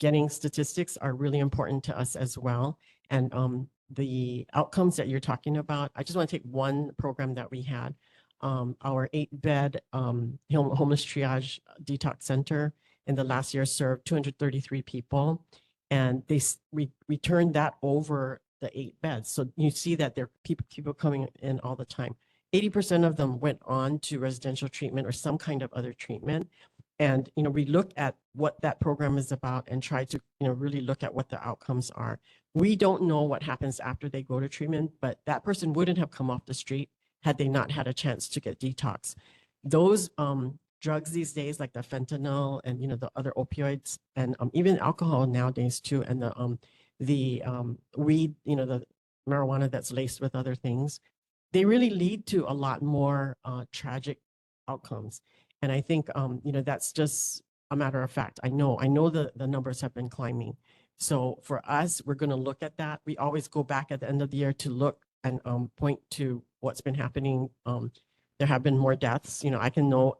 getting statistics are really important to us as well. And the outcomes that you're talking about, I just want to take one program that we had, our 8-bed homeless triage detox center in the last year served 233 people. And we turned that over the 8 beds. So you see that there are people coming in all the time. 80% of them went on to residential treatment or some kind of other treatment. And, we look at what that program is about and try to, really look at what the outcomes are. We don't know what happens after they go to treatment, but that person wouldn't have come off the street had they not had a chance to get detox. Those drugs these days, like the fentanyl and, the other opioids and even alcohol nowadays too, and the weed, the marijuana that's laced with other things, they really lead to a lot more tragic outcomes. And I think, that's just a matter of fact. I know the numbers have been climbing. So for us, we're going to look at that. We always go back at the end of the year to look and point to what's been happening. There have been more deaths. I can know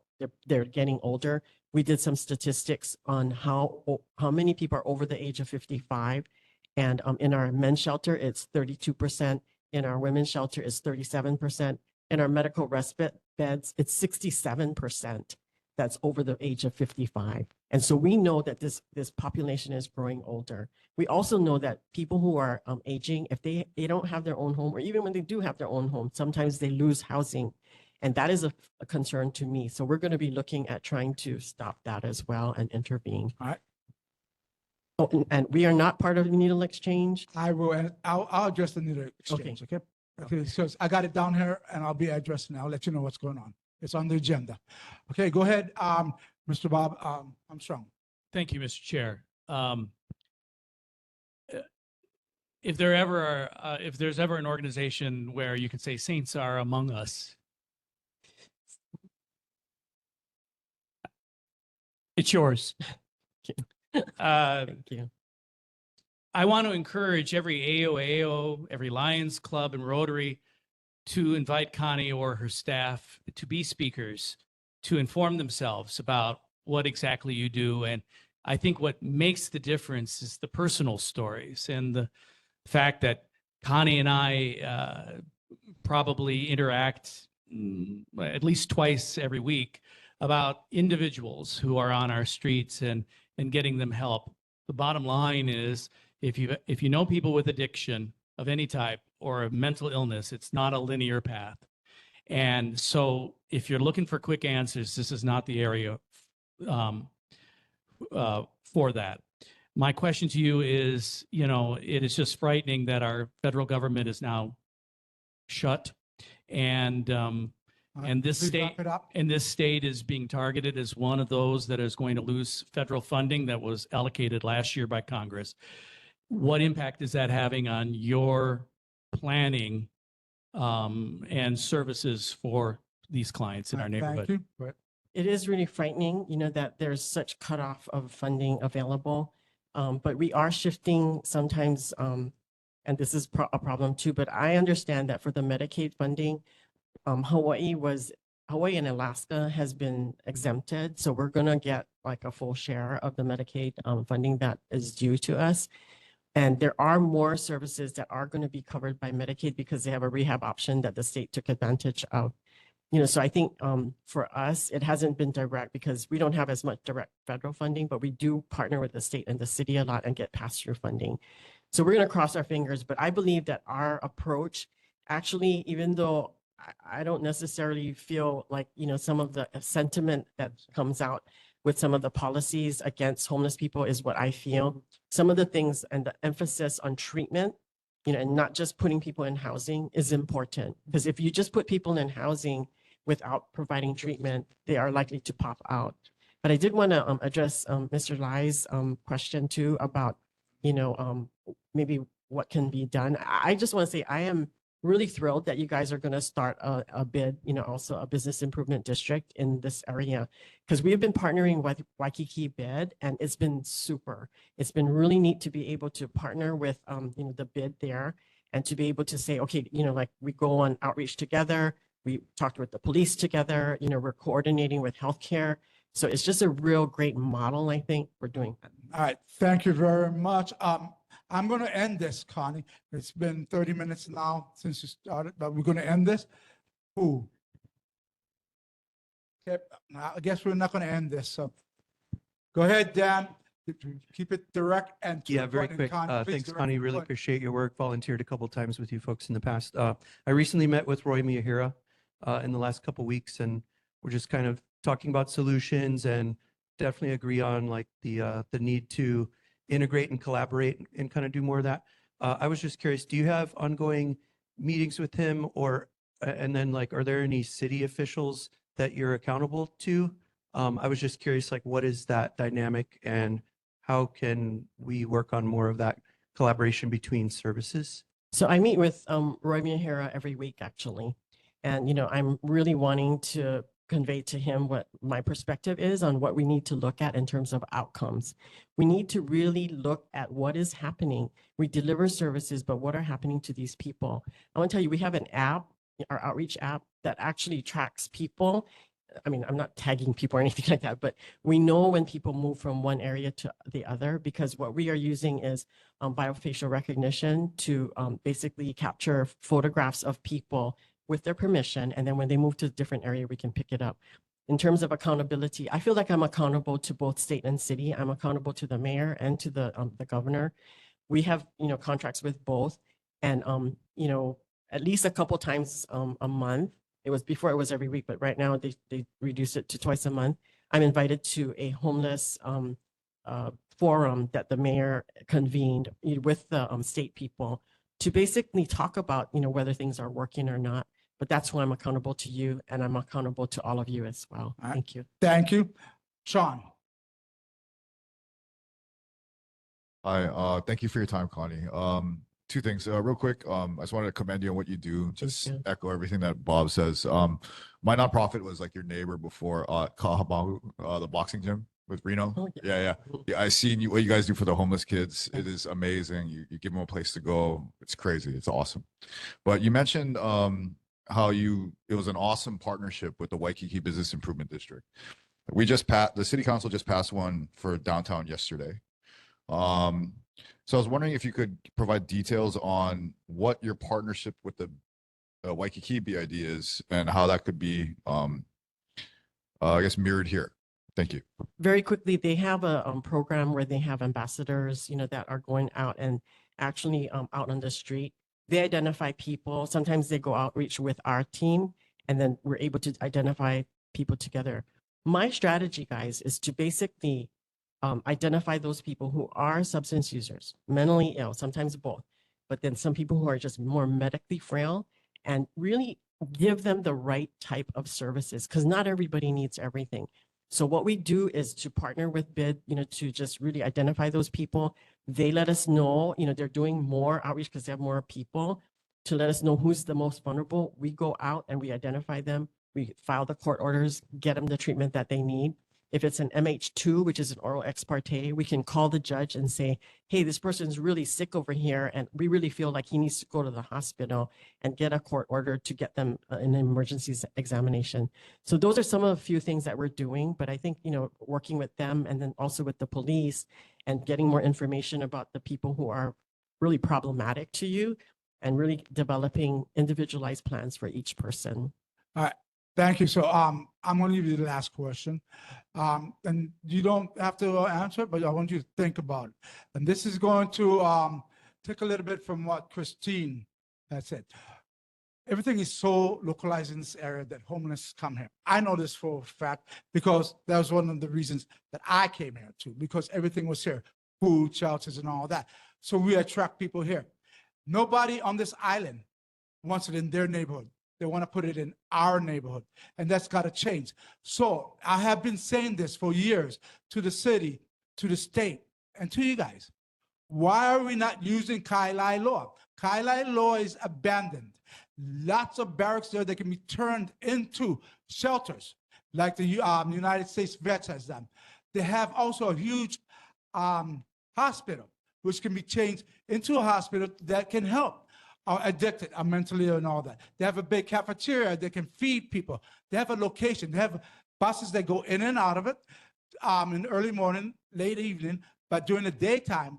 they're getting older. We did some statistics on how many people are over the age of 55. And in our men's shelter, it's 32%. In our women's shelter, it's 37%. In our medical respite beds, it's 67% that's over the age of 55. And so we know that this population is growing older. We also know that people who are aging, if they don't have their own home, or even when they do have their own home, sometimes they lose housing. And that is a concern to me. So we're going to be looking at trying to stop that as well and intervene. All right. Oh, and we are not part of the Needle Exchange. I will, and I'll address the Needle Exchange, okay? Okay, so I got it down here and I'll be addressing it. I'll let you know what's going on. It's on the agenda. Okay, go ahead. Mr. Bob Armstrong. Thank you, Mr. Chair. If there ever are, if there's ever an organization where you could say saints are among us, it's yours. Thank you. I want to encourage every AOAO, every Lions Club and Rotary to invite Connie or her staff to be speakers, to inform themselves about what exactly you do. And I think what makes the difference is the personal stories and the fact that Connie and I probably interact at least twice every week about individuals who are on our streets and getting them help. The bottom line is, if you know people with addiction of any type or a mental illness, it's not a linear path. And so if you're looking for quick answers, this is not the area for that. My question to you is, you know, it is just frightening that our federal government is now shut, and this Please state wrap it up. and this state is being targeted as one of those that is going to lose federal funding that was allocated last year by Congress. What impact is that having on your planning and services for these clients in our neighborhood? Thank you. Brett. It is really frightening, you know, that there's such cutoff of funding available. But we are shifting sometimes, and this is a problem too, but I understand that for the Medicaid funding, Hawaii and Alaska has been exempted. So we're gonna get like a full share of the Medicaid funding that is due to us. And there are more services that are going to be covered by Medicaid because they have a rehab option that the state took advantage of. You know, so I think for us, it hasn't been direct because we don't have as much direct federal funding, but we do partner with the state and the city a lot and get pass-through funding. So we're going to cross our fingers, but I believe that our approach actually, even though I don't necessarily feel like, you know, some of the sentiment that comes out with some of the policies against homeless people is what I feel. Some of the things and the emphasis on treatment, you know, and not just putting people in housing is important. Because if you just put people in housing without providing treatment, they are likely to pop out. But I did want to address Mr. Lai's question too about, you know, maybe what can be done. I just want to say I am really thrilled that you guys are going to start a bid, you know, also a business improvement district in this area, because we have been partnering with Waikiki Bid and it's been super. It's been really neat to be able to partner with, you know, the bid there and to be able to say, okay, you know, like we go on outreach together. We talked with the police together, you know, we're coordinating with healthcare. So it's just a real great model, I think, we're doing. All right, thank you very much. I'm going to end this, Connie. It's been 30 minutes now since you started, but we're going to end this. Ooh. Okay, I guess we're not going to end this, so go ahead, Dan. Keep it direct and to Yeah, the very point. And quick. please Thanks, direct Connie. to the Really point. appreciate your work. Volunteered a couple times with you folks in the past. I recently met with Roy Miyahira in the last couple weeks, and we're just kind of talking about solutions and definitely agree on like the need to integrate and collaborate and kind of do more of that. I was just curious, do you have ongoing meetings with him or, and then like, are there any city officials that you're accountable to? I was just curious, like, what is that dynamic and how can we work on more of that collaboration between services? So I meet with Roy Miyahira every week, actually. And, you know, I'm really wanting to convey to him what my perspective is on what we need to look at in terms of outcomes. We need to really look at what is happening. We deliver services, but what are happening to these people? I want to tell you, we have an app, our outreach app, that actually tracks people. I mean, I'm not tagging people or anything like that, but we know when people move from one area to the other because what we are using is biofacial recognition to basically capture photographs of people with their permission. And then when they move to a different area, we can pick it up. In terms of accountability, I feel like I'm accountable to both state and city. I'm accountable to the mayor and to the governor. We have, you know, contracts with both. And, you know, at least a couple times a month. It was before it was every week, but right now they reduced it to twice a month. I'm invited to a homeless forum that the mayor convened with the state people to basically talk about, you know, whether things are working or not. But that's why I'm accountable to you and I'm accountable to all of you as well. Thank you. Thank you. Sean. Hi, thank you for your time, Connie. Two things, real quick. I just wanted to commend you on what you do. Just you. echo everything that Bob says. My nonprofit was like your neighbor before, Kahabahu, the boxing gym with Reno. Oh, Yeah. I seen you, what you guys do for the homeless kids. It is amazing. You give them a place to go. It's crazy. It's awesome. But you mentioned, how it was an awesome partnership with the Waikiki Business Improvement District. The city council just passed one for downtown yesterday. So I was wondering if you could provide details on what your partnership with the Waikiki BID is and how that could be, I guess, mirrored here. Thank you. Very quickly, they have a program where they have ambassadors, that are going out and actually out on the street. They identify people. Sometimes they go outreach with our team, and then we're able to identify people together. My strategy, guys, is to basically identify those people who are substance users, mentally ill, sometimes both, but then some people who are just more medically frail, and really give them the right type of services, because not everybody needs everything. So what we do is to partner with BID, to just really identify those people. They let us know, they're doing more outreach because they have more people to let us know who's the most vulnerable. We go out and we identify them. We file the court orders, get them the treatment that they need. If it's an MH2, which is an oral ex parte, we can call the judge and say, hey, this person's really sick over here, and we really feel like he needs to go to the hospital, and get a court order to get them an emergency examination. So those are some of the few things that we're doing. But I think, working with them and then also with the police and getting more information about the people who are really problematic to you, and really developing individualized plans for each person. All right. Thank you. So I'm going to give you the last question. And you don't have to answer, but I want you to think about it. And this is going to take a little bit from what Christine had said. Everything is so localized in this area that homeless come here. I know this for a fact because that was one of the reasons that I came here too, because everything was here, food, shelters, and all that. So we attract people here. Nobody on this island wants it in their neighborhood. They want to put it in our neighborhood, and that's got to change. So I have been saying this for years to the city, to the state, and to you guys. Why are we not using Kailai law? Kailai law is abandoned. Lots of barracks there that can be turned into shelters, like the United States Vets has done. They have also a huge hospital, which can be changed into a hospital that can help are addicted, are mentally ill and all that. They have a big cafeteria that can feed people. They have a location. They have buses that go in and out of it in the early morning, late evening, but during the daytime,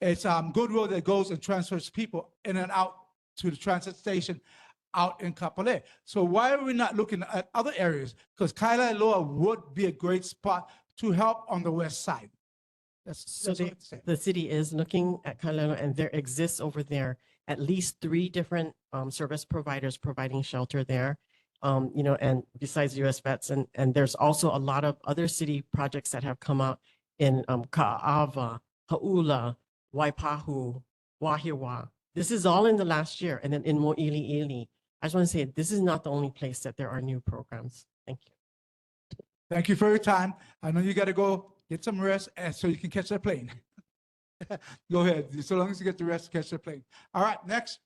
it's Goodwill that goes and transfers people in and out to the transit station out in Kapolei. So why are we not looking at other areas? Because Kailailoa would be a great spot to help on the west side. So the city is looking at Kailailoa, and there exists over there at least 3 different service providers providing shelter there, and besides US Vets, and there's also a lot of other city projects that have come out in Ka'ava, Ha'ula, Waipahu, Wahiwa. This is all in the last year, and then in Mo'ili'ili. I just want to say this is not the only place that there are new programs. Thank you. Thank you for your time. I know you got to go get some rest so you can catch that plane. Go ahead. So long as you get the rest, catch the plane. All right, next.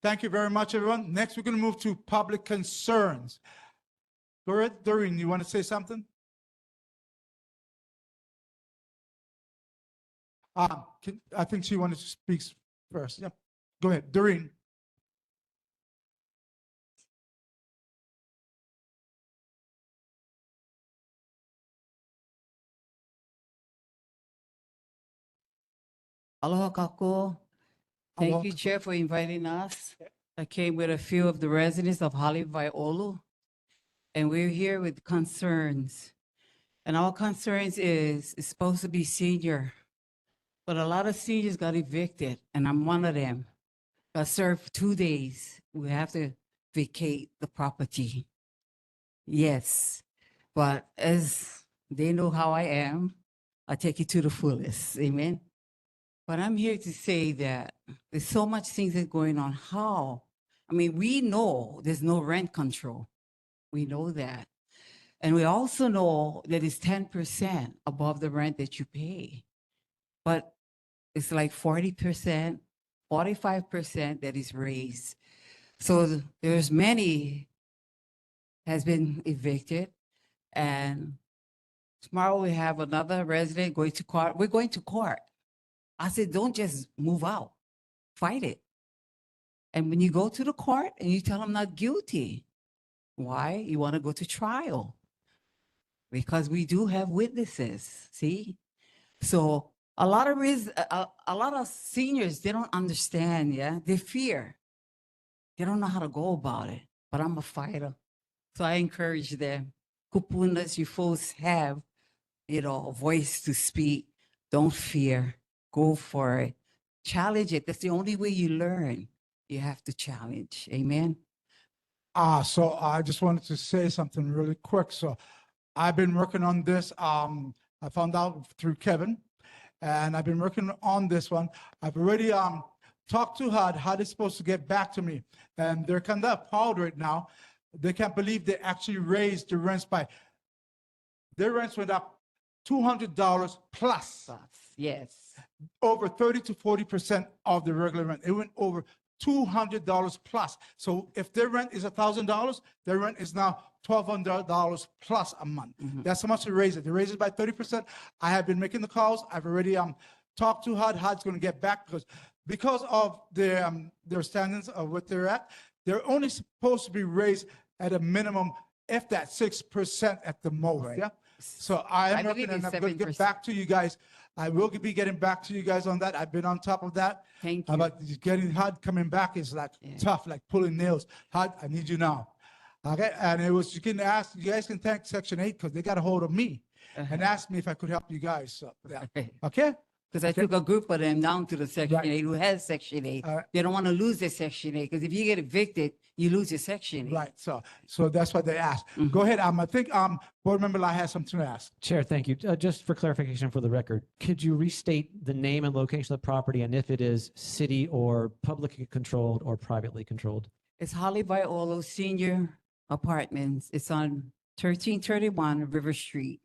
Thank you very much, everyone. Next, we're going to move to public concerns. Go ahead, Doreen, you want to say something? I think she wanted to speak first. Yep. Go ahead, Doreen. Aloha kako. Thank Aloha you, kako. Chair, for inviting us. I came with a few of the residents of Haliwai'olu, and we're here with concerns. And our concerns is it's supposed to be senior, but a lot of seniors got evicted, and I'm one of them. Got served 2 days. We have to vacate the property. Yes, but as they know how I am, I take it to the fullest. Amen. But I'm here to say that there's so much things that are going on. How? I mean, we know there's no rent control. We know that. And we also know that it's 10% above the rent that you pay. But it's like 40%, 45% that is raised. So there's many has been evicted, and tomorrow we have another resident going to court. We're going to court. I said, don't just move out, fight it. And when you go to the court and you tell them not guilty, why? You want to go to trial. Because we do have witnesses, see? So a lot of seniors, they don't understand, yeah? They fear. They don't know how to go about it, but I'm a fighter. So I encourage them. Kupunas, you folks have, a voice to speak. Don't fear. Go for it. Challenge it. That's the only way you learn. You have to challenge. Amen. So I just wanted to say something really quick. So I've been working on this. I found out through Kevin, and I've been working on this one. I've already talked to HUD. HUD is supposed to get back to me, and they're kind of appalled right now. They can't believe they actually raised the rents their rents went up $200 plus. Yes. Over 30 to 40% of the regular rent. It went over $200 plus. So if their rent is $1,000, their rent is now $1,200 plus a month. That's how much they raise it. They raise it by 30%. I have been making the calls. I've already talked to HUD. HUD's going to get back because of their standards of what they're at. They're only supposed to be raised at a minimum, if that 6% at the most. Right. Yeah. So I am believe working, and it's I'm going to 7%. get back to you guys. I will be getting back to you guys on that. I've been on top of that. Thank you. But getting HUD coming back is like tough, like pulling nails. HUD, I need you now. Okay, and you guys can thank Section 8 because they got a hold of me and asked me if I could help you guys. So, yeah. Okay? Because I took a group of them down to the Section 8 who has Section 8. They don't want to lose their Section 8 because if you get evicted, you lose your Section 8. Right. So that's what they asked. Go ahead. I think Board Member Lai has something to ask. Chair, thank you. Just for clarification for the record, could you restate the name and location of the property and if it is city or publicly controlled or privately controlled? It's Holly Viola Senior Apartments. It's on 1331 River Street.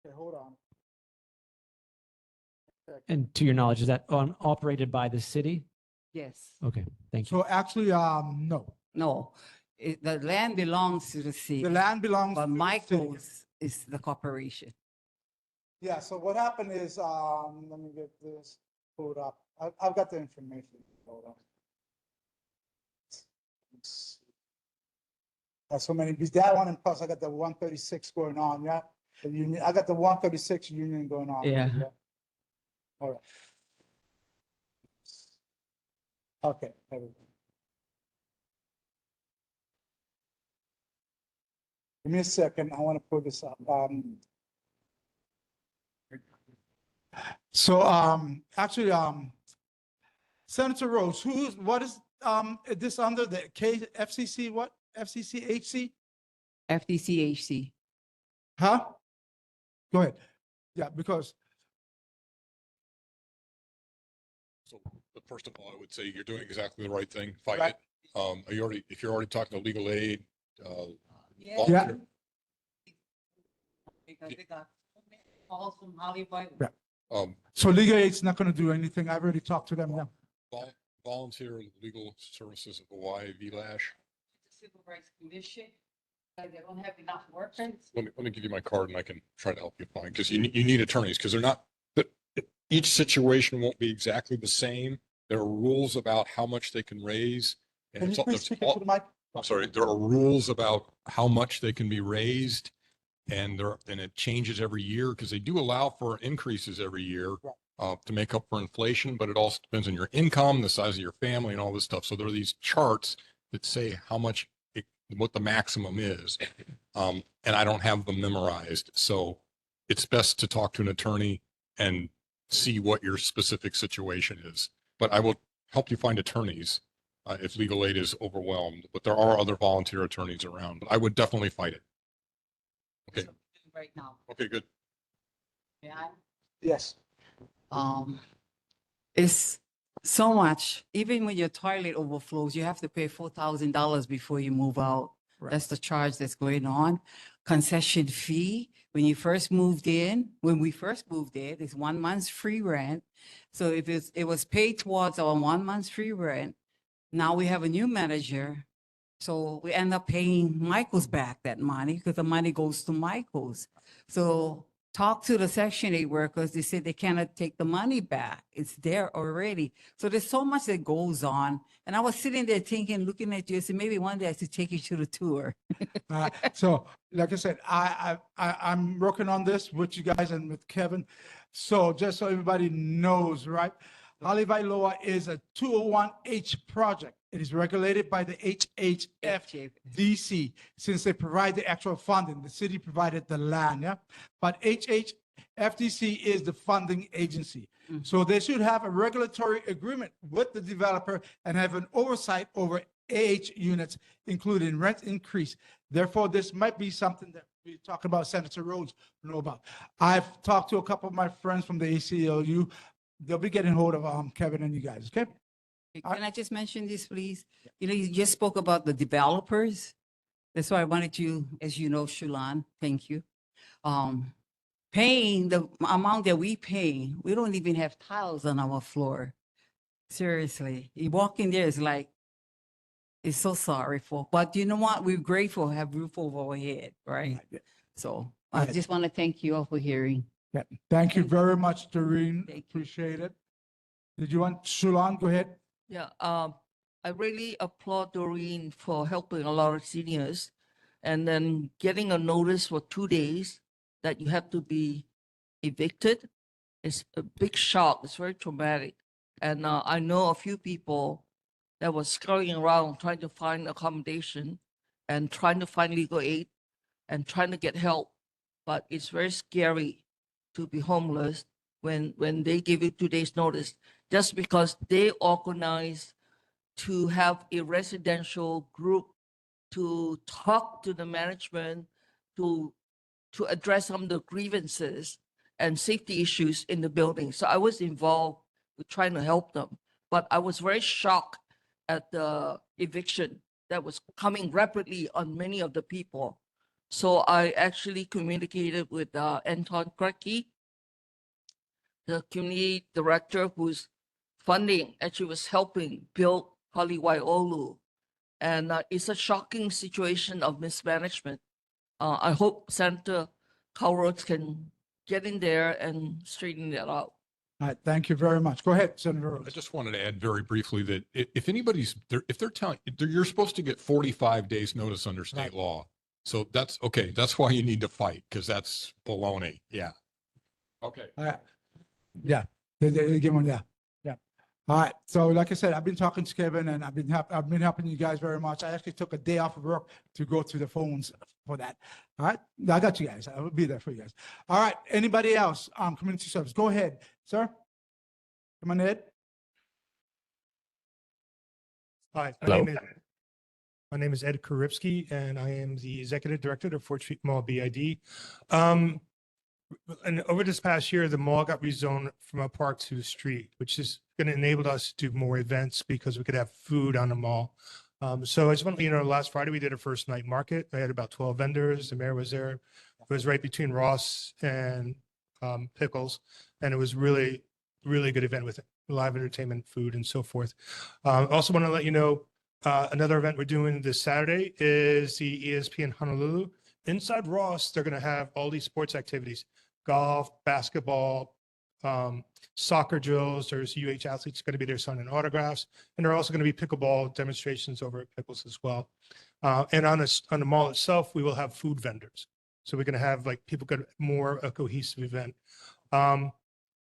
Okay, hold on. And to your knowledge, is that operated by the city? Yes. Okay, thank you. So actually, no. No, the land belongs to the city. The land belongs But to the Michael's is the corporation. Yeah, so what happened is, let me get this pulled up. I've got the information. Hold on. That's so many, because that one and plus I got the 136 going on, yeah? The union, I got the 136 union going on. Yeah. All right. Okay, there we go. Give me a second, I want to pull this up. Actually, Senator Rose, what is this under the FCC, what? FCCHC? FDCHC. Huh? Go ahead. Yeah, because So, but first of all, I would say you're doing exactly the right thing. Fight Right. it. If you're already talking to legal aid, Yeah. volunteer- Because they got calls from Holly Viola. Yeah. So legal aid's not going to do anything. I've already talked to them. Yeah. volunteer legal services of Hawaii, VLASH. Civil Rights Commission, they don't have enough workers. Let me give you my card and I can try to help you find, because you need attorneys, because they're not, each situation won't be exactly the same. There are rules about how much they can raise. And Can it's you all- please there's speak all- into the mic? I'm sorry, there are rules about how much they can be raised, and it changes every year because they do allow for increases every year to make up for inflation, but it also depends on your income, the size of your family, and all this stuff. So there are these charts that say how much what the maximum is, and I don't have them memorized. So it's best to talk to an attorney and see what your specific situation is. But I will help you find attorneys if legal aid is overwhelmed. But there are other volunteer attorneys around. But I would definitely fight it. Okay. Right now. Okay, good. Yeah. Yes. It's so much. Even when your toilet overflows, you have to pay $4,000 before you move out. That's the charge that's going on. Concession fee, when we first moved in, it's 1 month's free rent. So if it was paid towards our 1 month's free rent, now we have a new manager. So we end up paying Michael's back that money because the money goes to Michael's. So talk to the Section 8 workers. They say they cannot take the money back. It's there already. So there's so much that goes on. And I was sitting there thinking, looking at you, I said, maybe one day I should take you to the tour. So, like I said, I'm working on this with you guys and with Kevin. So just so everybody knows, right? Holly Vailoa is a 201H project. It is regulated by the HHFDC since they provide the actual funding. The city provided the land, yeah? But HHFDC is the funding agency. So they should have a regulatory agreement with the developer and have an oversight over AH units, including rent increase. Therefore, this might be something that we talk about Senator Rhodes know about. I've talked to a couple of my friends from the ACLU. They'll be getting hold of Kevin and you guys, okay? Can I just mention this, please? You know, you just spoke about the developers. That's why I wanted you, as you know, Shulan, thank you. Paying the amount that we pay, we don't even have tiles on our floor. Seriously, you walk in there, it's like, it's so sorry for, but you know what? We're grateful to have roof over our head, right? So I just want to thank you all for hearing. Yeah. Thank you very much, Doreen. Appreciate it. Did you want Shulan? Go ahead. Yeah, I really applaud Doreen for helping a lot of seniors and then getting a notice for 2 days that you have to be evicted. It's a big shock. It's very traumatic. And I know a few people that were scurrying around trying to find accommodation and trying to find legal aid and trying to get help. But it's very scary to be homeless when they give you 2 days notice, just because they organize to have a residential group to talk to the management, to address some of the grievances and safety issues in the building. So I was involved with trying to help them, but I was very shocked at the eviction that was coming rapidly on many of the people. So I actually communicated with Anton Kretke, the community director who's funding, actually was helping build Holly Waiolu. And it's a shocking situation of mismanagement. I hope Senator Rhodes can get in there and straighten that out. All right, thank you very much. Go ahead, Senator I Rhodes. just wanted to add very briefly that if anybody's, if they're telling, you're supposed to get 45 days notice under state law. So that's, okay, that's why you need to fight, because that's baloney. Yeah. Okay. All right. Yeah. Give one, yeah. Yeah. All right. So like I said, I've been talking to Kevin and I've been helping you guys very much. I actually took a day off of work to go through the phones for that. All right. I got you guys. I will be there for you guys. All right. Anybody else? Community service. Go ahead, sir. Come on, Ed. Hi, Hello. My name is Ed Karipsky, and I am the Executive Director of 4th Street Mall BID. And over this past year, the mall got rezoned from a park to a street, which is going to enable us to do more events because we could have food on the mall. So I just want to, last Friday we did a first night market. I had about 12 vendors. The mayor was there. It was right between Ross and Pickles, and it was really good event with live entertainment, food, and so forth. Also want to let you know, another event we're doing this Saturday is the ESPN Honolulu. Inside Ross, they're going to have all these sports activities: golf, basketball, soccer drills. There's UH athletes going to be there signing autographs, and there are also going to be pickleball demonstrations over at Pickles as well. And on the mall itself, we will have food vendors. So we're going to have people get more a cohesive event.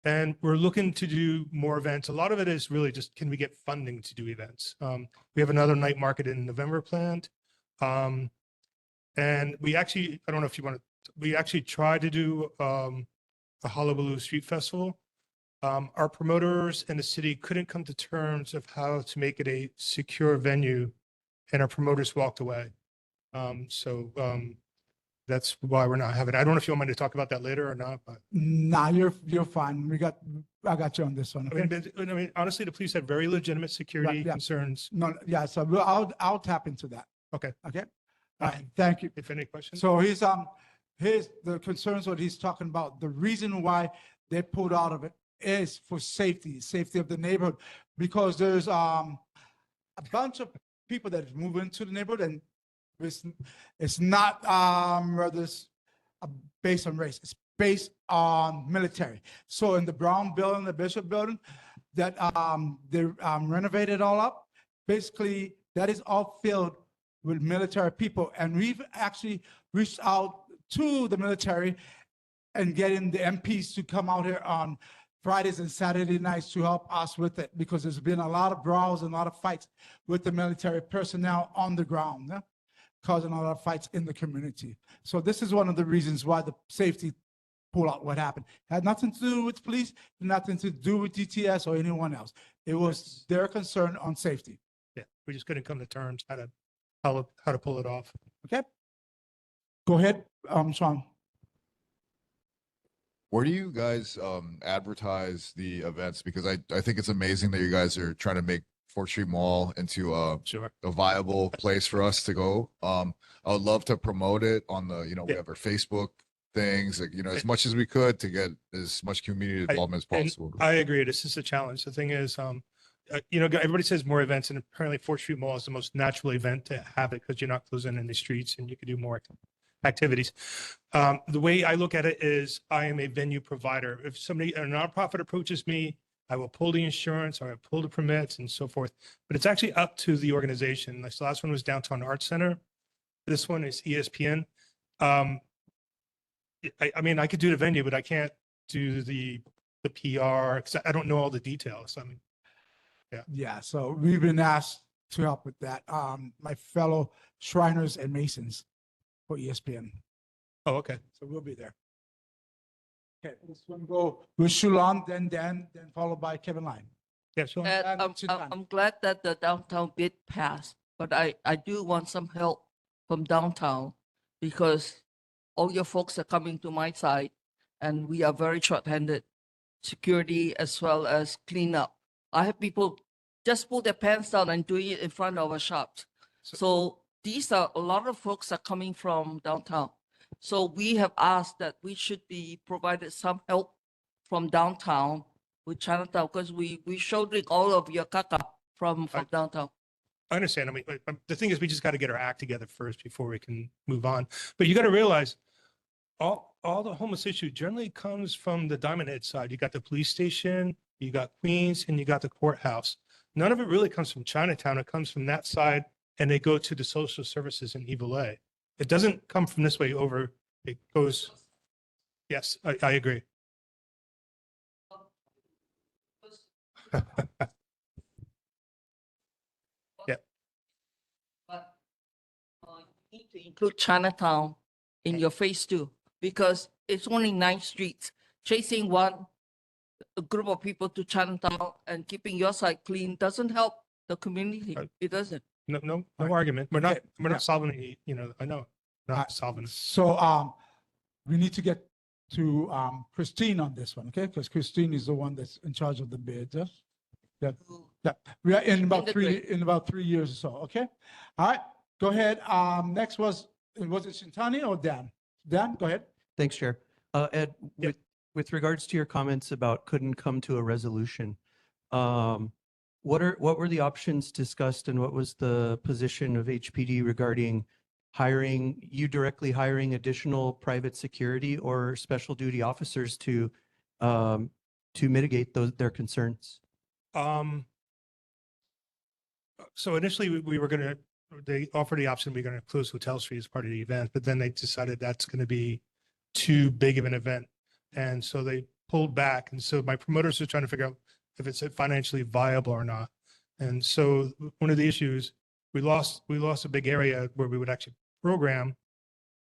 And we're looking to do more events. A lot of it is really just, can we get funding to do events? We have another night market in November planned. And we actually, I don't know if you want to, we actually tried to do a Honolulu Street Festival. Our promoters and the city couldn't come to terms of how to make it a secure venue, and our promoters walked away. That's why we're not having, I don't know if you want me to talk about that later or not, but. Nah, you're fine. I got you on this one. Okay? I mean, honestly, the police had very legitimate security Right, yeah. concerns. No, yeah, so I'll tap into that. Okay. Okay. All right, thank you. If any questions? So here's the concerns what he's talking about. The reason why they pulled out of it is for safety of the neighborhood, because there's a bunch of people that move into the neighborhood, and it's not rather based on race. It's based on military. So in the Brown building, the Bishop building, that they renovated all up. Basically, that is all filled with military people, and we've actually reached out to the military and getting the MPs to come out here on Fridays and Saturday nights to help us with it, because there's been a lot of brawls and a lot of fights with the military personnel on the ground, causing a lot of fights in the community. So this is one of the reasons why the safety pull out what happened. Had nothing to do with police, nothing to do with DTS or anyone else. It was their concern on safety. Yeah, we just couldn't come to terms how to pull it off. Okay. Go ahead, Sean. Where do you guys advertise the events? Because I think it's amazing that you guys are trying to make 4th Street Mall into a viable place for us to go. I would love to promote it on the, we have our Facebook things, like, as much as we could to get as much community involvement as possible. I agree. This is a challenge. The thing is, everybody says more events, and apparently 4th Street Mall is the most natural event to have it because you're not closing in the streets and you can do more activities. The way I look at it is I am a venue provider. If somebody, a nonprofit approaches me, I will pull the insurance, or I pull the permits and so forth, but it's actually up to the organization. Like the last one was Downtown Arts Center. This one is ESPN. I mean, I could do the venue, but I can't do the PR because I don't know all the details. I mean, Yeah, so we've been asked to help with that. My fellow Shriners and Masons for ESPN. Oh, okay. So we'll be there. Okay, this one go with Shulan, then Dan, then followed by Kevin Line. Yeah, sure. And I'm glad that the downtown bid passed, but I do want some help from downtown because all your folks are coming to my side and we are very short-handed, security as well as cleanup. I have people just pull their pants down and doing it in front of our shops. So these are, a lot of folks are coming from downtown. So we have asked that we should be provided some help from downtown with Chinatown because we shouldering all of your caca from downtown. I understand. I mean, the thing is, we just got to get our act together first before we can move on. But you got to realize all the homeless issue generally comes from the Diamond Head side. You got the police station, you got Queens, and you got the courthouse. None of it really comes from Chinatown. It comes from that side, and they go to the social services in Evil A. It doesn't come from this way over. It goes. Yes, I agree. Yeah. But you need to include Chinatown in your phase 2 because it's only 9 streets. Chasing a group of people to Chinatown and keeping your side clean doesn't help the community. It doesn't. No argument. We're not solving any, I know, not solving. So we need to get to Christine on this one, okay? Because Christine is the one that's in charge of the bid. Yeah. We are in about 3 years or so, okay? All right, go ahead. Next was it Shintani or Dan? Dan, go ahead. Thanks, Chair. Ed, with regards to your comments about couldn't come to a resolution, what were the options discussed and what was the position of HPD regarding you directly hiring additional private security or special duty officers to mitigate their concerns? So initially they offered the option, we're going to close Hotel Street as part of the event, but then they decided that's going to be too big of an event. And so they pulled back. And so my promoters are trying to figure out if it's financially viable or not. And so one of the issues, we lost a big area where we would actually program.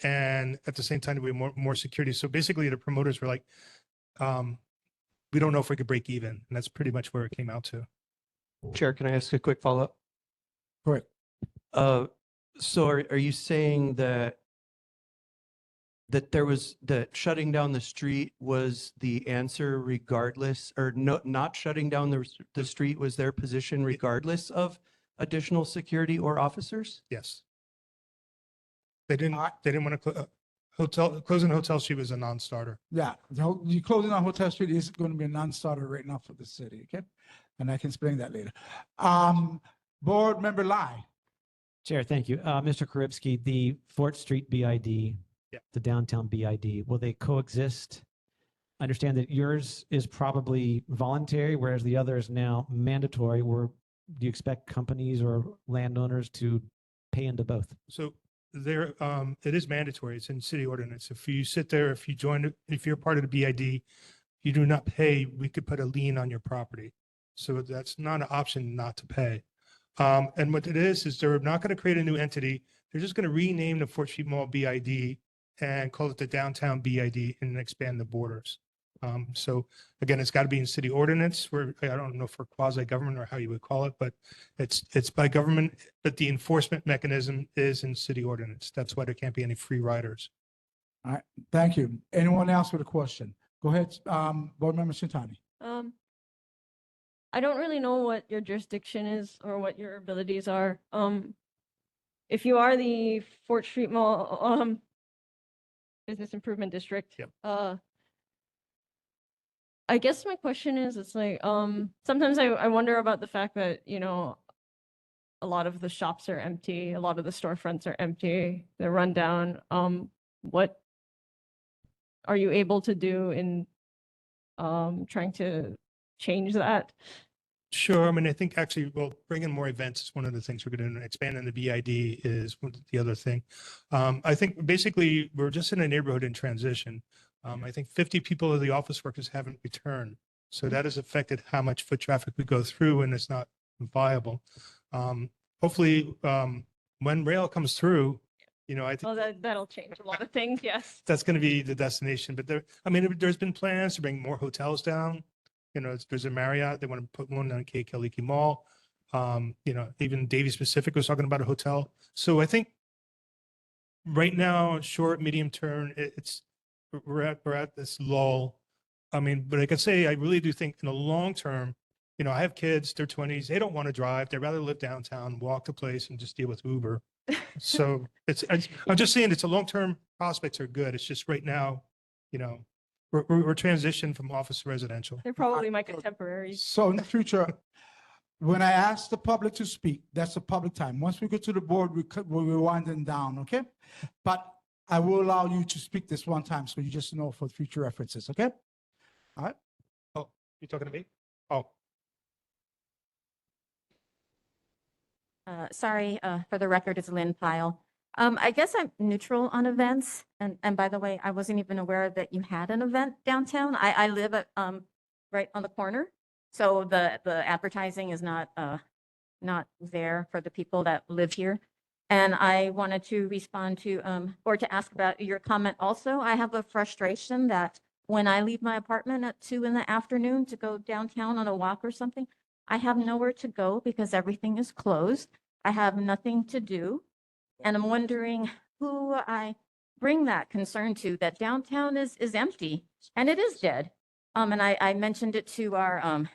And at the same time, we have more security. So basically the promoters were like, we don't know if we could break even. And that's pretty much where it came out to. Chair, can I ask a quick follow-up? Correct. So are you saying that shutting down the street was the answer regardless, or not shutting down the street was their position regardless of additional security or officers? Yes. They didn't want to closing Hotel Street was a non-starter. Yeah, you closing on Hotel Street is going to be a non-starter right now for the city, okay? And I can explain that later. Board Member Lai. Chair, thank you. Mr. Karibsky, the Fort Street BID, the downtown BID, will they coexist? I understand that yours is probably voluntary, whereas the other is now mandatory. Do you expect companies or landowners to pay into both? So there, it is mandatory. It's in city ordinance. If you sit there, if you're part of the BID, you do not pay, we could put a lien on your property. So that's not an option not to pay. And what it is they're not going to create a new entity. They're just going to rename the Fort Street Mall BID and call it the Downtown BID and expand the borders. So again, it's got to be in city ordinance where I don't know for quasi-government or how you would call it, but it's by government, but the enforcement mechanism is in city ordinance. That's why there can't be any free riders. All right, thank you. Anyone else with a question? Go ahead, Board Member Shintani. I don't really know what your jurisdiction is or what your abilities are. If you are the Fort Street Mall Business Improvement District, I guess my question is, it's like, sometimes I wonder about the fact that, you know, a lot of the shops are empty, a lot of the storefronts are empty, they're run down. What are you able to do in trying to change that? Sure. I mean, I think actually, well, bringing more events is one of the things we're going to expand in the BID is the other thing. I think basically we're just in a neighborhood in transition. I think 50 people of the office workers haven't returned. So that has affected how much foot traffic we go through and it's not viable. Hopefully, when rail comes through, you know, I think That'll change a lot of things, yes. that's going to be the destination. But there's been plans to bring more hotels down. You know, there's a Marriott, they want to put one on K. Kaliki Mall. You know, even Davies Pacific was talking about a hotel. So I think right now, short, medium term, we're at this lull. I mean, but I can say, I really do think in the long term, you know, I have kids, they're 20s, they don't want to drive. They'd rather live downtown, walk the place and just deal with Uber. So I'm just saying it's a long-term prospects are good. It's just right now, you know, we're transitioned from office to residential. They're probably my contemporaries. So in the future, when I ask the public to speak, that's the public time. Once we go to the board, we'll rewind them down, okay? But I will allow you to speak this one time, so you just know for future references, okay? All right. Oh, you talking to me? Oh. Sorry, for the record, it's Lynn Pyle. I guess I'm neutral on events. And by the way, I wasn't even aware that you had an event downtown. I live at, right on the corner. So the advertising is not there for the people that live here. And I wanted to respond to, or to ask about your comment also. I have a frustration that when I leave my apartment at 2 p.m. to go downtown on a walk or something, I have nowhere to go because everything is closed. I have nothing to do. And I'm wondering who I bring that concern to, that downtown is empty and it is dead. And I mentioned it to our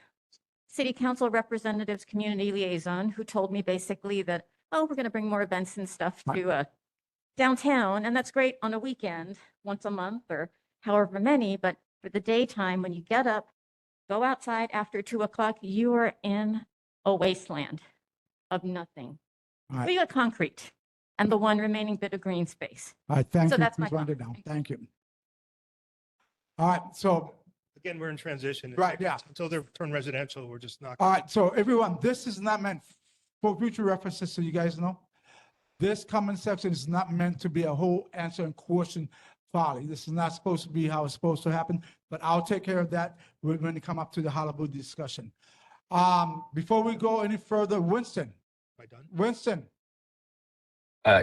city council representatives, community liaison, who told me basically that, oh, we're going to bring more events and stuff to downtown. And that's great on a weekend, once a month or however many. But for the daytime, when you get up, go outside after 2 o'clock, you are in a wasteland of nothing. All right. We got concrete and the one remaining bit of green space. All right, thank So you. that's my Please round it comment. down. Thank you. All right, so, Again, we're in transition. Right, yeah. Until they're turned residential, we're just not. all right, so everyone, this is not meant for future references, so you guys know. This comment section is not meant to be a whole answer and question folly. This is not supposed to be how it's supposed to happen, but I'll take care of that when we come up to the Halabu discussion. Before we go any further, Winston. Am I done? Winston.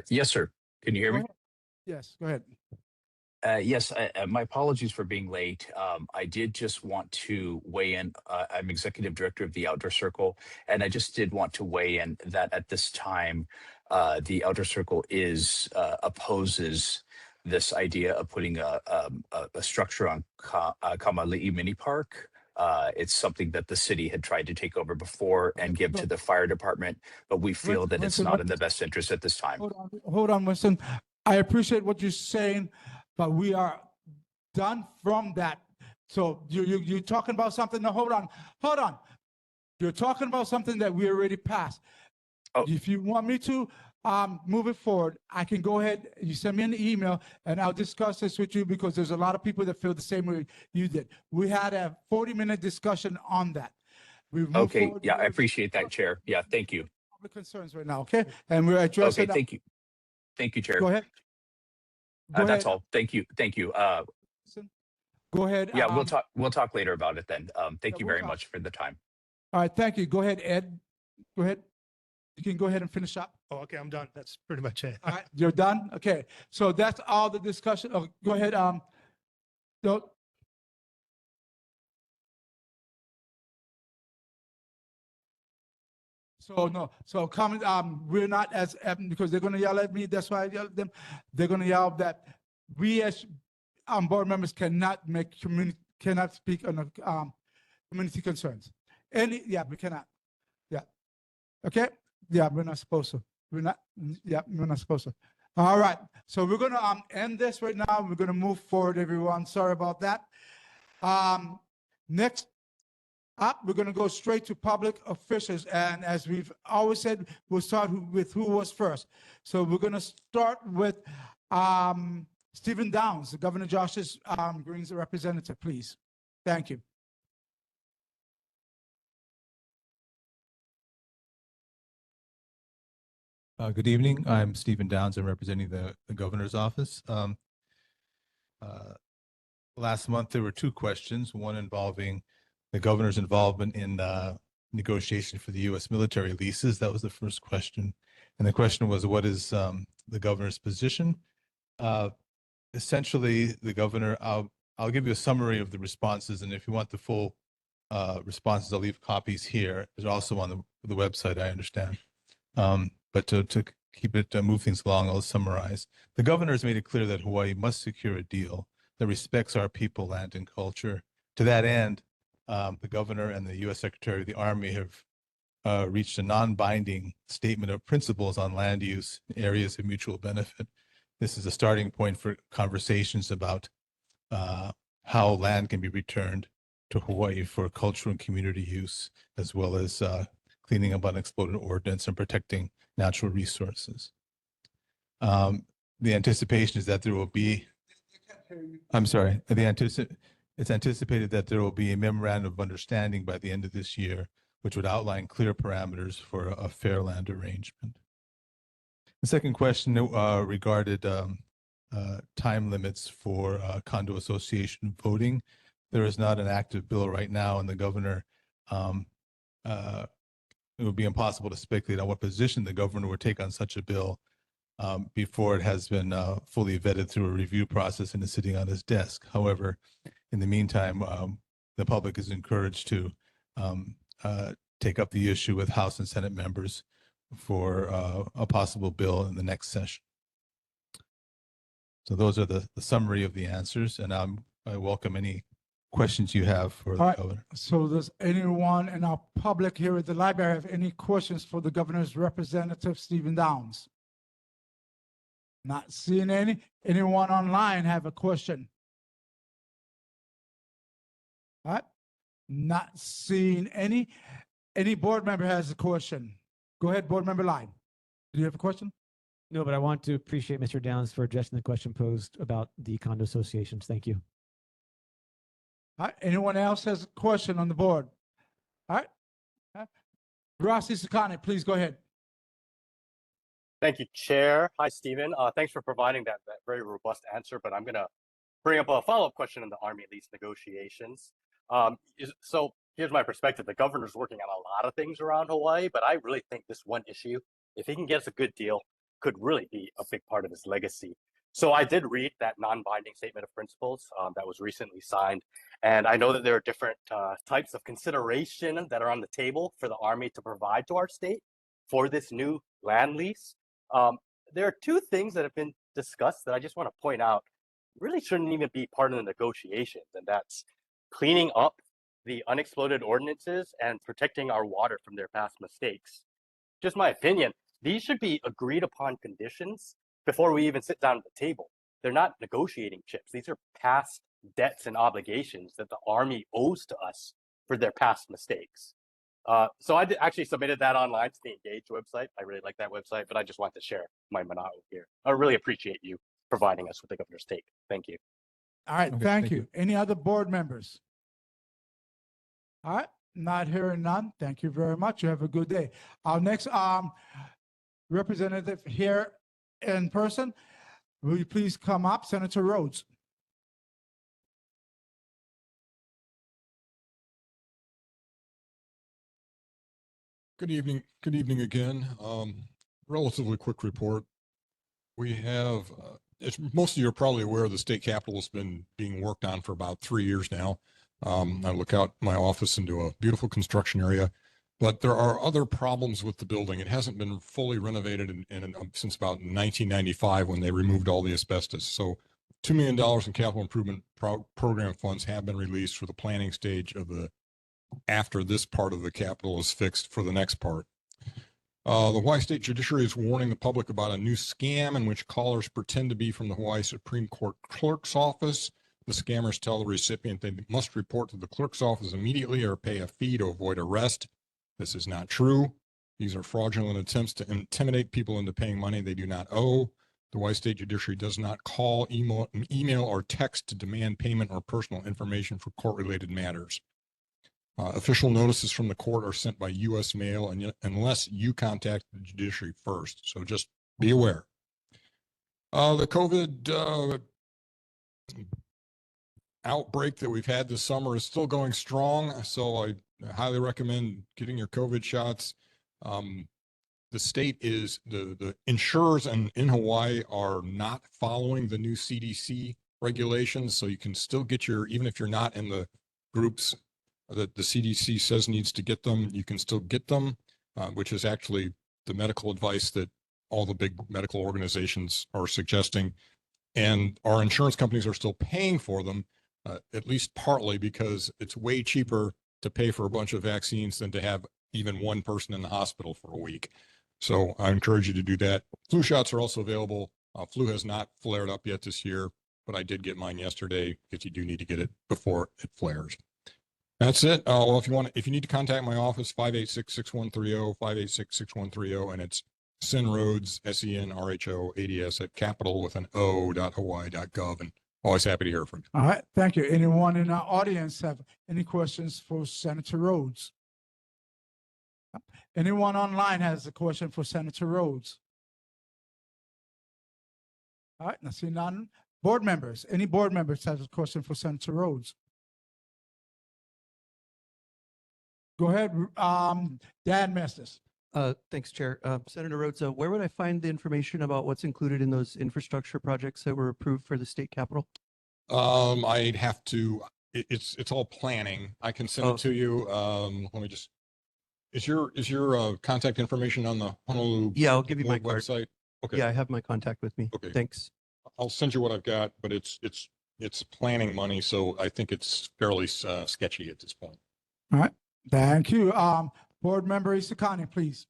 Yes, sir. Can you hear me? Yes, go ahead. Yes, my apologies for being late. I did just want to weigh in. I'm executive director of the Outdoor Circle, and I just did want to weigh in that at this time, the Outdoor Circle opposes this idea of putting a structure on Kamali'i Mini Park. It's something that the city had tried to take over before and give to the fire department, but we feel that it's not in the best interest at this time. Hold on, Winston. I appreciate what you're saying, but we are done from that. So you're talking about something. No, hold on. You're talking about something that we already passed. Oh. If you want me to move it forward, I can go ahead. You send me an email and I'll discuss this with you because there's a lot of people that feel the same way you did. We had a 40-minute discussion on that. We've moved Okay, forward yeah, I with appreciate that, Chair. Yeah, thank you. public concerns right now, okay? And we're addressing Okay, that. thank you. Thank you, Chair. Go ahead. Go That's ahead. all. Thank you. Thank you. Go ahead. Yeah, we'll talk later about it then. Thank you we'll very talk. much for the time. All right, thank you. Go ahead, Ed. Go ahead. You can go ahead and finish up. Oh, okay, I'm done. That's pretty much it. All right, you're done? Okay, so that's all the discussion. Oh, go ahead, no. So no, so comment, we're not as, because they're gonna yell at me, that's why I yell at them. They're gonna yell that we as, board members cannot make cannot speak on, community concerns. We cannot. Yeah. Okay? Yeah, we're not supposed to. We're not supposed to. All right. So we're gonna end this right now. We're gonna move forward, everyone. Sorry about that. Next up, we're gonna go straight to public officials. And as we've always said, we'll start with who was first. So we're gonna start with Stephen Downs, the Governor Josh's Greens representative, please. Thank you. Good evening. I'm Stephen Downs. I'm representing the governor's office. Last month, there were two questions, one involving the governor's involvement in negotiation for the U.S. military leases. That was the first question. And the question was, what is the governor's position? Essentially, the governor, I'll give you a summary of the responses. And if you want the full responses, I'll leave copies here. They're also on the website, I understand. But to keep it, move things along, I'll summarize. The governor has made it clear that Hawaii must secure a deal that respects our people, land, and culture. To that end, the governor and the U.S. Secretary of the Army have reached a non-binding statement of principles on land use in areas of mutual benefit. This is a starting point for conversations about how land can be returned to Hawaii for cultural and community use, as well as cleaning up unexploded ordnance and protecting natural resources. The anticipation is that there will be, it's anticipated that there will be a memorandum of understanding by the end of this year, which would outline clear parameters for a fair land arrangement. The second question regarded time limits for condo association voting. There is not an active bill right now, and the governor, it would be impossible to speculate on what position the governor would take on such a bill before it has been fully vetted through a review process and is sitting on his desk. However, in the meantime, the public is encouraged to take up the issue with House and Senate members for a possible bill in the next session. So those are the summary of the answers, and I welcome any questions you have for the governor. So does anyone in our public here at the library have any questions for the governor's representative, Stephen Downs? Not seeing any. Anyone online have a question? All right. Not seeing any. Any board member has a question? Go ahead, board member Line. Do you have a question? No, but I want to appreciate Mr. Downs for addressing the question posed about the condo associations. Thank you. All right. Anyone else has a question on the board? All right. Rossi Sakane, please go ahead. Thank you, Chair. Hi, Stephen. Thanks for providing that very robust answer, but I'm going to bring up a follow-up question on the Army lease negotiations. So here's my perspective. The governor's working on a lot of things around Hawaii, but I really think this one issue, if he can get us a good deal, could really be a big part of his legacy. So I did read that non-binding statement of principles that was recently signed. And I know that there are different types of consideration that are on the table for the Army to provide to our state for this new land lease. There are two things that have been discussed that I just want to point out really shouldn't even be part of the negotiations, and that's cleaning up the unexploded ordinances and protecting our water from their past mistakes. Just my opinion, these should be agreed upon conditions before we even sit down at the table. They're not negotiating chips. These are past debts and obligations that the Army owes to us for their past mistakes. So I actually submitted that online to the Engage website. I really like that website, but I just want to share my manao here. I really appreciate you providing us with the governor's take. Thank you. All right, Okay, thank thank you. you. Any other board members? All right, not hearing none. Thank you very much. You have a good day. Our next representative here in person, will you please come up, Senator Rhodes? Good evening. Good evening again. Relatively quick report. We have, as most of you are probably aware, the state capitol has been being worked on for about 3 years now. I look out my office into a beautiful construction area, but there are other problems with the building. It hasn't been fully renovated since about 1995 when they removed all the asbestos. So $2 million in capital improvement program funds have been released for the planning stage of the after this part of the Capitol is fixed for the next part. The Hawaii State Judiciary is warning the public about a new scam in which callers pretend to be from the Hawaii Supreme Court Clerk's Office. The scammers tell the recipient they must report to the clerk's office immediately or pay a fee to avoid arrest. This is not true. These are fraudulent attempts to intimidate people into paying money they do not owe. The Hawaii State Judiciary does not call, email, or text to demand payment or personal information for court-related matters. Official notices from the court are sent by U.S. mail unless you contact the judiciary first. So just be aware. The COVID outbreak that we've had this summer is still going strong. So I highly recommend getting your COVID shots. The state is, the insurers in Hawaii are not following the new CDC regulations. So you can still get even if you're not in the groups that the CDC says needs to get them, you can still get them, which is actually the medical advice that all the big medical organizations are suggesting. And our insurance companies are still paying for them, at least partly because it's way cheaper to pay for a bunch of vaccines than to have even one person in the hospital for a week. So I encourage you to do that. Flu shots are also available. Flu has not flared up yet this year, but I did get mine yesterday because you do need to get it before it flares. That's it. Well, if you need to contact my office, 586-6130, 586-6130, and it's Sen Rhodes, SENRHOADS at capital with an o.hawaii.gov, and always happy to hear from you. All right, thank you. Anyone in our audience have any questions for Senator Rhodes? Anyone online has a question for Senator Rhodes? All right, I see none. Board members, any board members have a question for Senator Rhodes? Go ahead, Dan Mestis. Thanks, Chair. Senator Rhodes, where would I find the information about what's included in those infrastructure projects that were approved for the state capitol? I'd have to, it's all planning. I can send it to you. Let me just, is your contact information on the Honolulu? Yeah, I'll give you my card. Website? Okay. Yeah, I have my contact with me. Okay. Thanks. I'll send you what I've got, but it's planning money. So I think it's fairly sketchy at this point. All right, thank you. Board Member Isakani, please.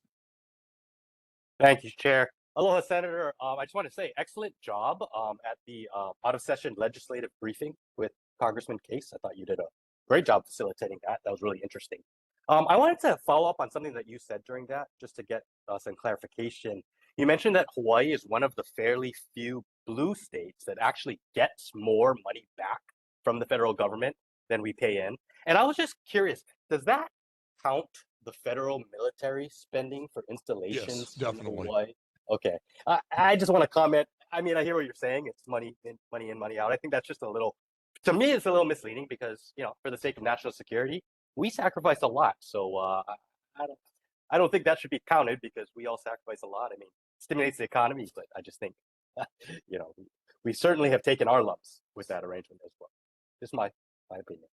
Thank you, Chair. Aloha, Senator. I just want to say excellent job at the out-of-session legislative briefing with Congressman Case. I thought you did a great job facilitating that. That was really interesting. I wanted to follow up on something that you said during that, just to get some clarification. You mentioned that Hawaii is one of the fairly few blue states that actually gets more money back from the federal government than we pay in. And I was just curious, does that count the federal military spending for installations? Yes, definitely. In Hawaii? Okay. I just want to comment. I mean, I hear what you're saying. It's money in, money out. I think that's just a little, to me, it's a little misleading because, you know, for the sake of national security, we sacrifice a lot. So I don't think that should be counted because we all sacrifice a lot. I mean, it stimulates the economy, but I just think, you know, we certainly have taken our lumps with that arrangement as well. Just my opinion.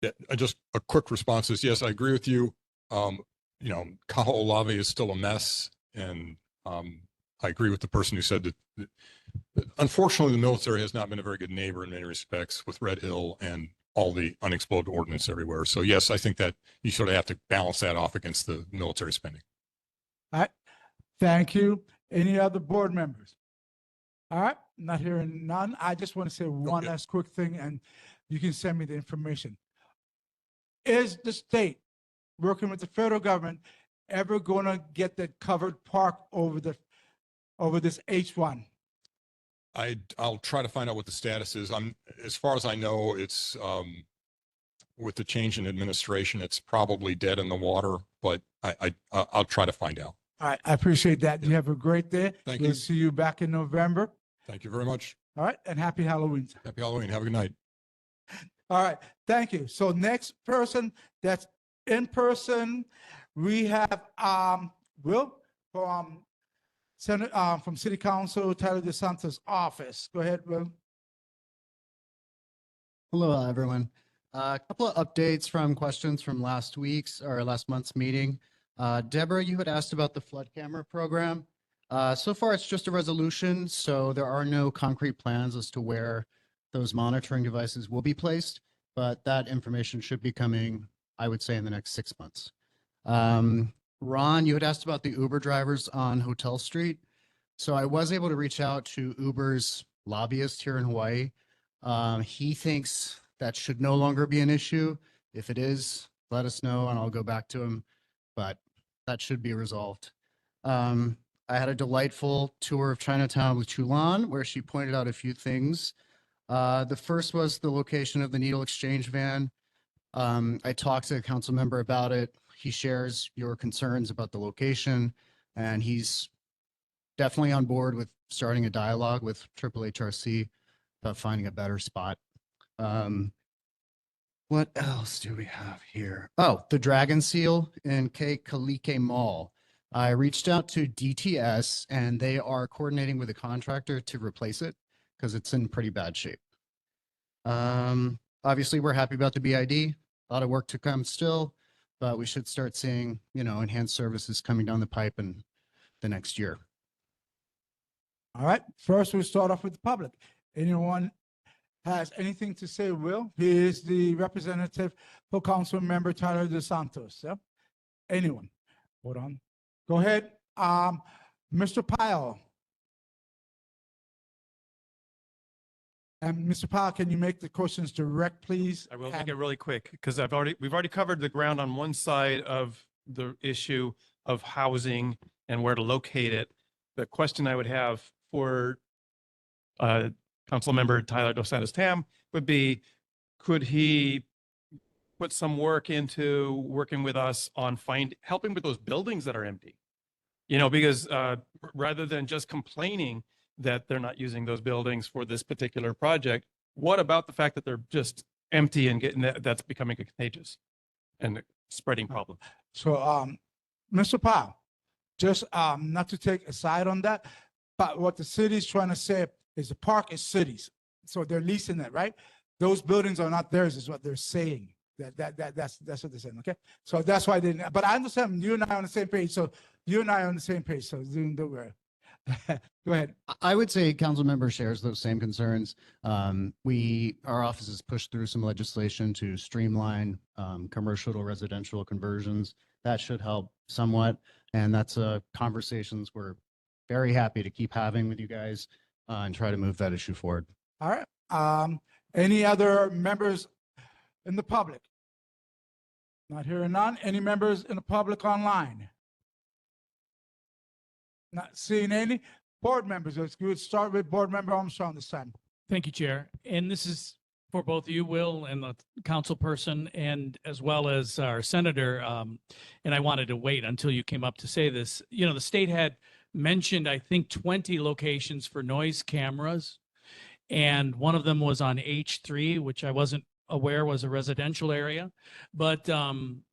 Yeah, just a quick response is yes, I agree with you. You know, Kaho'olawe is still a mess, and I agree with the person who said that unfortunately the military has not been a very good neighbor in many respects with Red Hill and all the unexploded ordnance everywhere. So yes, I think that you sort of have to balance that off against the military spending. All right, thank you. Any other board members? All right, not hearing none. I just want to say one last quick thing, and you can send me the information. Is the state working with the federal government ever going to get that covered park over this H1? I'll try to find out what the status is. As far as I know, it's, with the change in administration, it's probably dead in the water, but I'll try to find out. All right, I appreciate that. You have a great day. Thank We'll you. see you back in November. Thank you very much. All right, and happy Halloween. Happy Halloween. Have a good night. All right, thank you. So next person that's in person, we have Will from from City Council Tyler DeSantis' office. Go ahead, Will. Hello, everyone. A couple of updates from questions from last month's meeting. Deborah, you had asked about the flood camera program. So far, it's just a resolution, so there are no concrete plans as to where those monitoring devices will be placed, but that information should be coming, I would say, in the next 6 months. Ron, you had asked about the Uber drivers on Hotel Street. So I was able to reach out to Uber's lobbyist here in Hawaii. He thinks that should no longer be an issue. If it is, let us know and I'll go back to him, but that should be resolved. I had a delightful tour of Chinatown with Chulan, where she pointed out a few things. The first was the location of the needle exchange van. I talked to a council member about it. He shares your concerns about the location, and he's definitely on board with starting a dialogue with HRC about finding a better spot. What else do we have here? Oh, the Dragon Seal in Kalike Mall. I reached out to DTS and they are coordinating with a contractor to replace it because it's in pretty bad shape. Obviously, we're happy about the BID. A lot of work to come still, but we should start seeing, enhanced services coming down the pipe in the next year. All right, first we'll start off with the public. Anyone has anything to say, Will? He is the representative for Council Member Tyler DeSantis. Yeah? Anyone? Hold on. Go ahead. Mr. Pyle. And Mr. Powell, can you make the questions direct, please? I will make it really quick because we've already covered the ground on one side of the issue of housing and where to locate it. The question I would have for Council Member Tyler DeSantis Tam would be, could he put some work into working with us on helping with those buildings that are empty? Because rather than just complaining that they're not using those buildings for this particular project, what about the fact that they're just empty and that's becoming a contagious and spreading problem? So, Mr. Powell, just not to take a side on that, but what the city is trying to say is the park is cities. So they're leasing it, right? Those buildings are not theirs, is what they're saying. That's what they're saying, okay? So that's why they didn't, but I understand you and I are on the same page. So you and I are on the same page, so don't worry. Go ahead. I would say council member shares those same concerns. Our office has pushed through some legislation to streamline commercial to residential conversions. That should help somewhat. And that's conversations we're very happy to keep having with you guys and try to move that issue forward. All right. Any other members in the public? Not hearing none. Any members in the public online? Not seeing any. Board members, let's start with Board Member Armstrong this time. Thank you, Chair. And this is for both you, Will, and the council person, and as well as our senator. And I wanted to wait until you came up to say this. The state had mentioned, I think, 20 locations for noise cameras. And one of them was on H3, which I wasn't aware was a residential area. But Chinatown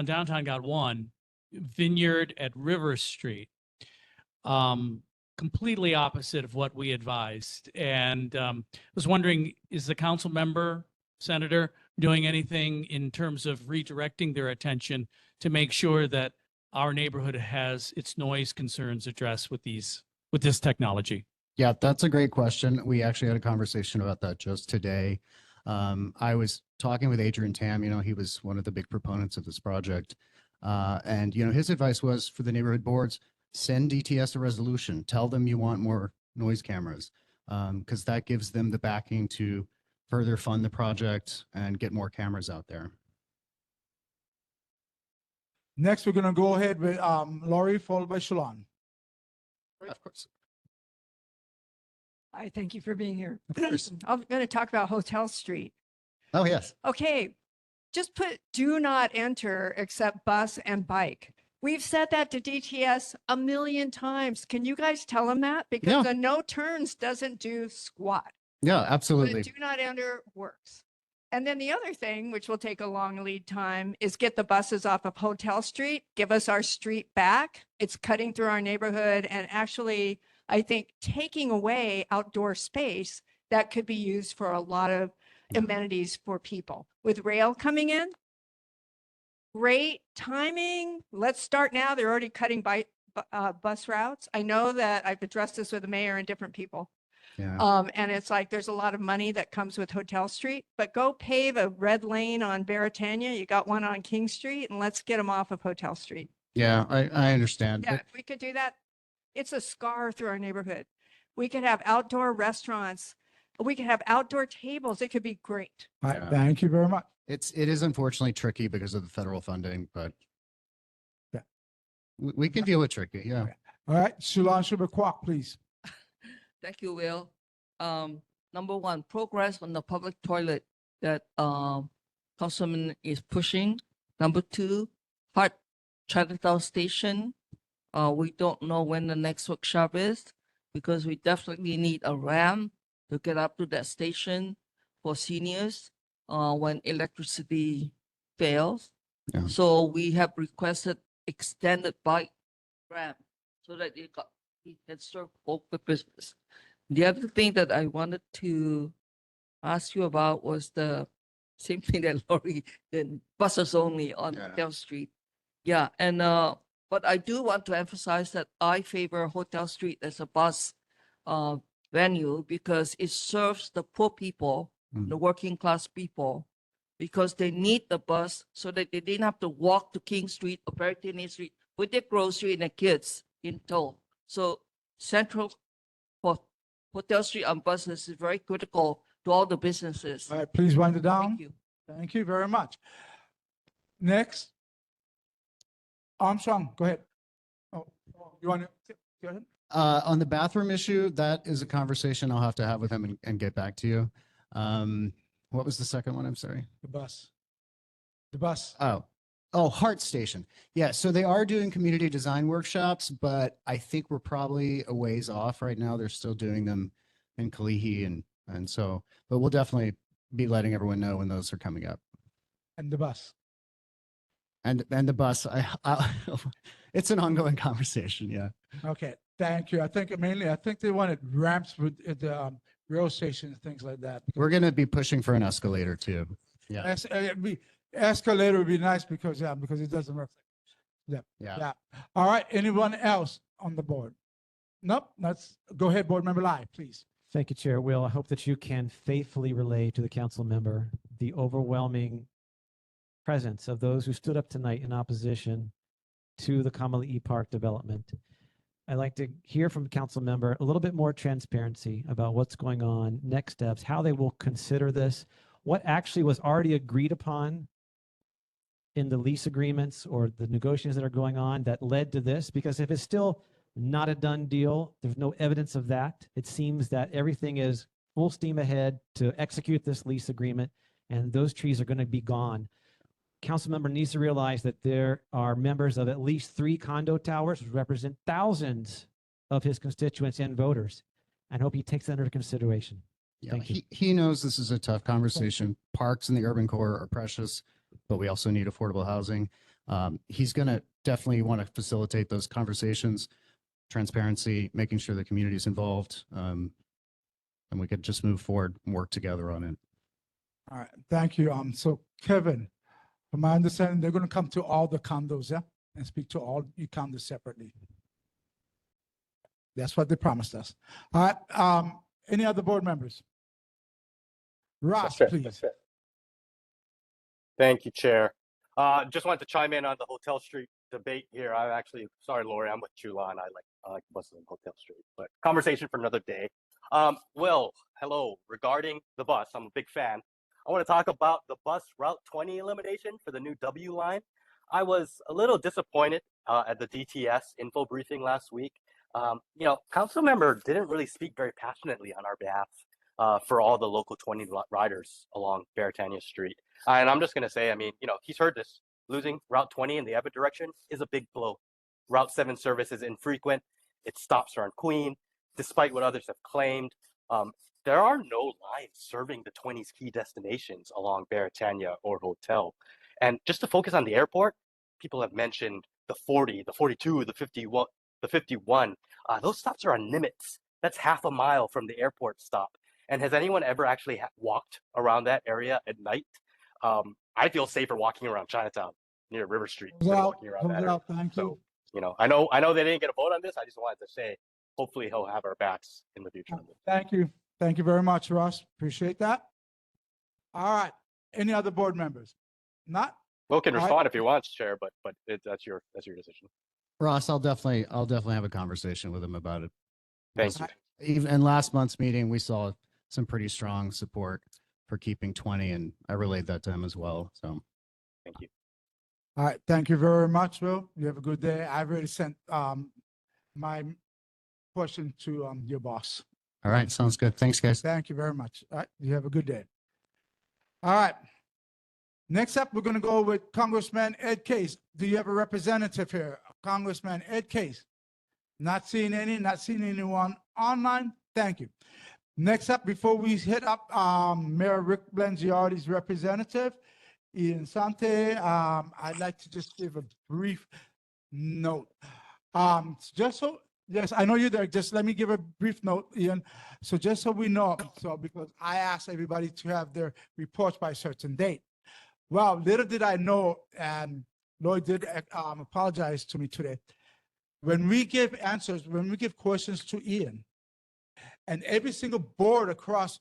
Downtown got one. Vineyard at River Street, completely opposite of what we advised. And was wondering, is the council member, senator, doing anything in terms of redirecting their attention to make sure that our neighborhood has its noise concerns addressed with this technology? Yeah, that's a great question. We actually had a conversation about that just today. I was talking with Adrian Tam, he was one of the big proponents of this project. And his advice was for the neighborhood boards, send DTS a resolution, tell them you want more noise cameras. Because that gives them the backing to further fund the project and get more cameras out there. Next, we're gonna go ahead with Laurie, followed by Shalon. Of course. Hi, thank you for being here. Of course. I'm going to talk about Hotel Street. Oh, yes. Okay, just put do not enter except bus and bike. We've said that to DTS a million times. Can you guys tell them that? Because Yeah. the no turns doesn't do squat. Yeah, But absolutely. do not enter works. And then the other thing, which will take a long lead time, is get the buses off of Hotel Street, give us our street back. It's cutting through our neighborhood and actually, I think, taking away outdoor space that could be used for a lot of amenities for people. With rail coming in, great timing. Let's start now. They're already cutting bus routes. I know that I've addressed this with the mayor and different people. Yeah. And it's like, there's a lot of money that comes with Hotel Street, but go pave a red lane on Veritania. You got one on King Street, and let's get them off of Hotel Street. Yeah, I understand. Yeah, if we could do that, it's a scar through our neighborhood. We could have outdoor restaurants. We could have outdoor tables. It could be great. All right, Yeah. thank you very much. It is unfortunately tricky because of the federal funding, but Yeah. we can deal with tricky. Yeah. All right, Shalon Sugar-Kwok, please. Thank you, Will. Number one, progress on the public toilet that Councilman is pushing. Number two, Hart Chinatown Station. We don't know when the next workshop is because we definitely need a ramp to get up to that station for seniors when electricity fails. Yeah. So we have requested extended bike ramp so that it can serve both purposes. The other thing that I wanted to ask you about was the same thing that Lori, the buses only on Hotel Street. Yeah, and but I do want to emphasize that I favor Hotel Street as a bus venue because it serves the poor people, the working class people, because they need the bus so that they didn't have to walk to King Street or Veritania Street with their grocery and their kids in tow. So Central for Hotel Street on buses is very critical to all the businesses. All right, please wind it down. Thank you. Thank you very much. Next. Armstrong, go ahead. Oh, you want to, go ahead. On the bathroom issue, that is a conversation I'll have to have with him and get back to you. What was the second one? I'm sorry. The bus. The bus. Oh, Hart Station. Yeah, so they are doing community design workshops, but I think we're probably a ways off right now. They're still doing them in Kalihi and so, but we'll definitely be letting everyone know when those are coming up. And the bus. And the bus, it's an ongoing conversation. Yeah. Okay, thank you. I think they wanted ramps with at the rail stations, things like that. We're going to be pushing for an escalator too. Yeah. Escalator would be nice because it doesn't reflect. Yeah. Yeah. All right. Anyone else on the board? Nope. Let's go ahead, board member Lai, please. Thank you, Chair. Will, I hope that you can faithfully relay to the council member the overwhelming presence of those who stood up tonight in opposition to the Kamali'i Park development. I'd like to hear from the council member a little bit more transparency about what's going on, next steps, how they will consider this, what actually was already agreed upon in the lease agreements or the negotiations that are going on that led to this. Because if it's still not a done deal, there's no evidence of that. It seems that everything is full steam ahead to execute this lease agreement, and those trees are going to be gone. Council member needs to realize that there are members of at least 3 condo towers which represent thousands of his constituents and voters. I hope he takes that under consideration. Yeah, Thank you. he knows this is a tough conversation. Parks in the urban core are precious, but we also need affordable housing. He's going to definitely want to facilitate those conversations, transparency, making sure the community is involved, and we could just move forward and work together on it. All right. Thank you. So Kevin, from my understanding, they're going to come to all the condos, yeah, and speak to all you condos separately. That's what they promised us. All right. Any other board members? Ross, That's it, please. that's it. Thank you, Chair. Just wanted to chime in on the Hotel Street debate here. I actually, sorry, Lori, I'm with Chula and I like buses on Hotel Street, but conversation for another day. Will, hello. Regarding the bus, I'm a big fan. I want to talk about the bus Route 20 elimination for the new W line. I was a little disappointed at the DTS info briefing last week. Council member didn't really speak very passionately on our behalf for all the local 20 riders along Beretania Street. And I'm just going to say, I mean, he's heard this. Losing Route 20 in the Everett direction is a big blow. Route 7 service is infrequent. It stops around Queen, despite what others have claimed. There are no lines serving the 20's key destinations along Beretania or Hotel. And just to focus on the airport, people have mentioned the 40, the 42, the 51, the 51. Those stops are on Nimitz. That's half a mile from the airport stop. And has anyone ever actually walked around that area at night? I feel safer walking around Chinatown near River Street than walking around that area. Thank you. So, I know they didn't get a vote on this. I just wanted to say, hopefully he'll have our backs in the future. Thank you. Thank you very much, Ross. Appreciate that. All right. Any other board members? Not? Will can All right. respond if he wants, Chair, but that's your decision. Ross, I'll definitely have a conversation with him about it. Thank you. Even in last month's meeting, we saw some pretty strong support for keeping 20, and I relayed that to him as well. So, thank you. All right. Thank you very much, Will. You have a good day. I've already sent my question to your boss. all right, sounds good. Thanks, guys. Thank you very much. All right. You have a good day. All right. Next up, we're going to go with Congressman Ed Case. Do you have a representative here? Congressman Ed Case. Not seeing anyone online. Thank you. Next up, before we hit up Mayor Rick Blangiardi's representative, Ian Sante, I'd like to just give a brief note. Yes, I know you're there. Just let me give a brief note, Ian. So just so we know, because I asked everybody to have their reports by a certain date. Well, little did I know, and Lloyd did apologize to me today. When we give questions to Ian, and every single board across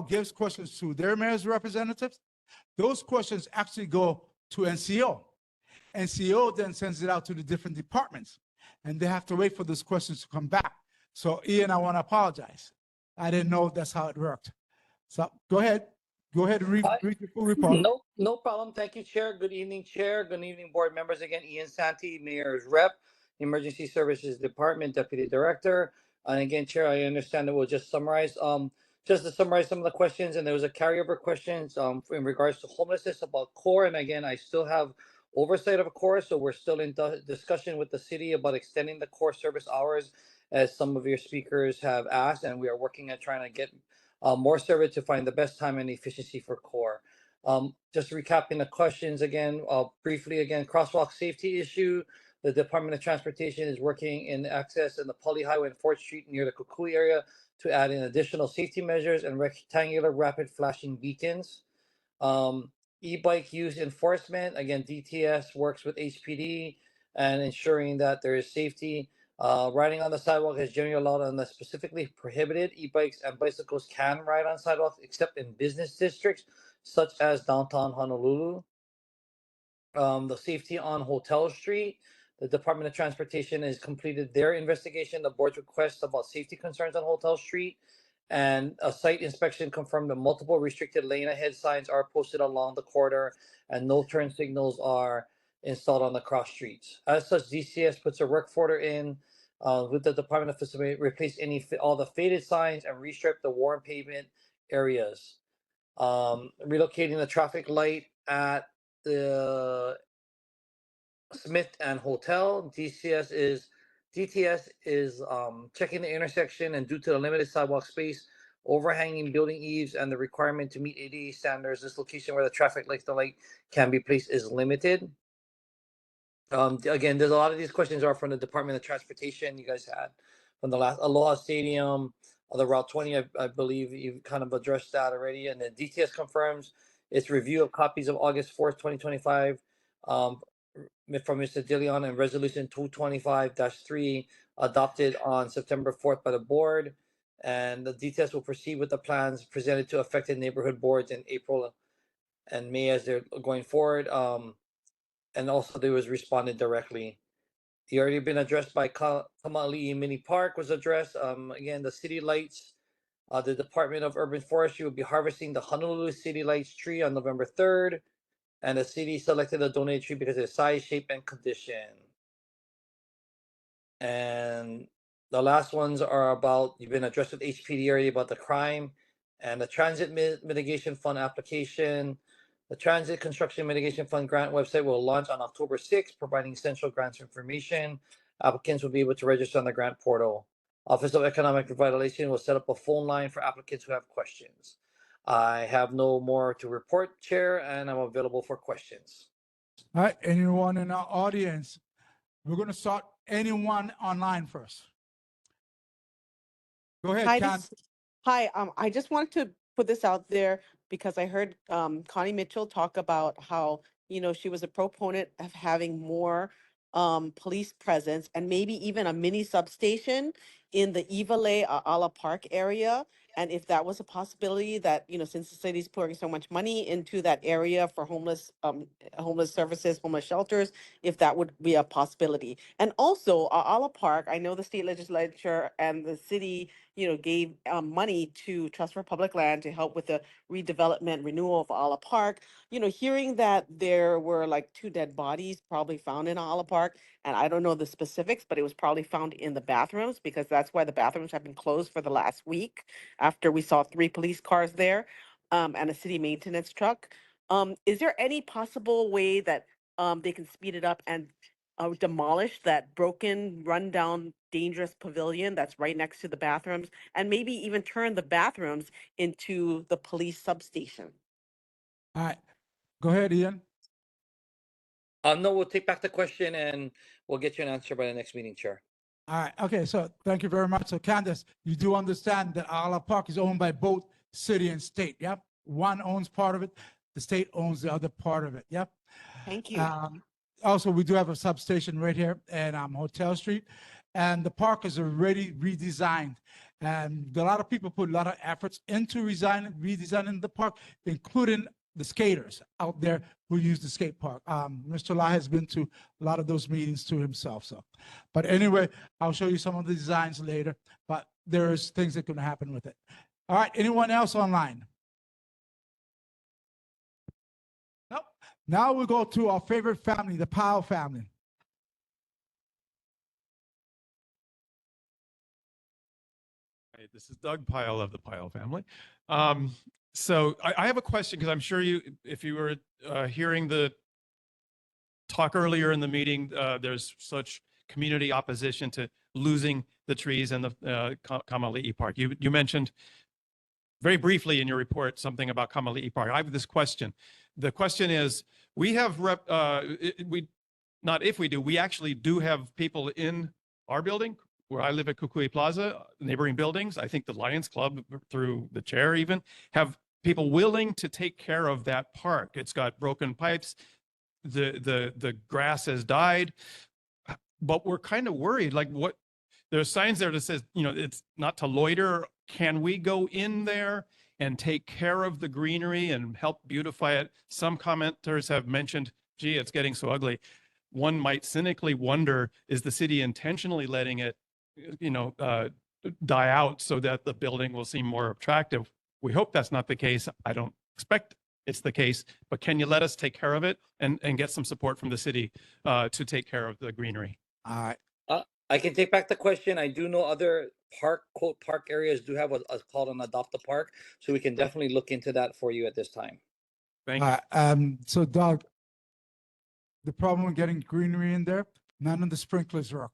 gives questions to their mayor's representatives, those questions actually go to NCO. NCO then sends it out to the different departments, and they have to wait for those questions to come back. So Ian, I want to apologize. I didn't know that's how it worked. So go ahead and read the full report. No problem. Thank you, Chair. Good evening, Chair. Good evening, board members. Again, Ian Santee, Mayor's Rep, Emergency Services Department, Deputy Director. And again, Chair, I understand that we'll just summarize. Just to summarize some of the questions, and there was a carryover questions in regards to homelessness about CORE. And again, I still have oversight of CORE, so we're still in discussion with the city about extending the CORE service hours, as some of your speakers have asked, and we are working at trying to get more service to find the best time and efficiency for CORE. Just recapping the questions again, briefly again, crosswalk safety issue. The Department of Transportation is working in access in the Poly Highway and 4th Street near the Kukui area to add in additional safety measures and rectangular rapid flashing beacons. E-bike use enforcement, again, DTS works with HPD and ensuring that there is safety. Riding on the sidewalk is generally allowed unless specifically prohibited. E-bikes and bicycles can ride on sidewalks except in business districts such as downtown Honolulu. The safety on Hotel Street. The Department of Transportation has completed their investigation, the board's request about safety concerns on Hotel Street, and a site inspection confirmed that multiple restricted lane ahead signs are posted along the corridor and no turn signals are installed on the cross streets. As such, DCS puts a work order in with the Department of Facility, replace all the faded signs and restrip the worn pavement areas. Relocating the traffic light at the Smith and Hotel. DTS is checking the intersection, and due to the limited sidewalk space, overhanging building eaves, and the requirement to meet ADA standards, this location where the traffic light can be placed is limited. Again, there's a lot of these questions are from the Department of Transportation. You guys had from the last Aloha Stadium, the Route 20. I believe you've kind of addressed that already. And then DTS confirms its review of copies of August 4th, 2025. From Mr. Dillon and Resolution 225-3 adopted on September 4th by the board. And the details will proceed with the plans presented to affected neighborhood boards in April and May as they're going forward. and also they was responded directly. You already been addressed by Kamali'i Mini Park was addressed. Again, the city lights. The Department of Urban Forestry will be harvesting the Honolulu City Lights tree on November 3rd, and the city selected a donated tree because of its size, shape, and condition. And the last ones are about, you've been addressed with HPD already about the crime and the Transit Mitigation Fund application. The Transit Construction Mitigation Fund grant website will launch on October 6th, providing essential grants information. Applicants will be able to register on the grant portal. Office of Economic Revitalization will set up a phone line for applicants who have questions. I have no more to report, Chair, and I'm available for questions. All right, anyone in our audience? We're going to start anyone online first. Go ahead, Hi, Con. I just wanted to put this out there because I heard Connie Mitchell talk about how, she was a proponent of having more police presence and maybe even a mini substation in the Ivale Ala Park area. And if that was a possibility that, since the city's pouring so much money into that area for homeless services, homeless shelters, if that would be a possibility. And also Ala Park, I know the state legislature and the city gave money to Trust for Public Land to help with the redevelopment renewal of Ala Park. Hearing that there were like 2 dead bodies probably found in Ala Park, and I don't know the specifics, but it was probably found in the bathrooms because that's why the bathrooms have been closed for the last week after we saw 3 police cars there and a city maintenance truck. Is there any possible way that they can speed it up and demolish that broken, rundown, dangerous pavilion that's right next to the bathrooms, and maybe even turn the bathrooms into the police substation? All right, go ahead, Ian. No, we'll take back the question and we'll get you an answer by the next meeting, Chair. All right, okay, so thank you very much. So Candace, you do understand that Ala Park is owned by both city and state, yep? One owns part of it, the state owns the other part of it, yep? Thank you. Also, we do have a substation right here at Hotel Street, and the park is already redesigned. And a lot of people put a lot of efforts into redesigning the park, including the skaters out there who use the skate park. Mr. La has been to a lot of those meetings too himself. So, but anyway, I'll show you some of the designs later, but there's things that can happen with it. All right, anyone else online? Nope. Now we go to our favorite family, the Powell family. Hey, this is Doug Pyle of the Pyle family. So I have a question because I'm sure if you were hearing the talk earlier in the meeting, there's such community opposition to losing the trees in the Kamali'i Park. You mentioned very briefly in your report something about Kamali'i Park. I have this question. The question is, we have we actually do have people in our building where I live at Kukui Plaza, neighboring buildings. I think the Lions Club, through the chair even, have people willing to take care of that park. It's got broken pipes. The grass has died, but we're kind of worried, like there's signs there that says, it's not to loiter. Can we go in there and take care of the greenery and help beautify it? Some commenters have mentioned, gee, it's getting so ugly. One might cynically wonder, is the city intentionally letting it, die out so that the building will seem more attractive? We hope that's not the case. I don't expect it's the case, but can you let us take care of it and get some support from the city to take care of the greenery? All right. I can take back the question. I do know other park areas do have a called an adopt a park, so we can definitely look into that for you at this time. Thank you. So Doug, the problem with getting greenery in there, none of the sprinklers work.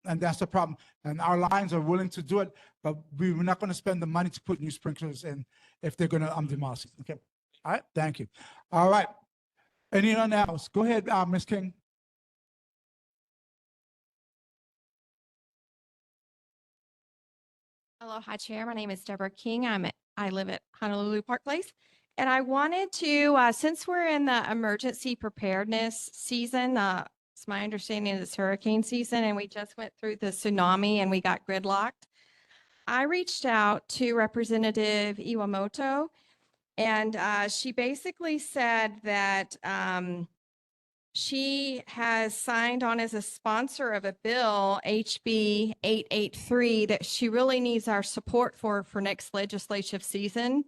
And that's the problem. And our Lions are willing to do it, but we're not going to spend the money to put new sprinklers in if they're going to demolish it. Okay. All right. Thank you. All right. Anyone else? Go ahead, Ms. King. Aloha, Chair. My name is Deborah King. I live at Honolulu Park Place. And I wanted to, since we're in the emergency preparedness season, it's my understanding it's hurricane season, and we just went through the tsunami and we got gridlocked. I reached out to Representative Iwamoto, and she basically said that she has signed on as a sponsor of a bill, HB 883, that she really needs our support for next legislative season.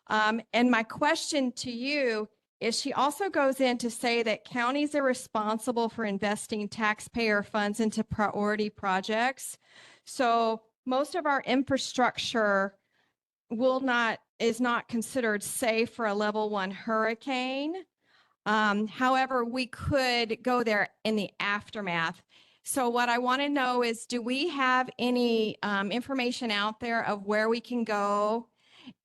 And my question to you is, she also goes in to say that counties are responsible for investing taxpayer funds into priority projects. So most of our infrastructure is not considered safe for a level 1 hurricane. However, we could go there in the aftermath. So what I want to know is, do we have any information out there of where we can go,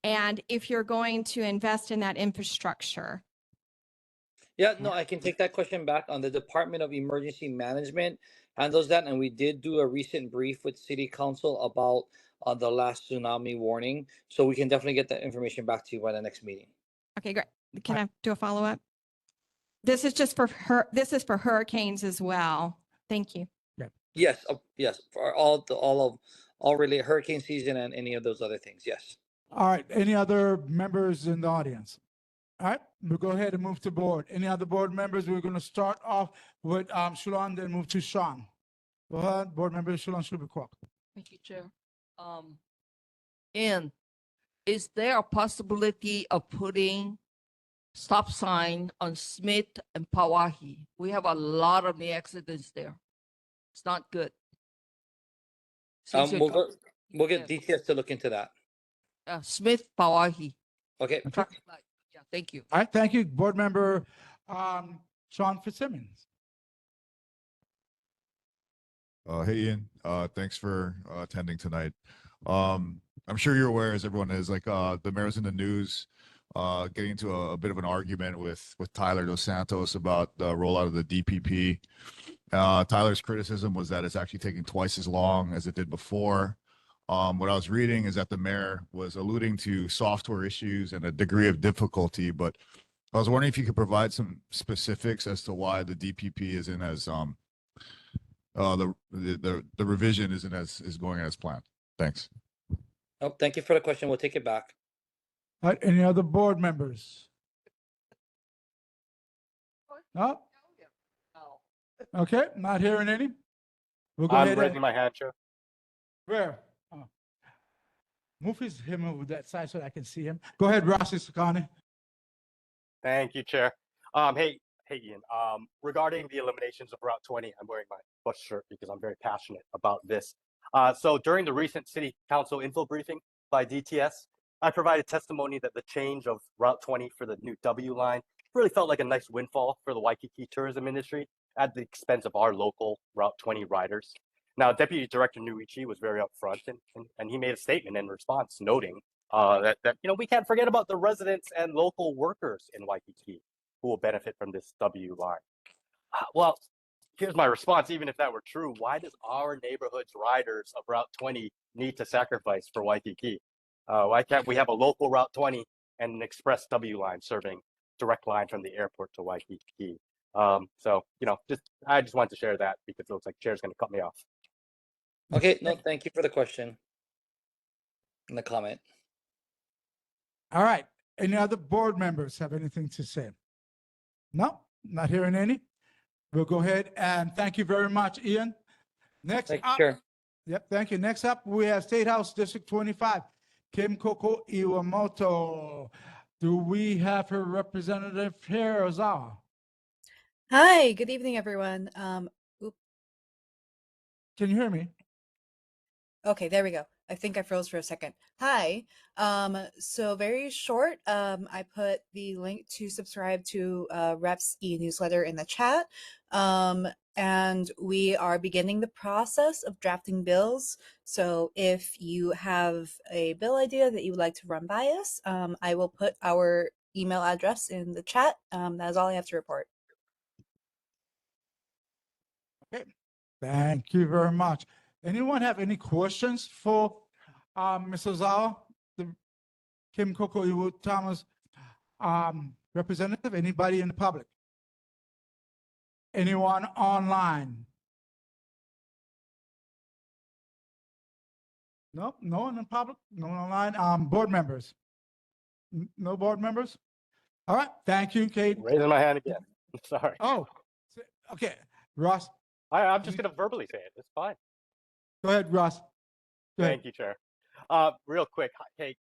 and if you're going to invest in that infrastructure? Yeah, no, I can take that question back. On the Department of Emergency Management handles that, and we did do a recent brief with City Council about the last tsunami warning. So we can definitely get that information back to you by the next meeting. Okay, great. Can I do a follow-up? This is just for her. This is for hurricanes as well. Thank you. Yes, yes, for all related hurricane season and any of those other things. Yes. All right, any other members in the audience? All right, we'll go ahead and move to board. Any other board members? We're going to start off with Shalon, then move to Sean. Go ahead, board member Shalon Shubikwak. Thank you, Chair. And is there a possibility of putting stop sign on Smith and Pawahi? We have a lot of the accidents there. It's not good. Since you're talking- We'll get DTS to look into that. Smith, Pawahi. Okay. Traffic light. Yeah, thank you. All right, thank you, board member Sean Fitzsimmons. Hey, Ian, thanks for attending tonight. I'm sure you're aware, as everyone is, like the mayor's in the news, getting into a bit of an argument with Tyler Dos Santos about the rollout of the DPP. Tyler's criticism was that it's actually taking twice as long as it did before. What I was reading is that the mayor was alluding to software issues and a degree of difficulty, but I was wondering if you could provide some specifics as to why the DPP isn't as the revision is going as planned. Thanks. Oh, thank you for the question. We'll take it back. All right, any other board members? No? Okay, not hearing any. We'll go I'm ahead raising my hand, Chair. Where? Oh. Move him over that side so that I can see him. Go ahead, Rossi Sakani. Thank you, Chair. Hey, Ian. Regarding the eliminations of Route 20, I'm wearing my bus shirt because I'm very passionate about this. So during the recent City Council info briefing by DTS, I provided testimony that the change of Route 20 for the new W line really felt like a nice windfall for the Waikiki tourism industry at the expense of our local Route 20 riders. Now, Deputy Director Nuichi was very upfront, and he made a statement in response, noting that we can't forget about the residents and local workers in Waikiki who will benefit from this W line. Well, here's my response. Even if that were true, why does our neighborhood's riders of Route 20 need to sacrifice for Waikiki? Why can't we have a local Route 20 and an express W line serving direct line from the airport to Waikiki? So, I just wanted to share that because it looks like Chair's going to cut me off. Okay, no, thank you for the question and the comment. All right, any other board members have anything to say? No, not hearing any. We'll go ahead and thank you very much, Ian. Next Thank you, up. Chair. Yep, thank you. Next up, we have State House District 25, Kim Coco Iwamoto. Do we have her representative here, Ozawa? Hi, good evening, everyone. Can you hear me? Okay, there we go. I think I froze for a second. Hi. So very short, I put the link to subscribe to Rep's e-newsletter in the chat. And we are beginning the process of drafting bills. So if you have a bill idea that you would like to run by us, I will put our email address in the chat. That is all I have to report. Okay, thank you very much. Anyone have any questions for Ms. Ozawa, the Kim Coco Iwu Thomas representative? Anybody in the public? Anyone online? No, no one in public, no one online. Board members? No board members? All right, thank you, Kate. Raising my hand again. Sorry. Oh, Okay, Ross, I'm just going to verbally say it. It's fine. go ahead, Ross. Go ahead. Thank you, Chair. Real quick, hey,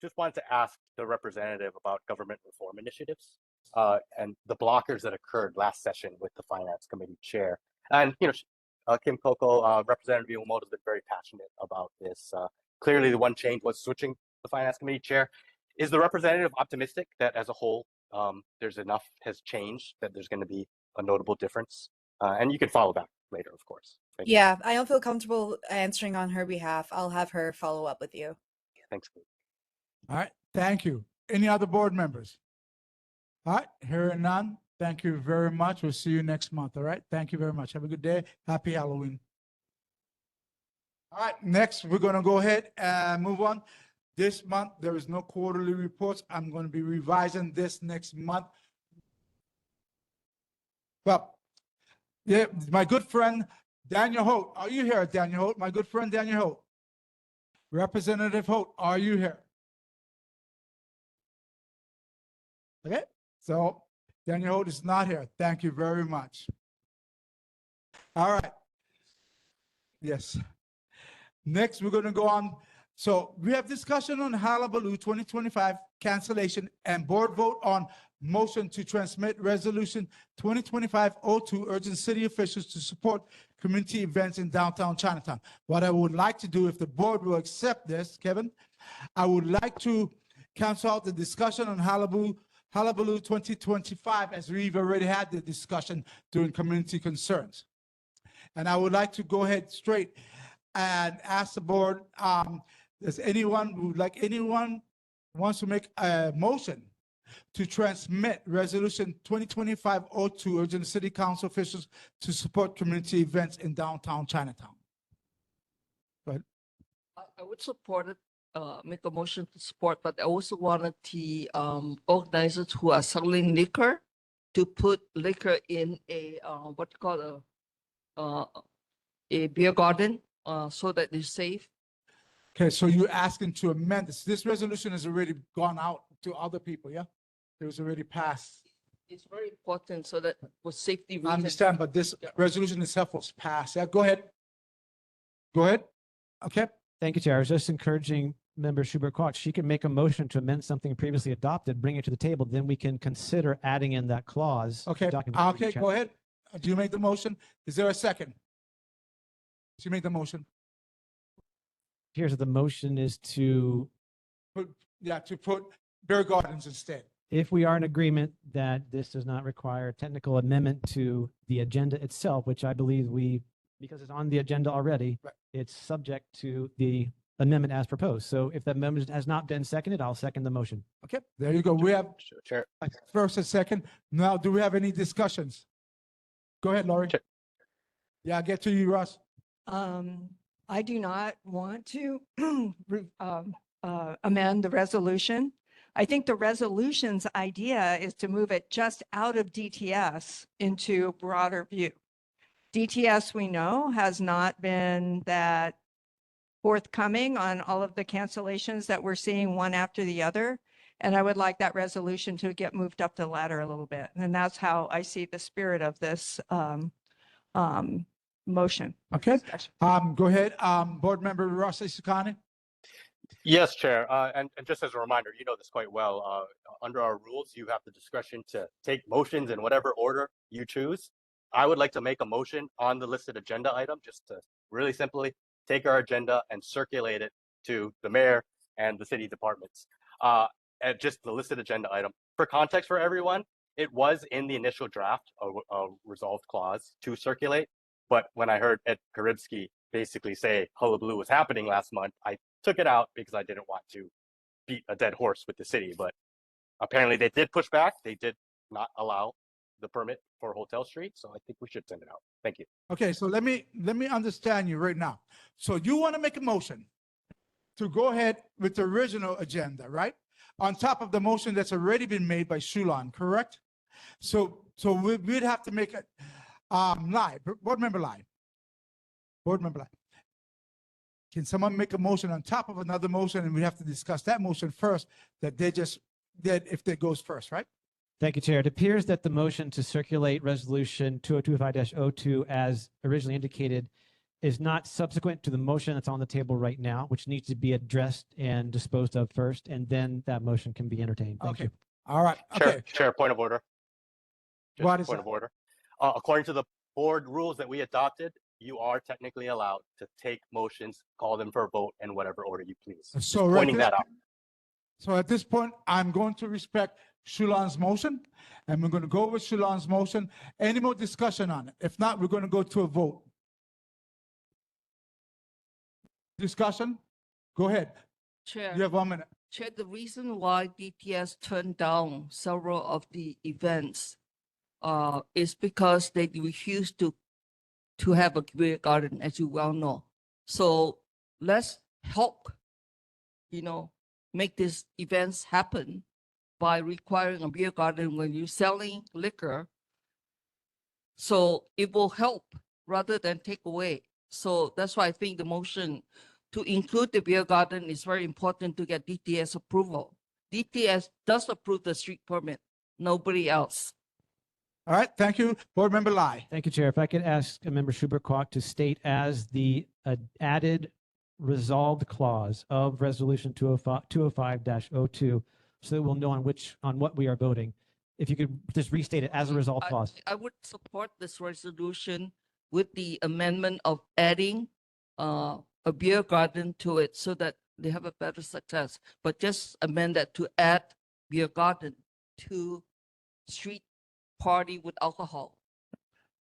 just wanted to ask the representative about government reform initiatives and the blockers that occurred last session with the Finance Committee Chair. And, Kim Coco, Representative Iwamoto has been very passionate about this. Clearly, the one change was switching the Finance Committee Chair. Is the representative optimistic that as a whole, there's enough has changed that there's going to be a notable difference? And you can follow back later, of course. Thank you. Yeah, I don't feel comfortable answering on her behalf. I'll have her follow up with you. Thanks. All right, thank you. Any other board members? All right, hearing none. Thank you very much. We'll see you next month. All right, thank you very much. Have a good day. Happy Halloween. All right, next we're going to go ahead and move on. This month there is no quarterly reports. I'm going to be revising this next month. Well, yeah, my good friend Daniel Holt. Are you here, Daniel Holt? My good friend Daniel Holt. Representative Holt, are you here? Okay, so Daniel Holt is not here. Thank you very much. All right. Yes. Next, we're going to go on. So we have discussion on Hullabaloo 2025 cancellation and board vote on motion to transmit resolution 2025-02 urging city officials to support community events in downtown Chinatown. What I would like to do, if the board will accept this, Kevin, I would like to cancel out the discussion on Hullabaloo 2025, as we've already had the discussion during community concerns. And I would like to go ahead straight and ask the board, does anyone wants to make a motion to transmit resolution 2025-02 urging the city council officials to support community events in downtown Chinatown? Go ahead. I would support it, make a motion to support, but I also wanted the organizers who are selling liquor to put liquor in a what you call a beer garden, so that they're safe. Okay, so you're asking to amend this. This resolution has already gone out to other people, yeah? It was already passed. It's very important so that for safety I reasons. understand, but this resolution itself was passed. Yeah, go ahead. Go ahead. Okay. Thank you, Chair. I was just encouraging Member Schubert-Quach. She can make a motion to amend something previously adopted, bring it to the table, then we can consider adding in that clause. Okay, okay, go ahead. Do you make the motion? Is there a second? Do you make the motion? Here's what the motion is to, To put beer gardens instead. if we are in agreement that this does not require technical amendment to the agenda itself, which I believe because it's on the agenda already, it's subject to the amendment as proposed. So if that amendment has not been seconded, I'll second the motion. Okay, there you go. We have Chair. First and second. Now, do we have any discussions? Go ahead, Laurie. Yeah, I'll get to you, Russ. I do not want to amend the resolution. I think the resolution's idea is to move it just out of DTS into broader view. DTS, we know, has not been that forthcoming on all of the cancellations that we're seeing one after the other. And I would like that resolution to get moved up the ladder a little bit. And that's how I see the spirit of this motion. Okay, go ahead. Board Member Ross Isukani. Yes, Chair. And just as a reminder, you know this quite well. Under our rules, you have the discretion to take motions in whatever order you choose. I would like to make a motion on the listed agenda item, just to really simply take our agenda and circulate it to the mayor and the city departments. And just the listed agenda item. For context for everyone, it was in the initial draft, a resolved clause to circulate. But when I heard Ed Karibsky basically say Hullabaloo was happening last month, I took it out because I didn't want to beat a dead horse with the city. But apparently they did push back. They did not allow the permit for Hotel Street. So I think we should send it out. Thank you. Okay, so let me understand you right now. So you want to make a motion to go ahead with the original agenda, right? On top of the motion that's already been made by Shulan, correct? So we'd have to make it live, board member live. Board member live. Can someone make a motion on top of another motion, and we have to discuss that motion first, that if that goes first, right? Thank you, Chair. It appears that the motion to circulate Resolution 2025-02 as originally indicated is not subsequent to the motion that's on the table right now, which needs to be addressed and disposed of first, and then that motion can be entertained. Thank you. All right. Chair, Okay. Chair, point of order. Just What is point that? of order. According to the board rules that we adopted, you are technically allowed to take motions, call them for a vote in whatever order you please. Just So right pointing this- that out. So at this point, I'm going to respect Shulan's motion, and we're going to go with Shulan's motion. Any more discussion on it? If not, we're going to go to a vote. Discussion? Go ahead. Chair. You have 1 minute. Chair, the reason why DTS turned down several of the events is because they refused to have a beer garden, as you well know. So let's help, make these events happen by requiring a beer garden when you're selling liquor. So it will help rather than take away. So that's why I think the motion to include the beer garden is very important to get DTS approval. DTS does approve the street permit, nobody else. All right. Thank you. Board Member Lai. Thank you, Chair. If I could ask Member Schubert-Kwok to state as the added resolved clause of Resolution 205-02, so that we'll know on what we are voting. If you could just restate it as a resolved clause. I would support this resolution with the amendment of adding a beer garden to it so that they have a better success. But just amend that to add beer garden to street party with alcohol.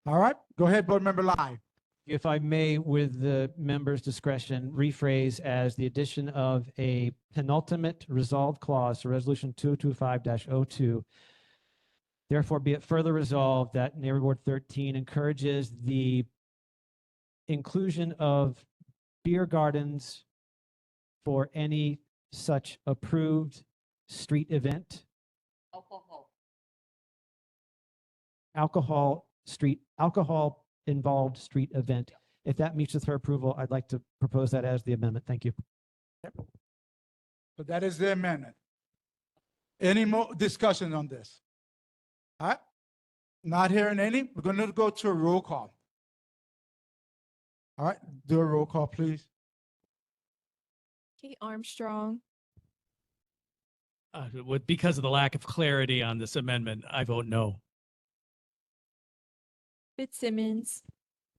All right. Go ahead, Board Member Lai. If I may, with the member's discretion, rephrase as the addition of a penultimate resolved clause to Resolution 225-02. Therefore, be it further resolved that Neighborhood Board 13 encourages the inclusion of beer gardens for any such approved street event. Alcohol involved street event. If that meets with her approval, I'd like to propose that as the amendment. Thank you. So that is the amendment. Any more discussion on this? All right. Not hearing any. We're going to go to a roll call. All right. Do a roll call, please. Kate Armstrong, Because of the lack of clarity on this amendment, I vote no. Fitzsimmons,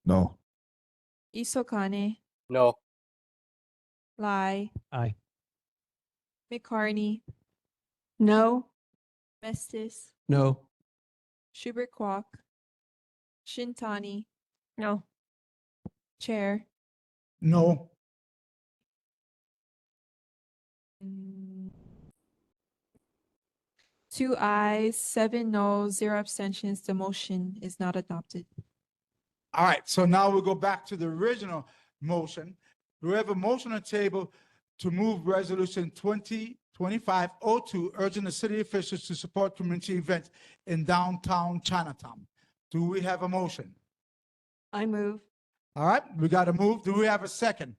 No. Isokane, No. Lai, Aye. McCarney, No. Mestis, No. Schubert-Kwok, Shintani, No. Chair. No. Mm. 2 ayes, 7 no, 0 abstentions. The motion is not adopted. All right. So now we'll go back to the original motion. We have a motion on the table to move Resolution 2025-02, urging the city officials to support community events in downtown Chinatown. Do we have a motion? I move. All right. We got a move. Do we have a second?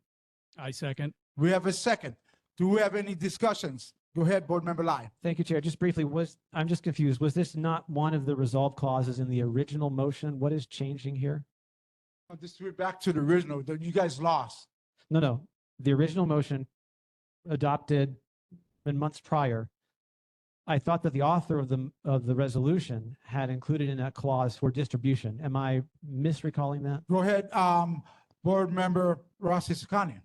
I second. We have a second. Do we have any discussions? Go ahead, Board Member Lai. Thank you, Chair. Just briefly, I'm just confused. Was this not one of the resolved clauses in the original motion? What is changing here? This we're back to the original that you guys lost. No. The original motion adopted in months prior. I thought that the author of the resolution had included in that clause for distribution. Am I misrecalling that? Go ahead, Board Member Rossi Sakani.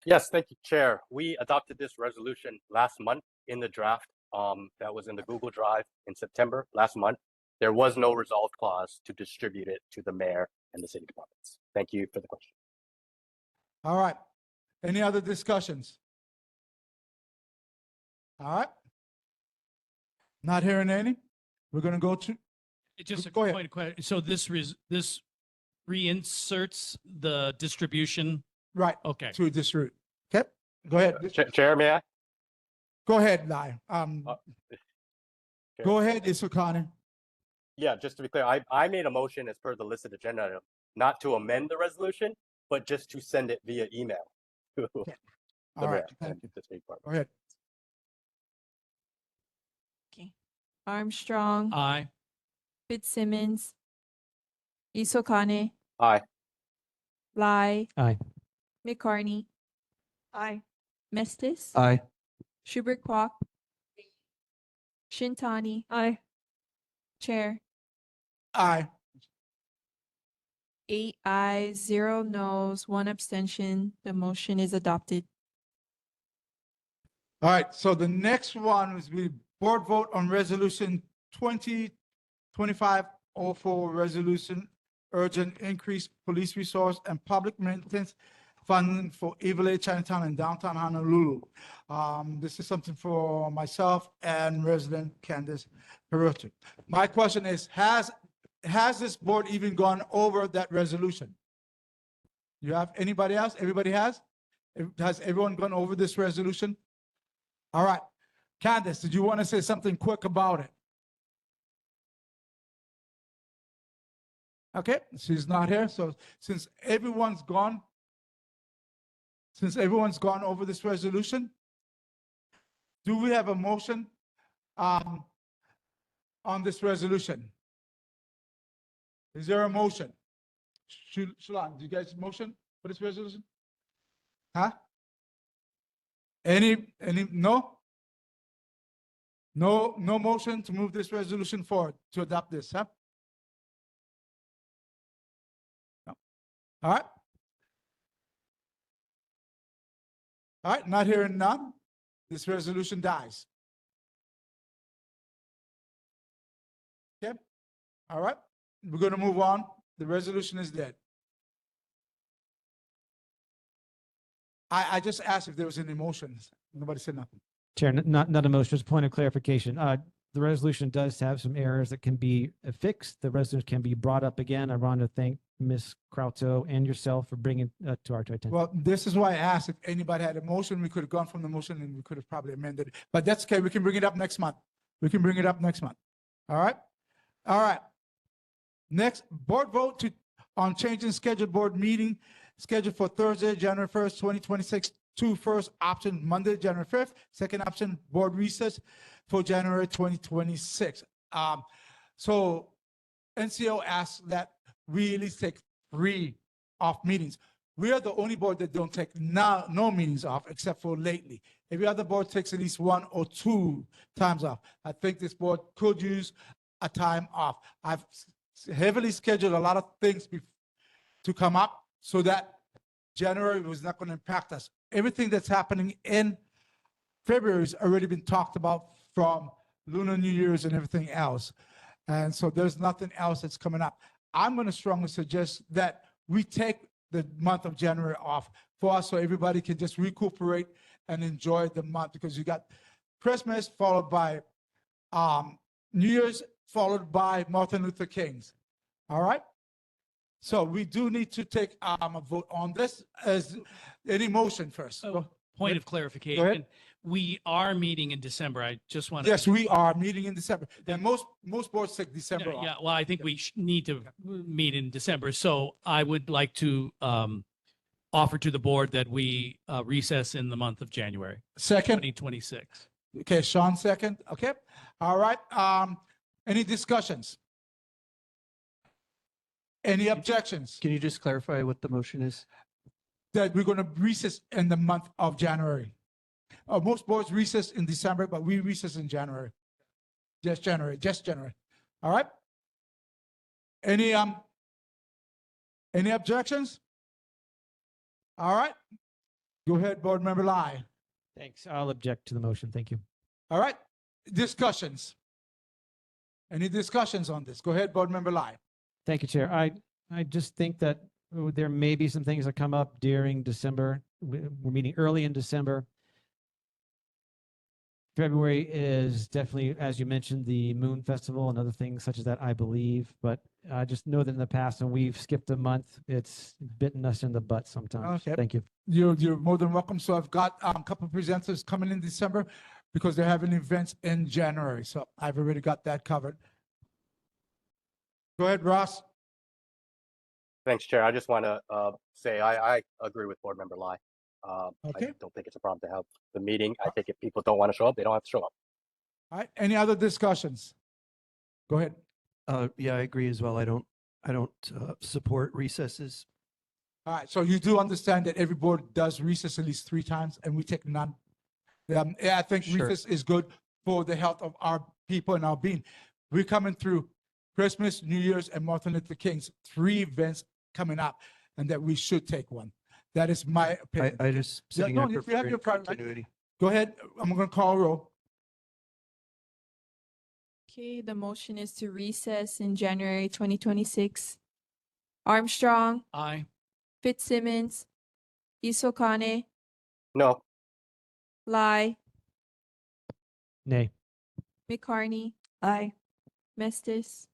Yes, thank you, Chair. We adopted this resolution last month in the draft that was in the Google Drive in September last month. There was no resolved clause to distribute it to the mayor and the city departments. Thank you for the question. All right. Any other discussions? All right. Not hearing any. We're going to go to. Just a Go ahead. point of question. So this reinserts the distribution. Right. Okay. To this route. Okay. Go ahead. Chair, may I? Go ahead, Lai. Go ahead, Isokane. Yeah, just to be clear, I made a motion as per the listed agenda item, not to amend the resolution, but just to send it via email. to the All right. mayor Thank and you. the state department. Go ahead. Armstrong, Aye. Fitzsimmons, Isokane, Aye. Lai, Aye. McCartney. Aye. Mestis, Aye. Schubert Kwok, Shintani. Aye. Chair, Aye. 8 ayes, 0 noes, 1 abstention. The motion is adopted. All right, so the next one is the board vote on resolution 2025-04, resolution urgent increase police resource and public maintenance funding for Evile, Chinatown, and downtown Honolulu. This is something for myself and resident Candace Peruto. My question is, has this board even gone over that resolution? You have anybody else? Everybody has? Has everyone gone over this resolution? All right. Candace, did you want to say something quick about it? Okay, she's not here. So since everyone's gone over this resolution, do we have a motion on this resolution? Is there a motion? Shulan, do you guys motion for this resolution? Huh? No? No motion to move this resolution forward to adopt this, huh? No. All right. All right, not hearing none. This resolution dies. Okay. All right. We're going to move on. The resolution is dead. I just asked if there was any motions. Nobody said nothing. Chair, not a motion, just a point of clarification. The resolution does have some errors that can be fixed. The resolution can be brought up again. I want to thank Ms. Krauto and yourself for bringing to our attention. Well, this is why I asked if anybody had a motion. We could have gone from the motion and we could have probably amended it. But that's okay. We can bring it up next month. All right. All right. Next, board vote on changing scheduled board meeting scheduled for Thursday, January 1st, 2026 to first option Monday, January 5th, second option board recess for January 2026. So NCO asked that we at least take 3 off meetings. We are the only board that don't take no meetings off except for lately. Every other board takes at least 1 or 2 times off. I think this board could use a time off. I've heavily scheduled a lot of things to come up so that January was not going to impact us. Everything that's happening in February has already been talked about from Lunar New Year's and everything else. And so there's nothing else that's coming up. I'm going to strongly suggest that we take the month of January off for us so everybody can just recuperate and enjoy the month, because you got Christmas followed by New Year's followed by Martin Luther King's. All right. So we do need to take a vote on this. As any motion first. Point of Go clarification. ahead. We are meeting in December. I just want to. Yes, we are meeting in December. And most boards take December Yeah, off. yeah, well, I think we need to meet in December. So I would like to offer to the board that we recess in the month of January. Second. 2026. Okay, Sean second. Okay. All right. Any discussions? Any objections? Can you just clarify what the motion is? That we're going to recess in the month of January. Most boards recess in December, but we recess in January. Just January. All right. Any objections? All right. Go ahead, Board Member Lai. Thanks. I'll object to the motion. Thank you. All right. Discussions. Any discussions on this? Go ahead, Board Member Lai. Thank you, Chair. I just think that there may be some things that come up during December. We're meeting early in December. February is definitely, as you mentioned, the Moon Festival and other things such as that, I believe. But I just know that in the past, when we've skipped a month, it's bitten us in the butt sometimes. Okay. Thank you. You're more than welcome. So I've got a couple of presenters coming in December because they're having events in January. So I've already got that covered. Go ahead, Ross. Thanks, Chair. I just want to say I agree with Board Member Lai. Okay. I don't think it's a problem to have the meeting. I think if people don't want to show up, they don't have to show up. All right, any other discussions? Go ahead. Yeah, I agree as well. I don't support recesses. All right, so you do understand that every board does recess at least 3 times and we take none? Yeah, I think Sure. recess is good for the health of our people and our being. We're coming through Christmas, New Year's, and Martin Luther King's 3 events coming up, and that we should take one. That is my opinion. I just Yeah, saying no, I you prefer have your private- continuity. Go ahead, I'm gonna call roll. Okay, the motion is to recess in January 2026. Armstrong, Aye. Fitzsimmons, Isokane, No. Lai, Nay. McCarney. Aye. Mestis,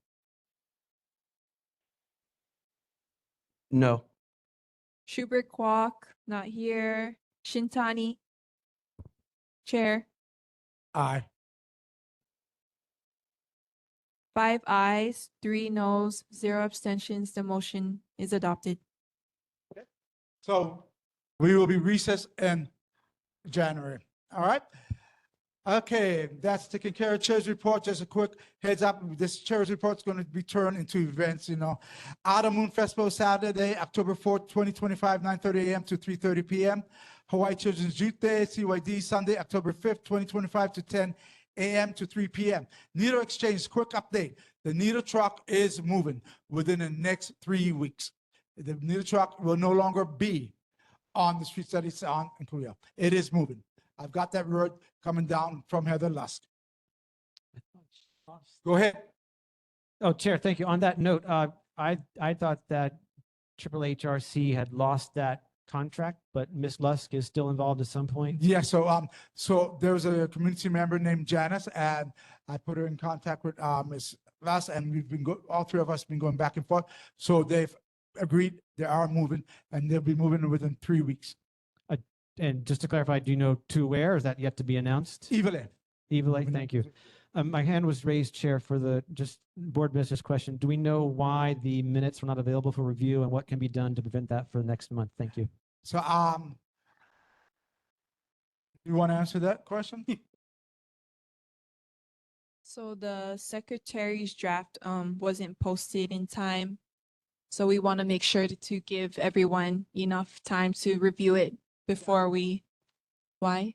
No. Schubert Kwok, not here. Shintani. Chair, Aye. 5 ayes, 3 noes, 0 abstentions. The motion is adopted. So we will be recessed in January. All right? Okay, that's taking care of Chair's report. Just a quick heads up, this Chair's report is going to be turned into events, Outer Moon Festival, Saturday, October 4th, 2025, 9:30 a.m. to 3:30 p.m. Hawaii Children's Youth Day, CYD, Sunday, October 5th, 2025 to 10 a.m. to 3 p.m. Needle Exchange, quick update. The needle truck is moving within the next 3 weeks. The needle truck will no longer be on the streets that it's on in Korea. It is moving. I've got that word coming down from Heather Lusk. Go ahead. Oh, Chair, thank you. On that note, I thought that Triple HRC had lost that contract, but Ms. Lusk is still involved at some point. Yeah, so there's a community member named Janice, and I put her in contact with Ms. Lusk, and we've been all 3 of us been going back and forth. So they've agreed they are moving, and they'll be moving within 3 weeks. And just to clarify, do you know to where? Is that yet to be announced? Evelyn. Evelyn, thank you. My hand was raised, Chair, for the just board business question. Do we know why the minutes were not available for review and what can be done to prevent that for next month? Thank you. So, you want to answer that question? So the secretary's draft wasn't posted in time. So we want to make sure to give everyone enough time to review it before we, why?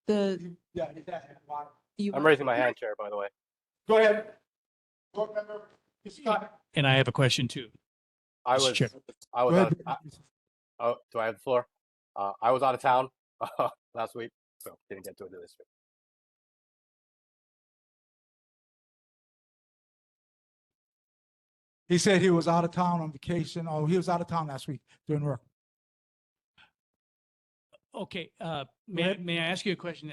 Yeah. I'm raising my hand, Chair, by the way. Go ahead. Board member, Scott. And I have a question too. I was, Chair. I was, Go out, ahead. oh, do I have the floor? I was out of town last week, so didn't get to it this week. He said he was out of town on vacation, or he was out of town last week doing work. Okay, may I ask you a question?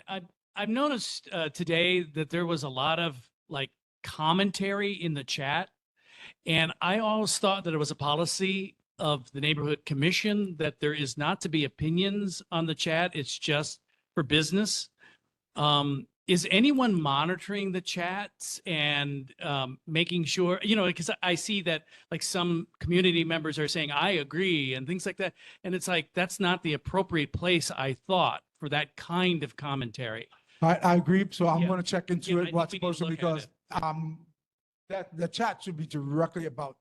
I've noticed today that there was a lot of like commentary in the chat, and I always thought that it was a policy of the neighborhood commission that there is not to be opinions on the chat. It's just for business. Is anyone monitoring the chats and making sure, because I see that like some community members are saying, I agree and things like that. And it's like, that's not the appropriate place, I thought, for that kind of commentary. I agree, so I'm Yeah. going to check into Yeah, I it, think what's we need to supposed to, look at because that the chat should be directly about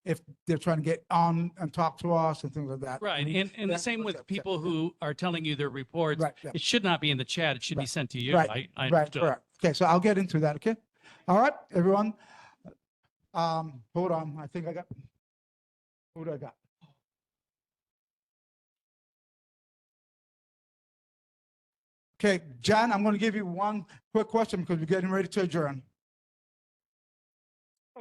if they're trying to get on and talk to us and things like that. Right. And the same with people who are telling you their reports. Right, yeah. It should not be in the chat. It should be sent to you. Right, I right, understood. correct. Okay, so I'll get into that, okay? All right, everyone. Hold on, I think I got, who do I got? Okay, Jan, I'm going to give you one quick question because we're getting ready to adjourn.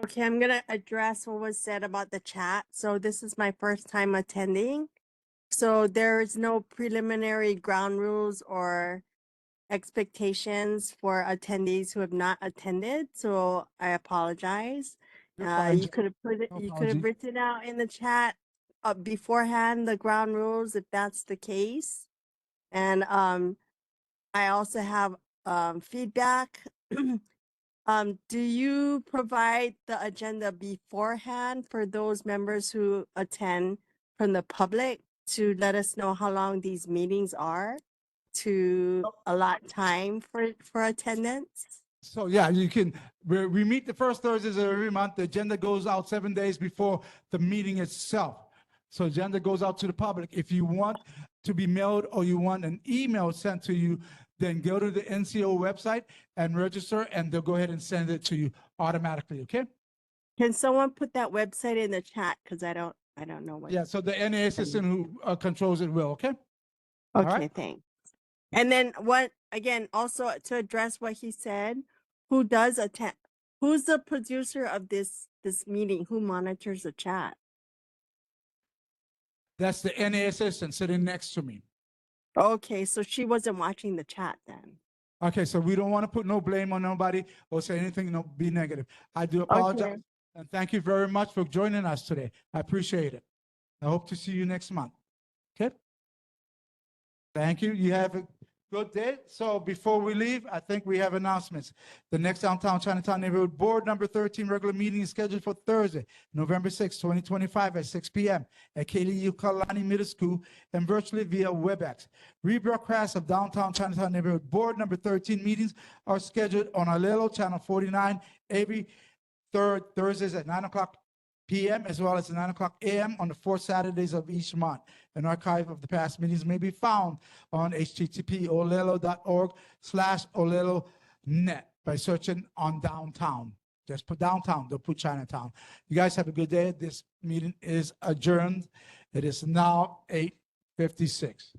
Okay, I'm gonna address what was said about the chat. So this is my first time attending. So there is no preliminary ground rules or expectations for attendees who have not attended. So I apologize. You're fine, You Jan. could have put it, No you could have apology. written out in the chat beforehand the ground rules if that's the case. And I also have feedback. Do you provide the agenda beforehand for those members who attend from the public to let us know how long these meetings are? to allot time for attendance? So yeah, you can, we meet the first Thursdays of every month. The agenda goes out 7 days before the meeting itself. So agenda goes out to the public. If you want to be mailed or you want an email sent to you, then go to the NCO website and register, and they'll go ahead and send it to you automatically, okay? Can someone put that website in the chat? Because I don't know what. Yeah, so the NA assistant who controls it will, okay? All Okay, right. thanks. And then what, again, also to address what he said, who does attend, who's the producer of this meeting? Who monitors the chat? That's the NA assistant sitting next to me. Okay, so she wasn't watching the chat then. Okay, so we don't want to put no blame on nobody or say anything, no, be negative. I do apologize. Okay. And thank you very much for joining us today. I appreciate it. I hope to see you next month. Okay? Thank you. You have a good day. So before we leave, I think we have announcements. The next Downtown Chinatown Neighborhood Board number 13 regular meeting is scheduled for Thursday, November 6, 2025 at 6 p.m. at Kaliu Kalani Middle School and virtually via WebEx. Rebroadcasts of Downtown Chinatown Neighborhood Board number 13 meetings are scheduled on Alelo Channel 49 every third Thursdays at 9 o'clock p.m. as well as 9 o'clock a.m. on the fourth Saturdays of each month. An archive of the past meetings may be found on http://olelo.org/olelo.net by searching on downtown. Just put downtown, don't put Chinatown. You guys have a good day. This meeting is adjourned. It is now 8:56.